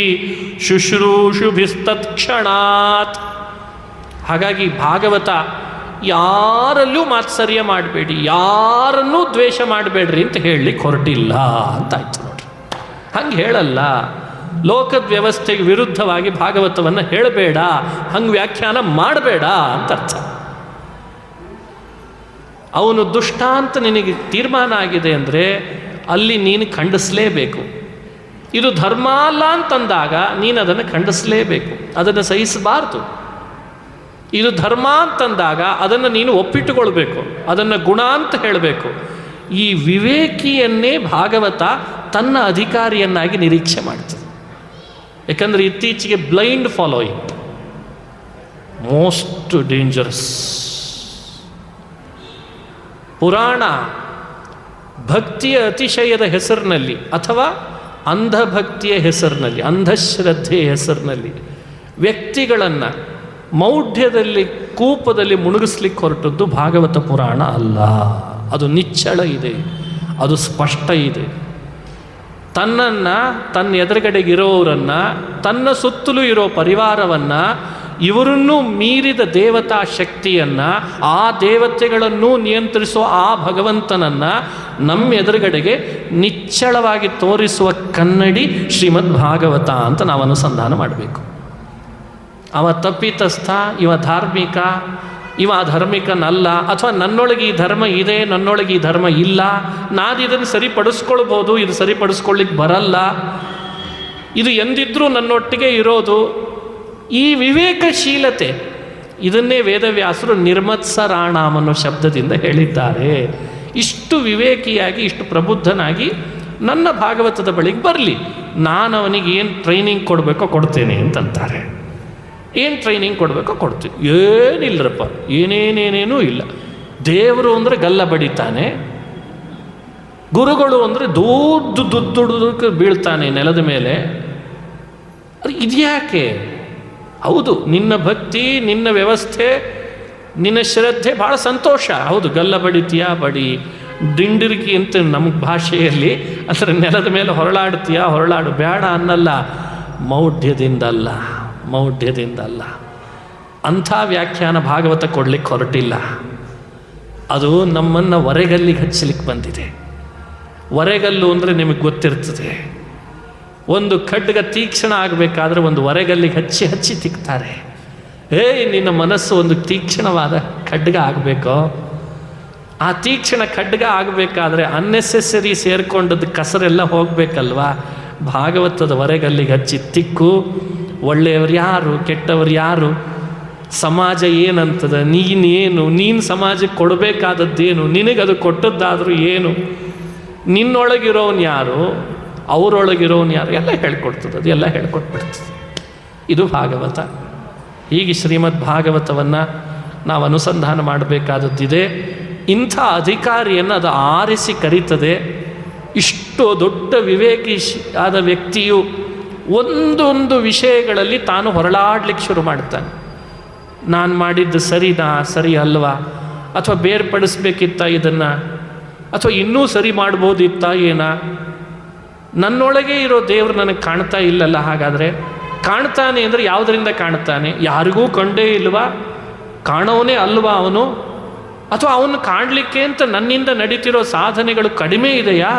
ಶುಶ್ರೂಷುಭಿಸ್ತತ್ಕ್ಷಣಾತ್. ಹಾಗಾಗಿ ಭಾಗವತ ಯಾರಲ್ಲೂ ಮಾತ್ಸರ್ಯ ಮಾಡಬೇಡಿ, ಯಾರನ್ನೂ ದ್ವೇಷ ಮಾಡಬೇಡ್ರಿ ಅಂತ ಹೇಳಲಿಕ್ಕೆ ಹೊರಟಿಲ್ಲ ಅಂತಾಯ್ತು ನೋಡ್ರಿ. ಹಂಗೆ ಹೇಳಲ್ಲ. ಲೋಕದ ವ್ಯವಸ್ಥೆಗೆ ವಿರುದ್ಧವಾಗಿ ಭಾಗವತವನ್ನು ಹೇಳಬೇಡ, ಹಂಗೆ ವ್ಯಾಖ್ಯಾನ ಮಾಡಬೇಡ ಅಂತ ಅರ್ಥ. ಅವನು ದುಷ್ಟ ಅಂತ ನಿನಗೆ ತೀರ್ಮಾನ ಆಗಿದೆ ಅಂದರೆ ಅಲ್ಲಿ ನೀನು ಖಂಡಿಸಲೇಬೇಕು. ಇದು ಧರ್ಮ ಅಲ್ಲ ಅಂತಂದಾಗ ನೀನು ಅದನ್ನು ಖಂಡಿಸಲೇಬೇಕು, ಅದನ್ನು ಸಹಿಸಬಾರ್ದು. ಇದು ಧರ್ಮ ಅಂತಂದಾಗ ಅದನ್ನು ನೀನು ಒಪ್ಪಿಟ್ಟುಕೊಳ್ಬೇಕು, ಅದನ್ನು ಗುಣ ಅಂತ ಹೇಳಬೇಕು. ಈ ವಿವೇಕಿಯನ್ನೇ ಭಾಗವತ ತನ್ನ ಅಧಿಕಾರಿಯನ್ನಾಗಿ ನಿರೀಕ್ಷೆ ಮಾಡ್ತದೆ. ಯಾಕಂದರೆ ಇತ್ತೀಚೆಗೆ ಬ್ಲೈಂಡ್ ಫಾಲೋಯಿಂಗ್ ಮೋಸ್ಟ್ ಡೇಂಜರಸ್. ಪುರಾಣ ಭಕ್ತಿಯ ಅತಿಶಯದ ಹೆಸರಿನಲ್ಲಿ ಅಥವಾ ಅಂಧಭಕ್ತಿಯ ಹೆಸರಿನಲ್ಲಿ, ಅಂಧಶ್ರದ್ಧೆಯ ಹೆಸರಿನಲ್ಲಿ ವ್ಯಕ್ತಿಗಳನ್ನು ಮೌಢ್ಯದಲ್ಲಿ ಕೂಪದಲ್ಲಿ ಮುಳುಗಿಸ್ಲಿಕ್ಕೆ ಹೊರಟದ್ದು ಭಾಗವತ ಪುರಾಣ ಅಲ್ಲ. ಅದು ನಿಚ್ಚಳ ಇದೆ, ಅದು ಸ್ಪಷ್ಟ ಇದೆ. ತನ್ನನ್ನು, ತನ್ನ ಎದುರುಗಡೆಗಿರೋರನ್ನು, ತನ್ನ ಸುತ್ತಲೂ ಇರೋ ಪರಿವಾರವನ್ನು, ಇವರನ್ನೂ ಮೀರಿದ ದೇವತಾ ಶಕ್ತಿಯನ್ನು, ಆ ದೇವತೆಗಳನ್ನು ನಿಯಂತ್ರಿಸುವ ಆ ಭಗವಂತನನ್ನು ನಮ್ಮ ಎದುರುಗಡೆಗೆ ನಿಚ್ಚಳವಾಗಿ ತೋರಿಸುವ ಕನ್ನಡಿ ಶ್ರೀಮದ್ ಭಾಗವತ ಅಂತ ನಾವು ಅನುಸಂಧಾನ ಮಾಡಬೇಕು. ಅವ ತಪ್ಪಿತಸ್ಥ, ಇವ ಧಾರ್ಮಿಕ, ಇವ ಧಾರ್ಮಿಕನಲ್ಲ, ಅಥವಾ ನನ್ನೊಳಗೆ ಈ ಧರ್ಮ ಇದೆ, ನನ್ನೊಳಗೆ ಈ ಧರ್ಮ ಇಲ್ಲ, ನಾನು ಇದನ್ನು ಸರಿಪಡಿಸ್ಕೊಳ್ಬೋದು, ಇದು ಸರಿಪಡಿಸ್ಕೊಳ್ಳಿಕ್ಕೆ ಬರಲ್ಲ, ಇದು ಎಂದಿದ್ರೂ ನನ್ನೊಟ್ಟಿಗೆ ಇರೋದು. ಈ ವಿವೇಕಶೀಲತೆ ಇದನ್ನೇ ವೇದವ್ಯಾಸರು ನಿರ್ಮತ್ಸರಾಣಾಮ್ ಅನ್ನೋ ಶಬ್ದದಿಂದ ಹೇಳಿದ್ದಾರೆ. ಇಷ್ಟು ವಿವೇಕಿಯಾಗಿ, ಇಷ್ಟು ಪ್ರಬುದ್ಧನಾಗಿ ನನ್ನ ಭಾಗವತದ ಬಳಿಗೆ ಬರಲಿ, ನಾನು ಅವನಿಗೆ ಏನು ಟ್ರೈನಿಂಗ್ ಕೊಡಬೇಕೋ ಕೊಡ್ತೇನೆ ಅಂತಂತಾರೆ. ಏನು ಟ್ರೈನಿಂಗ್ ಕೊಡಬೇಕೋ ಕೊಡ್ತೀವಿ. ಏನಿಲ್ಲರಪ್ಪ, ಏನೇನೇನೇನೂ ಇಲ್ಲ. ದೇವರು ಅಂದರೆ ಗಲ್ಲ ಬಡಿತಾನೆ, ಗುರುಗಳು ಅಂದರೆ ದುಡ್ಡು ಬೀಳ್ತಾನೆ ನೆಲದ ಮೇಲೆ. ಅದು ಇದ್ಯಾಕೆ? ಹೌದು, ನಿನ್ನ ಭಕ್ತಿ, ನಿನ್ನ ವ್ಯವಸ್ಥೆ, ನಿನ್ನ ಶ್ರದ್ಧೆ ಭಾಳ ಸಂತೋಷ. ಹೌದು, ಗಲ್ಲ ಬಡಿತೀಯಾ ಬಡಿ, ದಿಂಡಿರ್ಗಿ ಅಂತ ನಮ್ಮ ಭಾಷೆಯಲ್ಲಿ, ಅದರ ನೆಲದ ಮೇಲೆ ಹೊರಳಾಡ್ತೀಯಾ, ಹೊರಳಾಡು, ಬೇಡ ಅನ್ನಲ್ಲ, ಮೌಢ್ಯದಿಂದಲ್ಲ, ಮೌಢ್ಯದಿಂದಲ್ಲ. ಅಂಥ ವ್ಯಾಖ್ಯಾನ ಭಾಗವತ ಕೊಡಲಿಕ್ಕೆ ಹೊರಟಿಲ್ಲ. ಅದು ನಮ್ಮನ್ನು ಒರೆಗಲ್ಲಿಗೆ ಹಚ್ಚಲಿಕ್ಕೆ ಬಂದಿದೆ. ಒರೆಗಲ್ಲು ಅಂದರೆ ನಿಮಗೆ ಗೊತ್ತಿರ್ತದೆ, ಒಂದು ಖಡ್ಗ ತೀಕ್ಷ್ಣ ಆಗಬೇಕಾದ್ರೆ ಒಂದು ಒರೆಗಲ್ಲಿಗೆ ಹಚ್ಚಿ ಹಚ್ಚಿ ತಿಕ್ತಾರೆ. ನಿನ್ನ ಮನಸ್ಸು ಒಂದು ತೀಕ್ಷ್ಣವಾದ ಖಡ್ಗ ಆಗಬೇಕೋ, ಆ ತೀಕ್ಷ್ಣ ಖಡ್ಗ ಆಗಬೇಕಾದ್ರೆ ಅನ್ನೆಸೆಸರಿ ಸೇರಿಕೊಂಡದ್ದು ಕಸರೆಲ್ಲ ಹೋಗಬೇಕಲ್ವಾ. ಭಾಗವತದ ಹೊರಗಲ್ಲಿಗೆ ಹಚ್ಚಿ ತಿಕ್ಕು. ಒಳ್ಳೆಯವರು ಯಾರು, ಕೆಟ್ಟವರು ಯಾರು, ಸಮಾಜ ಏನಂತದ, ನೀನೇನು, ನೀನು ಸಮಾಜಕ್ಕೆ ಕೊಡಬೇಕಾದದ್ದೇನು, ನಿನಗದು ಕೊಟ್ಟದ್ದಾದರೂ ಏನು, ನಿನ್ನೊಳಗಿರೋನು ಯಾರು, ಅವರೊಳಗಿರೋನು ಯಾರು, ಎಲ್ಲ ಹೇಳ್ಕೊಡ್ತದೆ, ಅದು ಎಲ್ಲ ಹೇಳ್ಕೊಟ್ಬಿಡ್ತದೆ. ಇದು ಭಾಗವತ. ಹೀಗೆ ಶ್ರೀಮದ್ ಭಾಗವತವನ್ನು ನಾವು ಅನುಸಂಧಾನ ಮಾಡಬೇಕಾದದ್ದಿದೆ. ಇಂಥ ಅಧಿಕಾರಿಯನ್ನು ಅದು ಆರಿಸಿ ಕರೀತದೆ. ಇಷ್ಟು ದೊಡ್ಡ ವಿವೇಕಿ ಆದ ವ್ಯಕ್ತಿಯು ಒಂದೊಂದು ವಿಷಯಗಳಲ್ಲಿ ತಾನು ಹೊರಳಾಡ್ಲಿಕ್ಕೆ ಶುರು ಮಾಡ್ತಾನೆ. ನಾನು ಮಾಡಿದ್ದು ಸರಿನಾ, ಸರಿ ಅಲ್ವಾ, ಅಥವಾ ಬೇರ್ಪಡಿಸ್ಬೇಕಿತ್ತ ಇದನ್ನು, ಅಥವಾ ಇನ್ನೂ ಸರಿ ಮಾಡ್ಬೋದಿತ್ತ ಏನ, ನನ್ನೊಳಗೆ ಇರೋ ದೇವರು ನನಗೆ ಕಾಣ್ತಾ ಇಲ್ಲಲ್ಲ. ಹಾಗಾದರೆ ಕಾಣ್ತಾನೆ ಅಂದರೆ ಯಾವುದರಿಂದ ಕಾಣ್ತಾನೆ? ಯಾರಿಗೂ ಕಂಡೇ ಇಲ್ವಾ, ಕಾಣೋನೇ ಅಲ್ವಾ ಅವನು? ಅಥವಾ ಅವನು ಕಾಣಲಿಕ್ಕೆ ಅಂತ ನನ್ನಿಂದ ನಡೀತಿರೋ ಸಾಧನೆಗಳು ಕಡಿಮೆ ಇದೆಯಾ?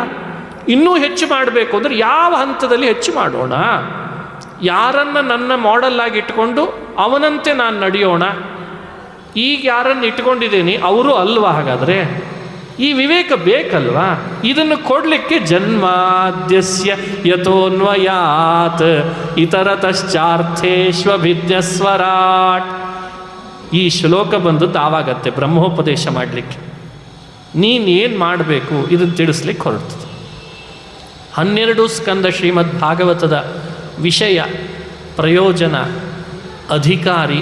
ಇನ್ನೂ ಹೆಚ್ಚು ಮಾಡಬೇಕು ಅಂದರೆ ಯಾವ ಹಂತದಲ್ಲಿ ಹೆಚ್ಚು ಮಾಡೋಣ? ಯಾರನ್ನು ನನ್ನ ಮಾಡೆಲ್ಲಾಗಿ ಇಟ್ಕೊಂಡು ಅವನಂತೆ ನಾನು ನಡೆಯೋಣ? ಈಗ ಯಾರನ್ನು ಇಟ್ಕೊಂಡಿದ್ದೀನಿ ಅವರು ಅಲ್ವಾ? ಹಾಗಾದರೆ ಈ ವಿವೇಕ ಬೇಕಲ್ವಾ? ಇದನ್ನು ಕೊಡಲಿಕ್ಕೆ ಜನ್ಮಾದ್ಯಸ್ಯ ಯಥೋನ್ವಯಾತ್ ಇತರತಶ್ಚಾರ್ಥೇಶ್ವಭಿಜ್ಞಸ್ವರಾಟ್. ಈ ಶ್ಲೋಕ ಬಂದದ್ದು ಆವಾಗತ್ತೆ ಬ್ರಹ್ಮೋಪದೇಶ ಮಾಡಲಿಕ್ಕೆ. ನೀನೇನು ಮಾಡಬೇಕು ಇದನ್ನು ತಿಳಿಸ್ಲಿಕ್ಕೆ ಹೊರಡ್ತದೆ. 12 ಸ್ಕಂದ ಶ್ರೀಮದ್ ಭಾಗವತದ ವಿಷಯ, ಪ್ರಯೋಜನ, ಅಧಿಕಾರಿ,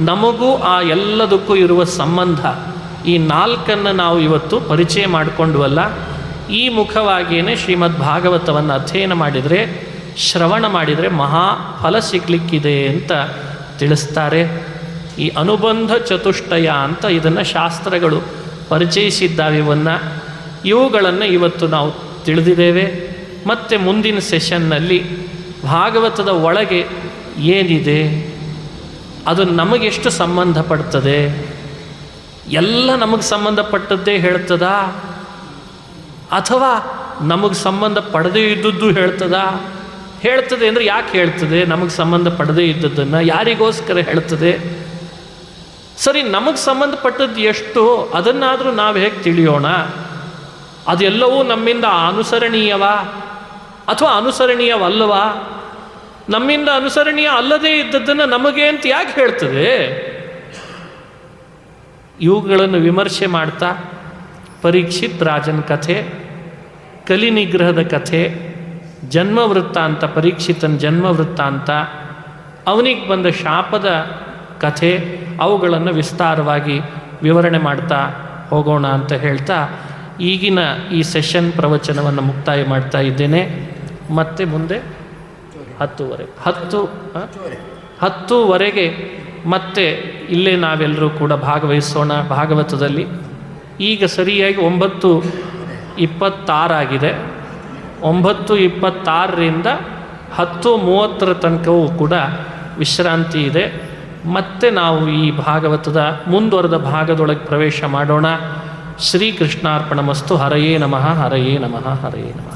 ನಮಗೂ ಆ ಎಲ್ಲದಕ್ಕೂ ಇರುವ ಸಂಬಂಧ, ಈ 4 ನಾವು ಇವತ್ತು ಪರಿಚಯ ಮಾಡಿಕೊಂಡ್ವಲ್ಲ. ಈ ಮುಖವಾಗಿಯೇ ಶ್ರೀಮದ್ ಭಾಗವತವನ್ನು ಅಧ್ಯಯನ ಮಾಡಿದರೆ, ಶ್ರವಣ ಮಾಡಿದರೆ ಮಹಾಫಲ ಸಿಗಲಿಕ್ಕಿದೆ ಅಂತ ತಿಳಿಸ್ತಾರೆ. ಈ ಅನುಬಂಧ ಚತುಷ್ಟಯ ಅಂತ ಇದನ್ನು ಶಾಸ್ತ್ರಗಳು ಪರಿಚಯಿಸಿದ್ದಾವೆ. ಇವುಗಳನ್ನು ಇವತ್ತು ನಾವು ತಿಳಿದಿದ್ದೇವೆ. ಮತ್ತು ಮುಂದಿನ ಸೆಷನ್ನಲ್ಲಿ ಭಾಗವತದ ಒಳಗೆ ಏನಿದೆ, ಅದು ನಮಗೆಷ್ಟು ಸಂಬಂಧಪಡ್ತದೆ, ಎಲ್ಲ ನಮಗೆ ಸಂಬಂಧಪಟ್ಟದ್ದೇ ಹೇಳ್ತದಾ, ಅಥವಾ ನಮಗೆ ಸಂಬಂಧ ಪಡದೇ ಇದ್ದದ್ದು ಹೇಳ್ತದಾ? ಹೇಳ್ತದೆ ಅಂದರೆ ಯಾಕೆ ಹೇಳ್ತದೆ? ನಮಗೆ ಸಂಬಂಧ ಪಡದೇ ಇದ್ದದ್ದನ್ನು ಯಾರಿಗೋಸ್ಕರ ಹೇಳ್ತದೆ? ಸರಿ, ನಮಗೆ ಸಂಬಂಧಪಟ್ಟದ್ದು ಎಷ್ಟು ಅದನ್ನಾದರೂ ನಾವು ಹೇಗೆ ತಿಳಿಯೋಣ? ಅದೆಲ್ಲವೂ ನಮ್ಮಿಂದ ಅನುಸರಣೀಯವಾ ಅಥವಾ ಅನುಸರಣೀಯವಲ್ಲವಾ? ನಮ್ಮಿಂದ ಅನುಸರಣೀಯ ಅಲ್ಲದೇ ಇದ್ದದ್ದನ್ನು ನಮಗೆ ಅಂತ ಯಾಕೆ ಹೇಳ್ತದೆ? ಇವುಗಳನ್ನು ವಿಮರ್ಶೆ ಮಾಡ್ತಾ ಪರೀಕ್ಷಿತ್ ರಾಜನ ಕಥೆ, ಕಲಿನಿಗ್ರಹದ ಕಥೆ, ಜನ್ಮವೃತ್ತಾಂತ, ಪರೀಕ್ಷಿತನ ಜನ್ಮವೃತ್ತಾಂತ, ಅವನಿಗೆ ಬಂದ ಶಾಪದ ಕಥೆ, ಅವುಗಳನ್ನು ವಿಸ್ತಾರವಾಗಿ ವಿವರಣೆ ಮಾಡ್ತಾ ಹೋಗೋಣ ಅಂತ ಹೇಳ್ತಾ ಈಗಿನ ಈ ಸೆಷನ್ ಪ್ರವಚನವನ್ನು ಮುಕ್ತಾಯ ಮಾಡ್ತಾ ಇದ್ದೇನೆ. ಮತ್ತೆ ಮುಂದೆ 10:10ವರೆಗೆ ಮತ್ತೆ ಇಲ್ಲೇ ನಾವೆಲ್ಲರೂ ಕೂಡ ಭಾಗವಹಿಸೋಣ ಭಾಗವತದಲ್ಲಿ. ಈಗ ಸರಿಯಾಗಿ 9:26 ಆಗಿದೆ. 9:26ರಿಂದ 10:30 ತನಕವೂ ಕೂಡ ವಿಶ್ರಾಂತಿ ಇದೆ. ಮತ್ತೆ ನಾವು ಈ ಭಾಗವತದ ಮುಂದುವರೆದ ಭಾಗದೊಳಗೆ ಪ್ರವೇಶ ಮಾಡೋಣ. ಶ್ರೀಕೃಷ್ಣಾರ್ಪಣಮಸ್ತು. ಹರಯೇ ನಮಃ, ಹರಯೇ ನಮಃ, ಹರಯೇ ನಮಃ.